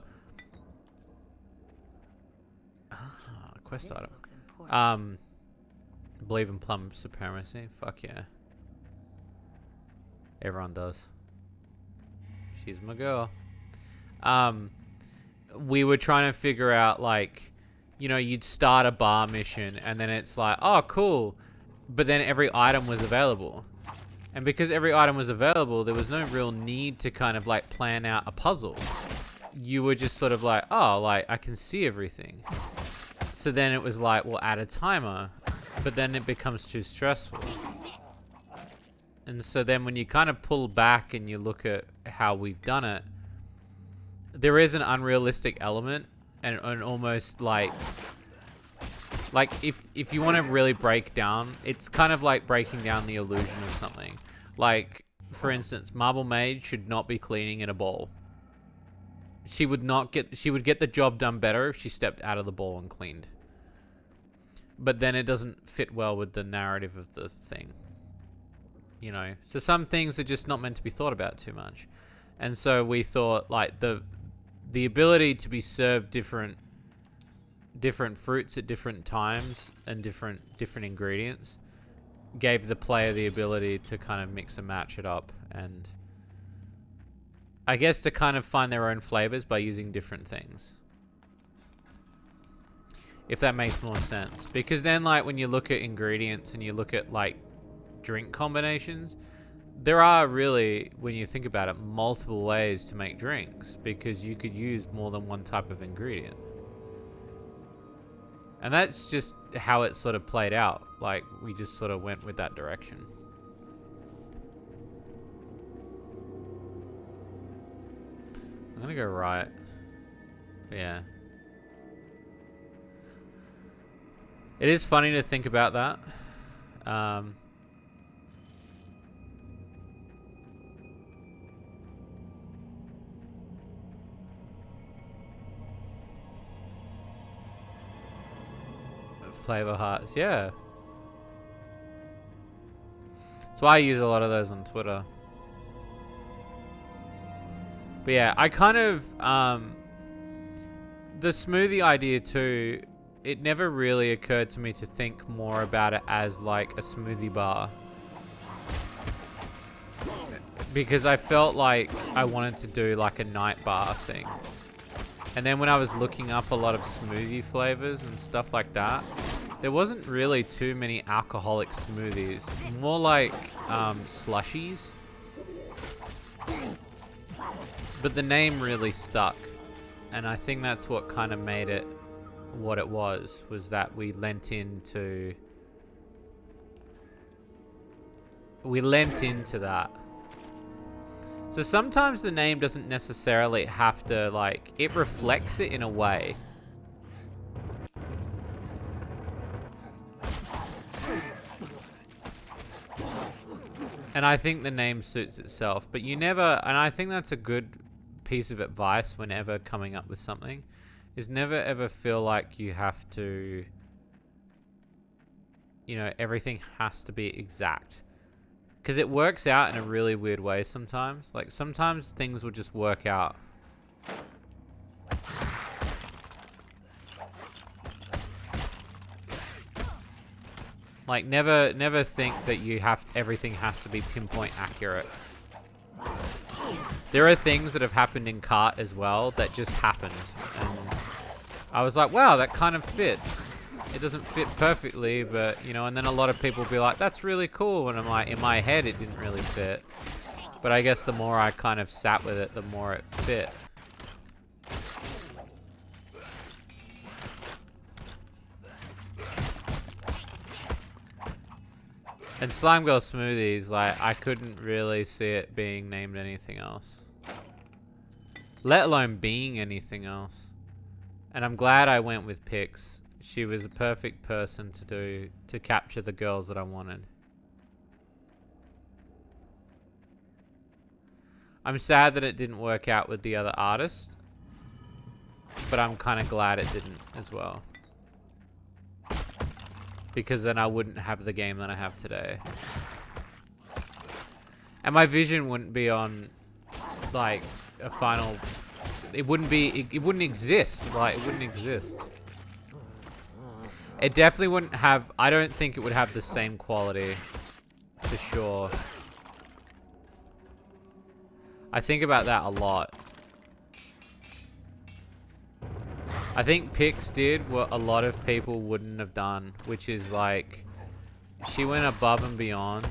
Quest item. Believe in plum supremacy. Fuck yeah. Everyone does. She's my girl. We were trying to figure out, like, you know, you'd start a bar mission and then it's like, oh, cool. But then every item was available. And because every item was available, there was no real need to kind of like plan out a puzzle. You were just sort of like, oh, like, I can see everything. So then it was like, well, add a timer. But then it becomes too stressful. And so then when you kind of pull back and you look at how we've done it, there is an unrealistic element, and almost like if you want to really break down, it's kind of like breaking down the illusion of something. Like, for instance, Marble Maid should not be cleaning in a bowl. She would get the job done better if she stepped out of the bowl and cleaned. But then it doesn't fit well with the narrative of the thing. You know, so some things are just not meant to be thought about too much. And so we thought, like, the ability to be served different fruits at different times and different ingredients gave the player the ability to kind of mix and match it up, and I guess to kind of find their own flavors by using different things. If that makes more sense. Because then, like, when you look at ingredients and you look at, like, drink combinations, there are really, when you think about it, multiple ways to make drinks, because you could use more than one type of ingredient. And that's just how it sort of played out. Like, we just sort of went with that direction. I'm gonna go right. But yeah. It is funny to think about that. flavor hearts. Yeah. That's why I use a lot of those on Twitter. But yeah, I kind of, the smoothie idea too, it never really occurred to me to think more about it as like a smoothie bar. Because I felt like I wanted to do like a night bar thing. And then when I was looking up a lot of smoothie flavors and stuff like that, there wasn't really too many alcoholic smoothies. More like slushies. But the name really stuck. And I think that's what kind of made it what it was that we lent into that. So sometimes the name doesn't necessarily have to, like, it reflects it in a way. And I think the name suits itself, but you never, and I think that's a good piece of advice whenever coming up with something, is never ever feel like you have to, you know, everything has to be exact. Because it works out in a really weird way sometimes. Like, sometimes things will just work out. Like, never think that you have, everything has to be pinpoint accurate. There are things that have happened in Kart as well that just happened. And I was like, wow, that kind of fits. It doesn't fit perfectly, but, you know, and then a lot of people be like, that's really cool. And I'm like, in my head, it didn't really fit. But I guess the more I kind of sat with it, the more it fit. And Slime Girl Smoothies, like, I couldn't really see it being named anything else. Let alone being anything else. And I'm glad I went with Pix. She was a perfect person to capture the girls that I wanted. I'm sad that it didn't work out with the other artist, but I'm kind of glad it didn't as well. Because then I wouldn't have the game that I have today. And my vision wouldn't be on, like, a final... It wouldn't exist. Like, it wouldn't exist. It definitely wouldn't have... I don't think it would have the same quality. For sure. I think about that a lot. I think Pix did what a lot of people wouldn't have done. Which is like... She went above and beyond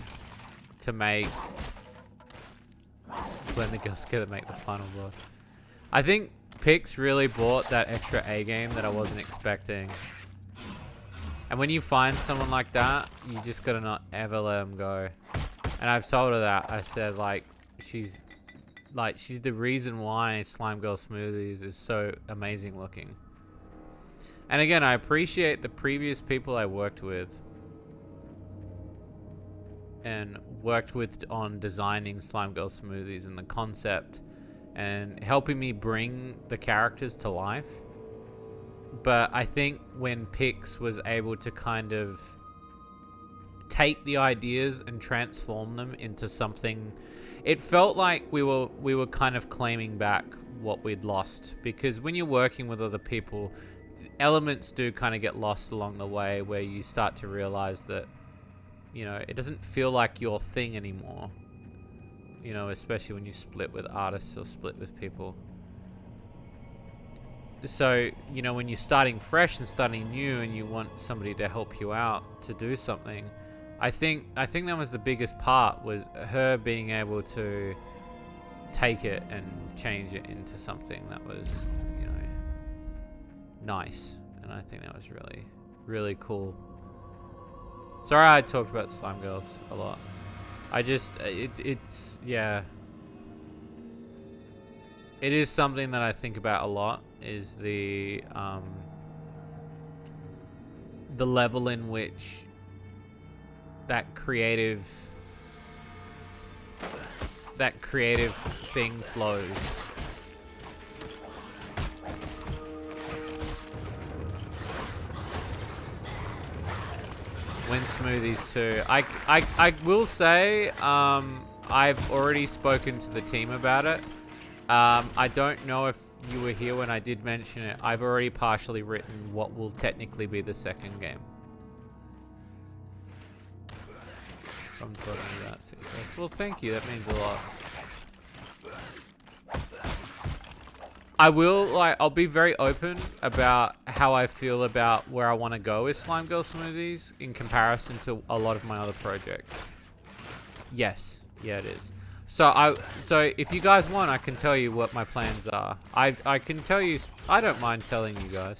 to make... When the girls get to make the final boss. I think Pix really brought that extra A game that I wasn't expecting. And when you find someone like that, you just gotta not ever let them go. And I've told her that. I said, like, she's the reason why Slime Girl Smoothies is so amazing looking. And again, I appreciate the previous people I worked with. And worked with on designing Slime Girl Smoothies and the concept. And helping me bring the characters to life. But I think when Pix was able to kind of take the ideas and transform them into something, it felt like we were kind of claiming back what we'd lost. Because when you're working with other people, elements do kind of get lost along the way, where you start to realize that, you know, it doesn't feel like your thing anymore. You know, especially when you split with artists or split with people. So, you know, when you're starting fresh and starting new and you want somebody to help you out to do something, I think that was the biggest part, was her being able to take it and change it into something that was, you know, nice. And I think that was really, really cool. Sorry I talked about Slime Girls a lot. I just, it's, yeah. It is something that I think about a lot, is the level in which that creative thing flows. Wind smoothies too. I will say, I've already spoken to the team about it. I don't know if you were here when I did mention it. I've already partially written what will technically be the second game. I'm talking about success. Well, thank you. That means a lot. I'll be very open about how I feel about where I want to go with Slime Girl Smoothies in comparison to a lot of my other projects. Yes. Yeah, it is. So if you guys want, I can tell you what my plans are. I can tell you, I don't mind telling you guys.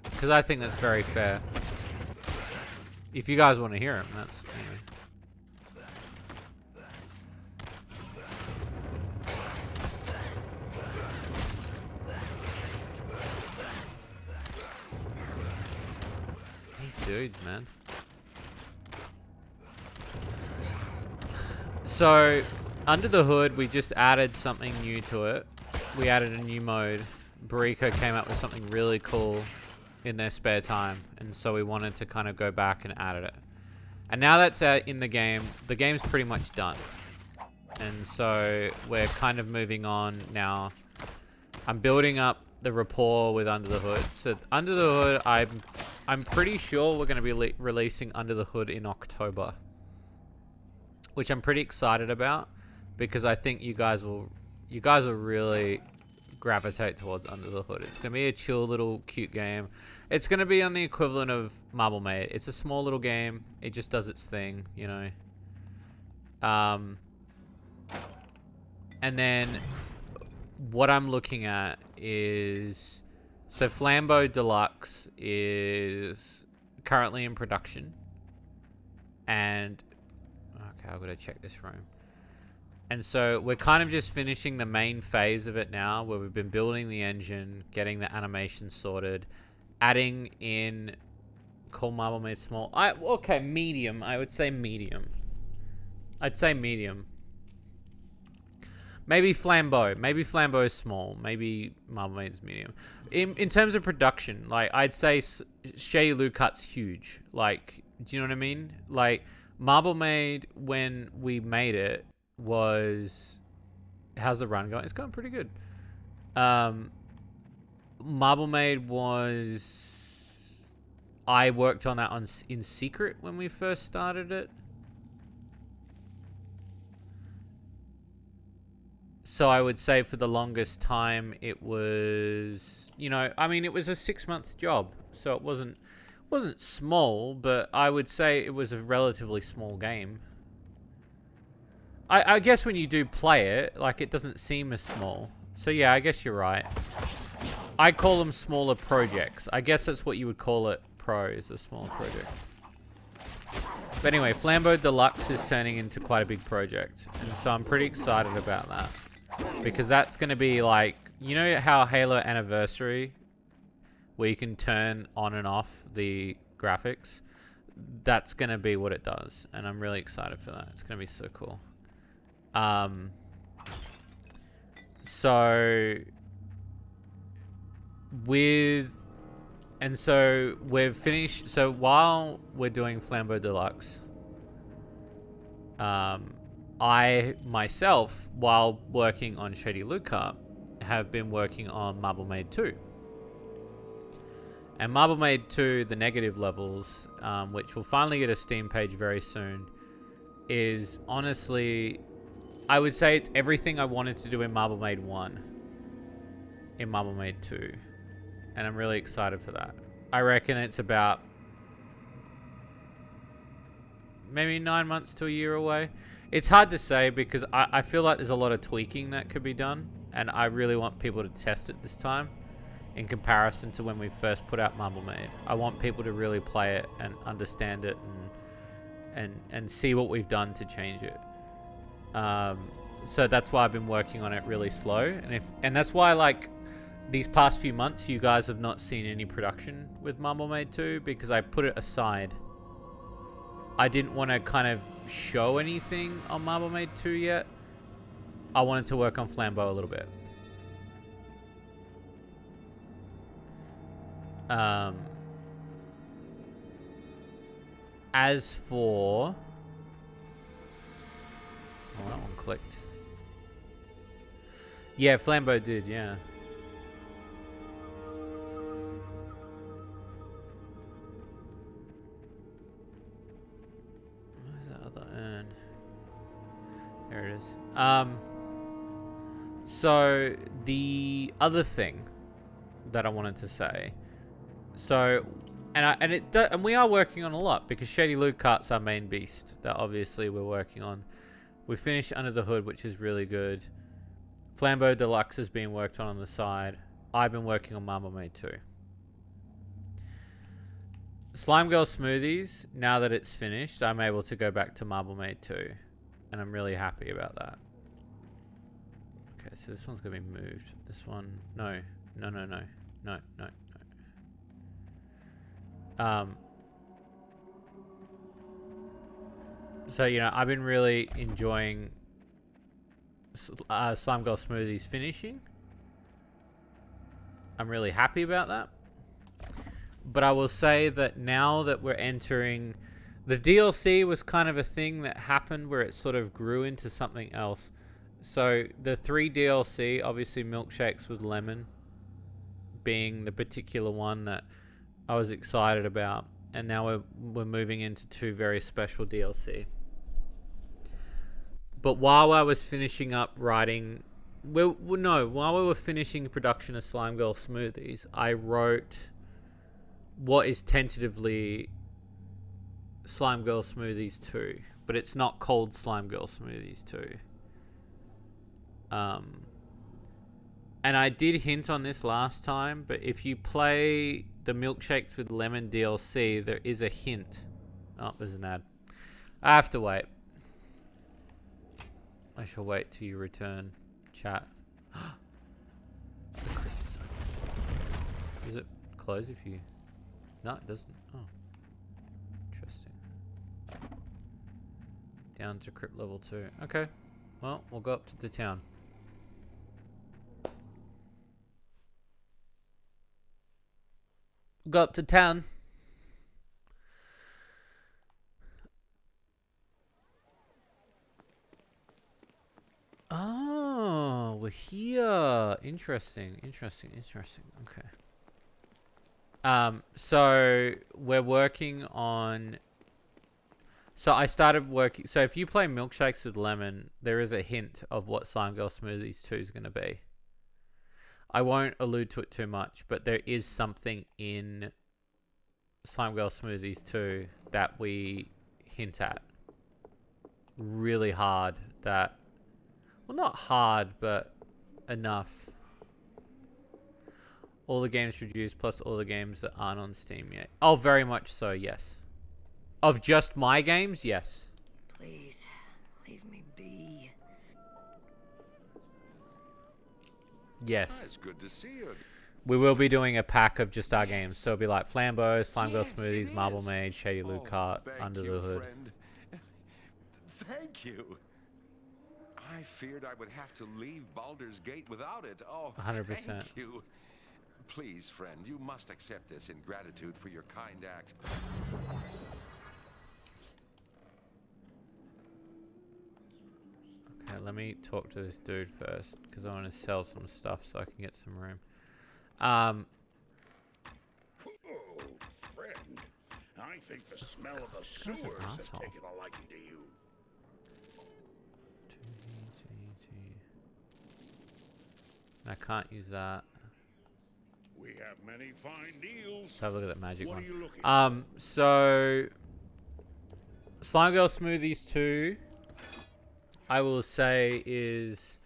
Because I think that's very fair. If you guys want to hear them, that's, These dudes, man. So, under the hood, we just added something new to it. We added a new mode. Bariko came up with something really cool in their spare time, and so we wanted to kind of go back and add it. And now that's out in the game's pretty much done. And so we're kind of moving on now. I'm building up the rapport with Under the Hood. So Under the Hood, I'm pretty sure we're going to be releasing Under the Hood in October, which I'm pretty excited about because I think you guys will really gravitate towards Under the Hood. It's going to be a chill little cute game. It's going to be on the equivalent of Marble Maid. It's a small little game. It just does its thing, you know. And then what I'm looking at is, so Flambeau Deluxe is currently in production. And okay, I've got to check this room. And so we're kind of just finishing the main phase of it now, where we've been building the engine, getting the animation sorted, adding in Call Marble Made Small. Okay, medium. I would say medium. I'd say medium. Maybe Flambeau. Maybe Flambeau is small. Maybe Marble Maid's medium. In terms of production, like, I'd say Shady Lou Cut's huge. Like, do you know what I mean? Like, Marble Maid, when we made it, was... How's the run going? It's going pretty good. Marble Maid was... I worked on that in secret when we first started it. So I would say for the longest time it was, you know, I mean, it was a 6-month job, so it wasn't small, but I would say it was a relatively small game. I guess when you do play it, like, it doesn't seem as small. So yeah, I guess you're right. I call them smaller projects. I guess that's what you would call it. Pro is a smaller project. But anyway, Flambeau Deluxe is turning into quite a big project, and so I'm pretty excited about that. Because that's going to be like, you know how Halo Anniversary, where you can turn on and off the graphics? That's going to be what it does, and I'm really excited for that. It's going to be so cool. So we've finished, so while we're doing Flambeau Deluxe, I myself, while working on Shady Luca, have been working on Marble Maid 2. And Marble Maid 2, the negative levels, which will finally get a Steam page very soon, is honestly, I would say it's everything I wanted to do in Marble Maid 1 in Marble Maid 2. And I'm really excited for that. I reckon it's about maybe 9 months to a year away. It's hard to say because I feel like there's a lot of tweaking that could be done, and I really want people to test it this time in comparison to when we first put out Marble Maid. I want people to really play it and understand it and see what we've done to change it. So that's why I've been working on it really slow, and that's why, like, these past few months you guys have not seen any production with Marble Maid 2 because I put it aside. I didn't want to kind of show anything on Marble Maid 2 yet. I wanted to work on Flambeau a little bit. As for... Oh, that one clicked. Yeah, Flambeau did, yeah. Where's that other urn? There it is. So the other thing that I wanted to say, and we are working on a lot because Shady Loot Cart's our main beast that obviously we're working on. We finished Under the Hood, which is really good. Flambeau Deluxe is being worked on the side. I've been working on Marble Maid 2. Slime Girl Smoothies, now that it's finished, I'm able to go back to Marble Maid 2. And I'm really happy about that. Okay, so this one's going to be moved. This one, no. So, you know, I've been really enjoying Slime Girl Smoothies finishing. I'm really happy about that. But I will say that now that we're entering... The DLC was kind of a thing that happened where it sort of grew into something else. So the 3 DLC, obviously Milkshakes with Lemon being the particular one that I was excited about. And now we're moving into 2 very special DLC. But while I was finishing up writing... while we were finishing production of Slime Girl Smoothies, I wrote what is tentatively Slime Girl Smoothies 2. But it's not called Slime Girl Smoothies 2. And I did hint on this last time, but if you play the Milkshakes with Lemon DLC, there is a hint. Oh, there's an ad. I have to wait. I shall wait till you return, chat. The crypt is open. Does it close if you... No, it doesn't. Oh. Interesting. Down to crypt level 2. Okay. Well, we'll go up to the town. Go up to town. Oh, we're here. Interesting. Okay. So we're working on... So I started working... So if you play Milkshakes with Lemon, there is a hint of what Slime Girl Smoothies 2 is going to be. I won't allude to it too much, but there is something in Slime Girl Smoothies 2 that we hint at really hard that... Well, not hard, but enough. All the games produced plus all the games that aren't on Steam yet. Oh, very much so, yes. Of just my games, yes. Please, leave me be. Yes. It's good to see you. We will be doing a pack of just our games. So it'll be like Flambeau, Slime Girl Smoothies, Marble Maid, Shady Loot Cart, Under the Hood. Friend. Thank you. I feared I would have to leave Baldur's Gate without it. Oh, 100%. Thank you. Please, friend, you must accept this in gratitude for your kind act. Okay, let me talk to this dude first, because I want to sell some stuff so I can get some room. Oh, friend. I think the smell of the sewers has taken a liking to you. I can't use that. We have many fine deals. Let's have a look at that magic What one. are you looking for? So Slime Girl Smoothies 2, I will say, is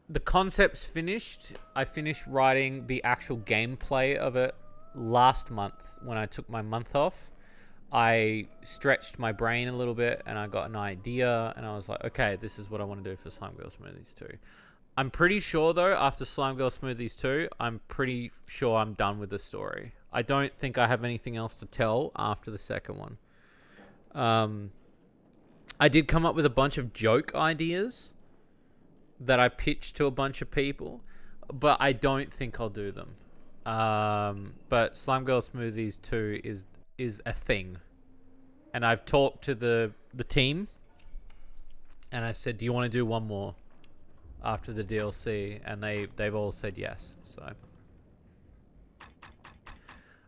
the concept's finished. I finished writing the actual gameplay of it last month when I took my month off. I stretched my brain a little bit and I got an idea and I was like, okay, this is what I want to do for Slime Girl Smoothies 2. I'm pretty sure, though, after Slime Girl Smoothies 2, I'm pretty sure I'm done with the story. I don't think I have anything else to tell after the second one. I did come up with a bunch of joke ideas that I pitched to a bunch of people, but I don't think I'll do them. But Slime Girl Smoothies 2 is a thing. and I've talked to the team, and I said, "Do you want to do one more after the DLC?" And they've all said yes. So,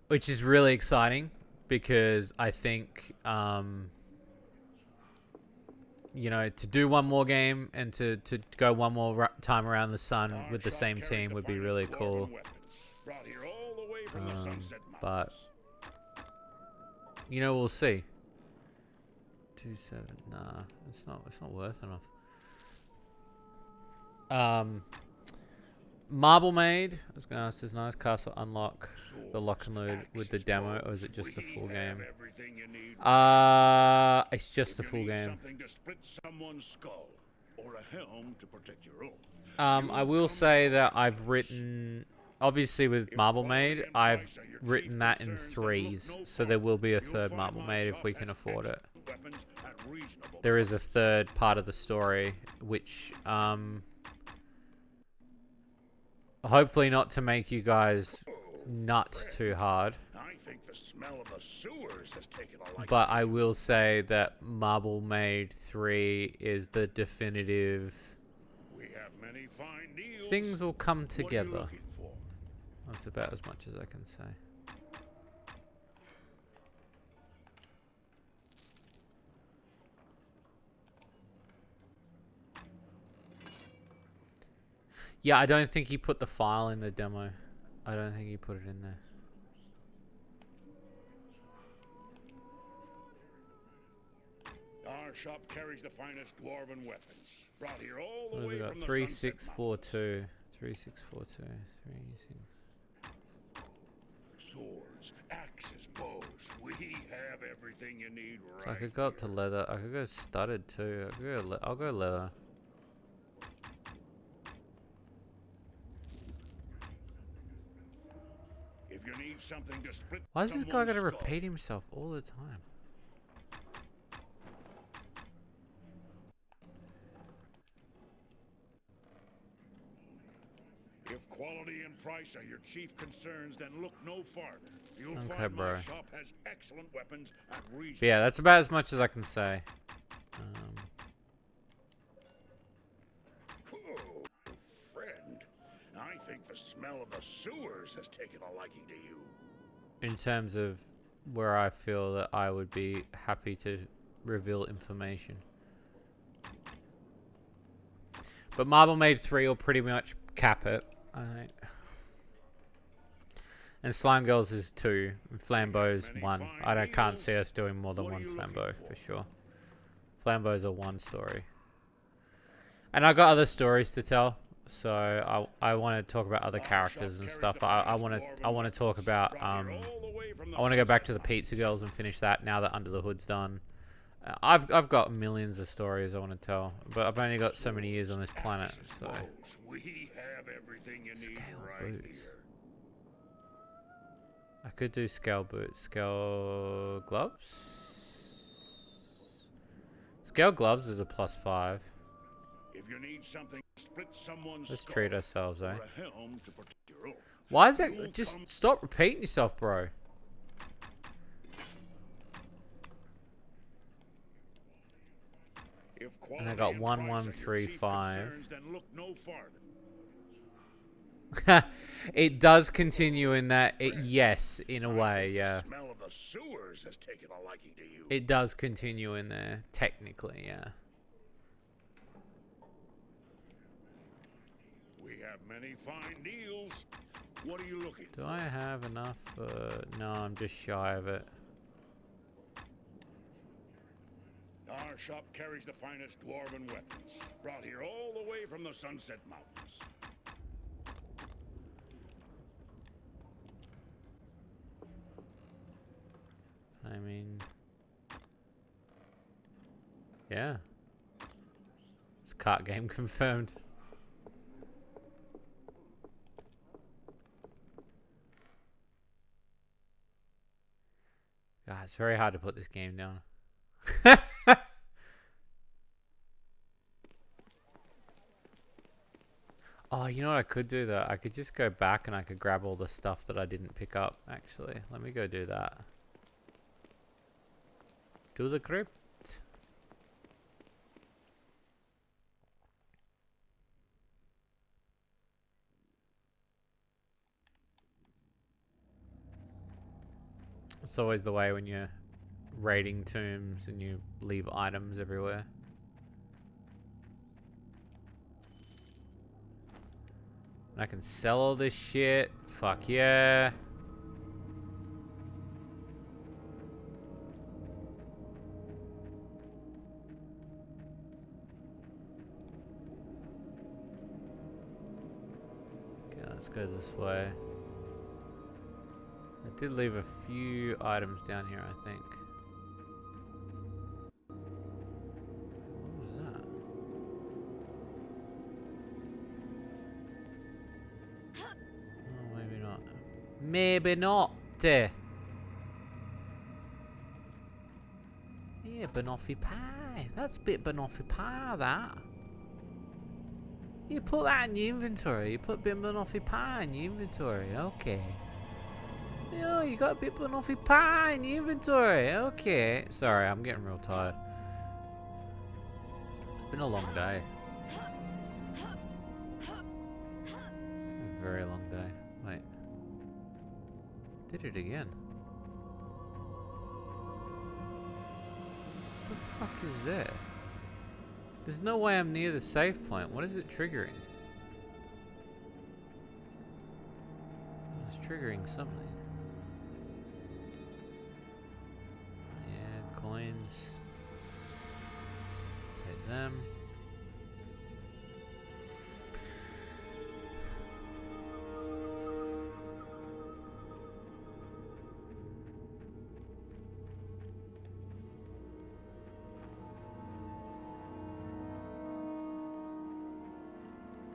which is really exciting because I think you know, to do one more game and to go one more time around the sun with the same team would be really cool. But you know, we'll see. 2-7. Nah, it's not worth enough. Marble Maid. I was gonna ask, does Nice Castle unlock the lock and load with the demo, or is it just the full game? It's just the full game. I will say that I've written, obviously with Marble Maid, I've written that in 3s, so there will be a third Marble Maid if we can afford it. There is a third part of the story, which hopefully not to make you guys nut too hard. But I will say that Marble Maid 3 is the definitive. Things will come together. That's about as much as I can say. Yeah, I don't think he put the file in the demo. I don't think he put it in there. Our shop carries the finest dwarven weapons, brought here all the way from the 3642. 3642. 36. Swords, axes, bows. We have everything you need right. So I could go up to leather. I could go studded too. I'll go leather. If you need something to split. Why is this guy gotta repeat himself all the time? If quality and price are your chief concerns, then look no farther. You'll Okay, find bro. my shop has excellent weapons at reasonable. But yeah, that's about as much as I can say. Oh, friend, I think the smell of the sewers has taken a liking to you. In terms of where I feel that I would be happy to reveal information. But Marble Maid 3 will pretty much cap it, I think. And Slime Girls is 2. And Flambeau's 1. Can't see us doing more than one Flambeau, for sure. Flambeau's a 1 story. And I got other stories to tell. So I want to talk about other characters and stuff. I want to talk about I want to go back to the Pizza Girls and finish that now that Under the Hood's done. I've got millions of stories I want to tell, but I've only got so many years on this planet, so. Scale boots. I could do scale boots. Scale gloves. Scale gloves is a +5. If you need something to split someone's Let's treat ourselves, eh? helm to protect your own. Why is that? Just stop repeating yourself, bro. And I got 1135. Then look no farther. It does continue in that. Yes, in a way, yeah. The smell of the sewers has taken a liking to you. It does continue in there, technically, yeah. We have many fine deals. What are you looking for? Do I have enough? No, I'm just shy of it. Our shop carries the finest dwarven weapons, brought here all the way from the Sunset Mountains. I mean, yeah. It's cart game confirmed. God, it's very hard to put this game down. Oh, you know what I could do though? I could just go back and I could grab all the stuff that I didn't pick up, actually. Let me go do that. To the crypt. It's always the way when you're raiding tombs and you leave items everywhere. I can sell all this shit. Fuck yeah. Okay, let's go this way. I did leave a few items down here, I think. What was that? Oh, maybe not. Maybe not. Yeah, banoffee pie. That's a bit banoffee pie, that. You put that in your inventory. You put a bit banoffee pie in your inventory. Okay. Oh, you got a bit banoffee pie in your inventory. Okay. Sorry, I'm getting real tired. It's been a long day. A very long day. Wait. Did it again. What the fuck is there? There's no way I'm near the save point. What is it triggering? It's triggering something. Yeah, coins. Take them.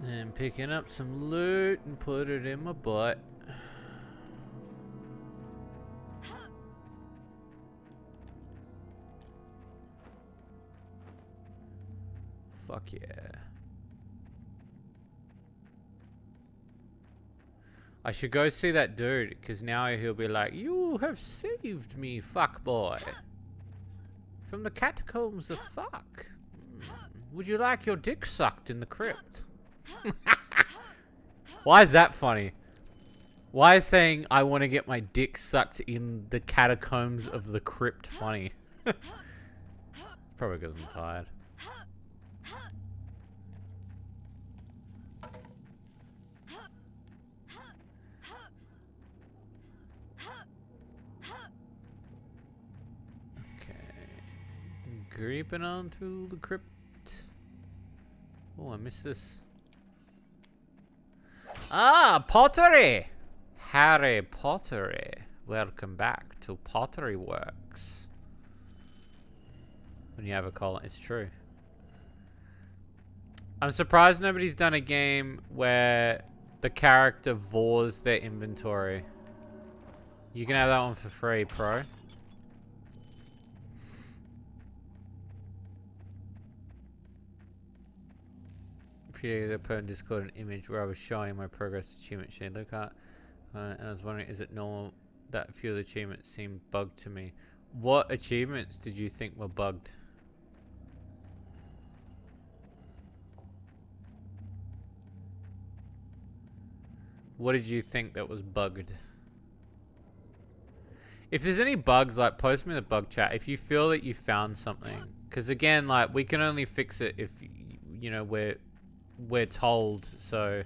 And picking up some loot and put it in my butt. Fuck yeah. I should go see that dude, because now he'll be like, you have saved me, fuck boy. From the catacombs of fuck. Would you like your dick sucked in the crypt? Why is that funny? Why is saying I want to get my dick sucked in the catacombs of the crypt funny? Probably because I'm tired. Okay. Creeping onto the crypt. Oh, I missed this. Ah, pottery! Harry Pottery. Welcome back to Pottery Works. When you have a colon, it's true. I'm surprised nobody's done a game where the character vors their inventory. You can have that one for free, pro. They put in Discord an image where I was showing my progress achievement sheet. Look at, and I was wondering, is it normal that a few of the achievements seem bugged to me? What achievements did you think were bugged? What did you think that was bugged? If there's any bugs, like, post me in the bug chat if you feel that you found something. Because again, like, we can only fix it if, you know, we're told, so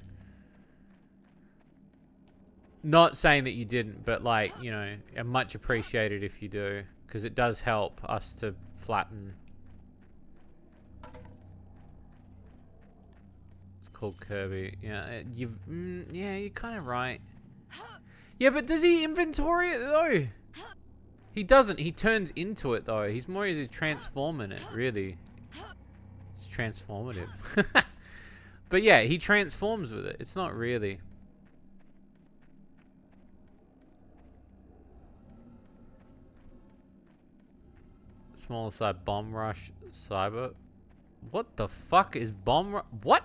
not saying that you didn't, but like, you know, I'm much appreciated if you do, because it does help us to flatten. It's called Kirby. Yeah, yeah, you're kind of right. Yeah, but does he inventory it though? He doesn't. He turns into it though. He's more as a transform in it, really. It's transformative. But yeah, he transforms with it. It's not really. Smaller side, Bomb Rush Cyber. What the fuck is what?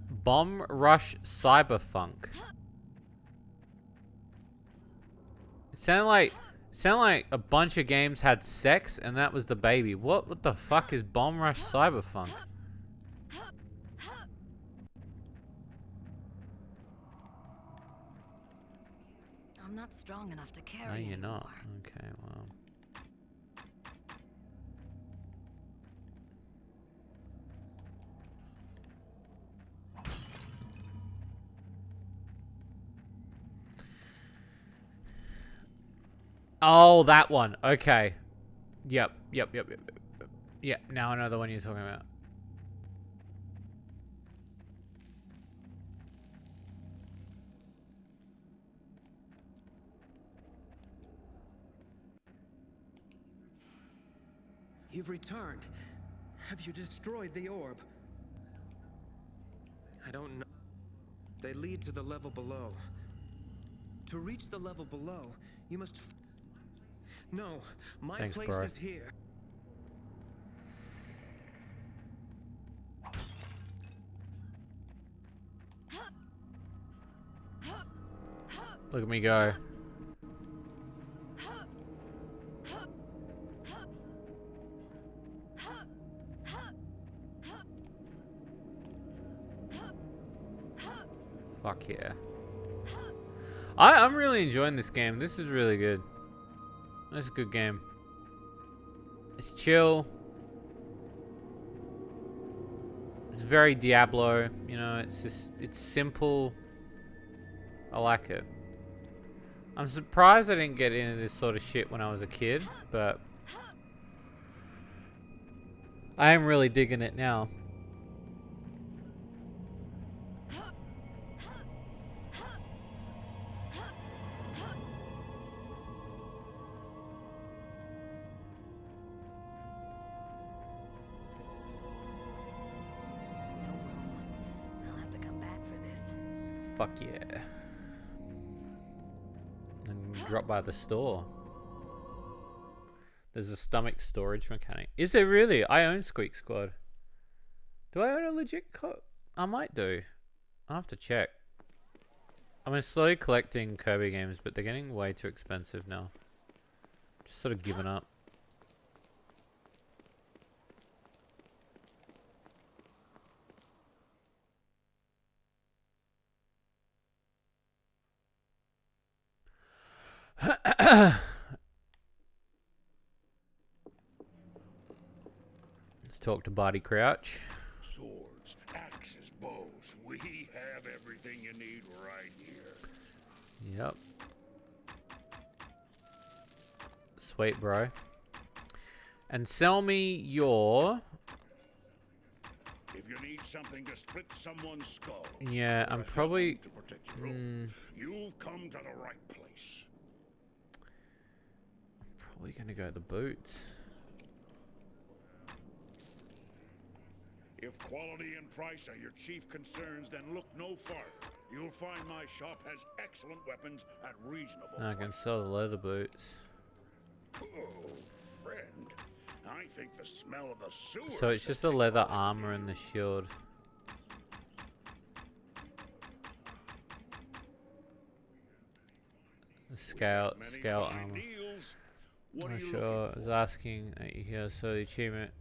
Bomb Rush Cyberfunk. It sounded like Sound like a bunch of games had sex and that was the baby. What the fuck is Bomb Rush Cyberpunk? I'm not strong enough to carry No, you're anymore. not. Okay, well. Oh, that one. Okay. Yep. Yeah, now I know the one you're talking about. You've returned. Have you destroyed the orb? I don't know. They lead to the level below. To reach the level below, you must... No, my Thanks, place bro. is here. Look at me go. Fuck yeah. I'm really enjoying this game. This is really good. It's a good game. It's chill. It's very Diablo, you know, it's simple. I like it. I'm surprised I didn't get into this sort of shit when I was a kid, but I am really digging it now. Fuck yeah. And drop by the store. There's a stomach storage mechanic. Is there really? I own Squeak Squad. Do I own a legit I might do. I'll have to check. I'm slowly collecting Kirby games, but they're getting way too expensive now. Just sort of given up. Let's talk to Barty Crouch. Swords, axes, bows. We have everything you need right here. Yep. Sweet, bro. And sell me your... If you need something to split someone's skull, yeah, I'm probably... to protect your own, you've come to the right place. Probably gonna go the boots. If quality and price are your chief concerns, then look no farther. You'll find my shop has excellent weapons at reasonable I can sell the leather boots. Oh, friend. I think the smell of the sewer. So it's just the leather armor and the shield. The scale armor. Not sure. I was asking here, so the achievement.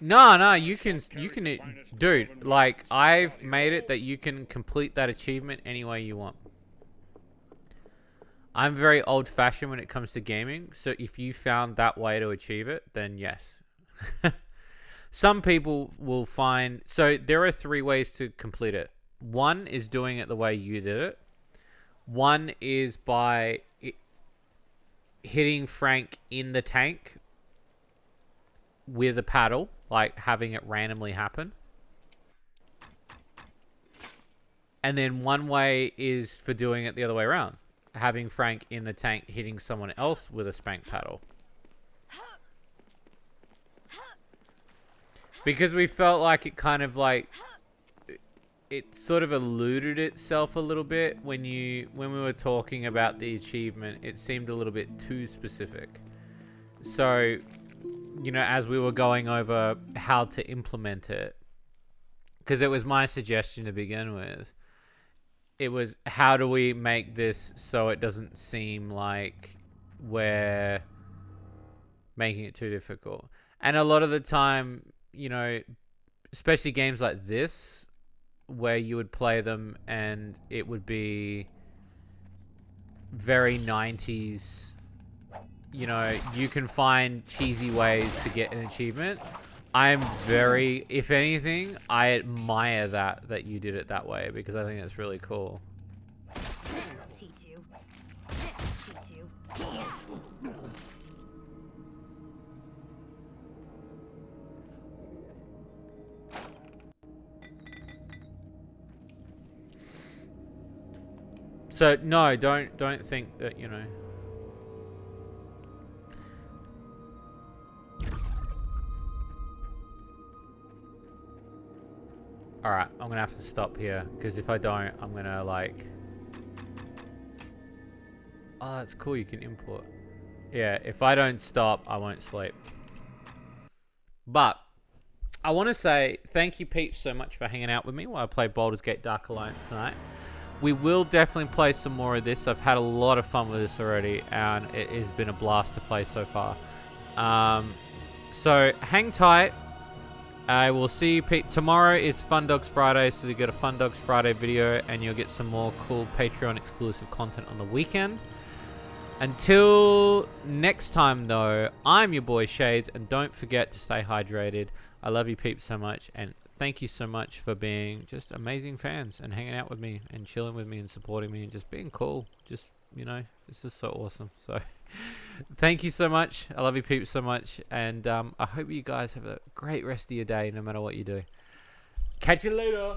No, you can, dude, like, I've made it that you can complete that achievement any way you want. I'm very old-fashioned when it comes to gaming, so if you found that way to achieve it, then yes. Some people will find, so there are 3 ways to complete it. One is doing it the way you did it. One is by hitting Frank in the tank with a paddle, like having it randomly happen. And then one way is for doing it the other way around, having Frank in the tank hitting someone else with a spank paddle. Because we felt like it kind of like it sort of eluded itself a little bit when we were talking about the achievement. It seemed a little bit too specific. So, you know, as we were going over how to implement it, because it was my suggestion to begin with. It was, how do we make this so it doesn't seem like we're making it too difficult? And a lot of the time, you know, especially games like this, where you would play them and it would be very 90s, you know, you can find cheesy ways to get an achievement. I'm very, if anything, I admire that you did it that way, because I think it's really cool. Teach you. Teach you. So no, don't think that, you know. Alright, I'm gonna have to stop here, because if I don't, I'm gonna like... Oh, that's cool, you can import. Yeah, if I don't stop, I won't sleep. But, I want to say thank you, peeps, so much for hanging out with me while I play Baldur's Gate Dark Alliance tonight. We will definitely play some more of this. I've had a lot of fun with this already, and it has been a blast to play so far. So, hang tight. I will see you tomorrow is Fun Dogs Friday, so you get a Fun Dogs Friday video, and you'll get some more cool Patreon exclusive content on the weekend. Until next time, though, I'm your boy Shades, and don't forget to stay hydrated. I love you peeps so much, and thank you so much for being just amazing fans and hanging out with me and chilling with me and supporting me and just being cool. Just, you know, this is so awesome. So thank you so much. I love you peeps so much, and I hope you guys have a great rest of your day no matter what you do. Catch you later.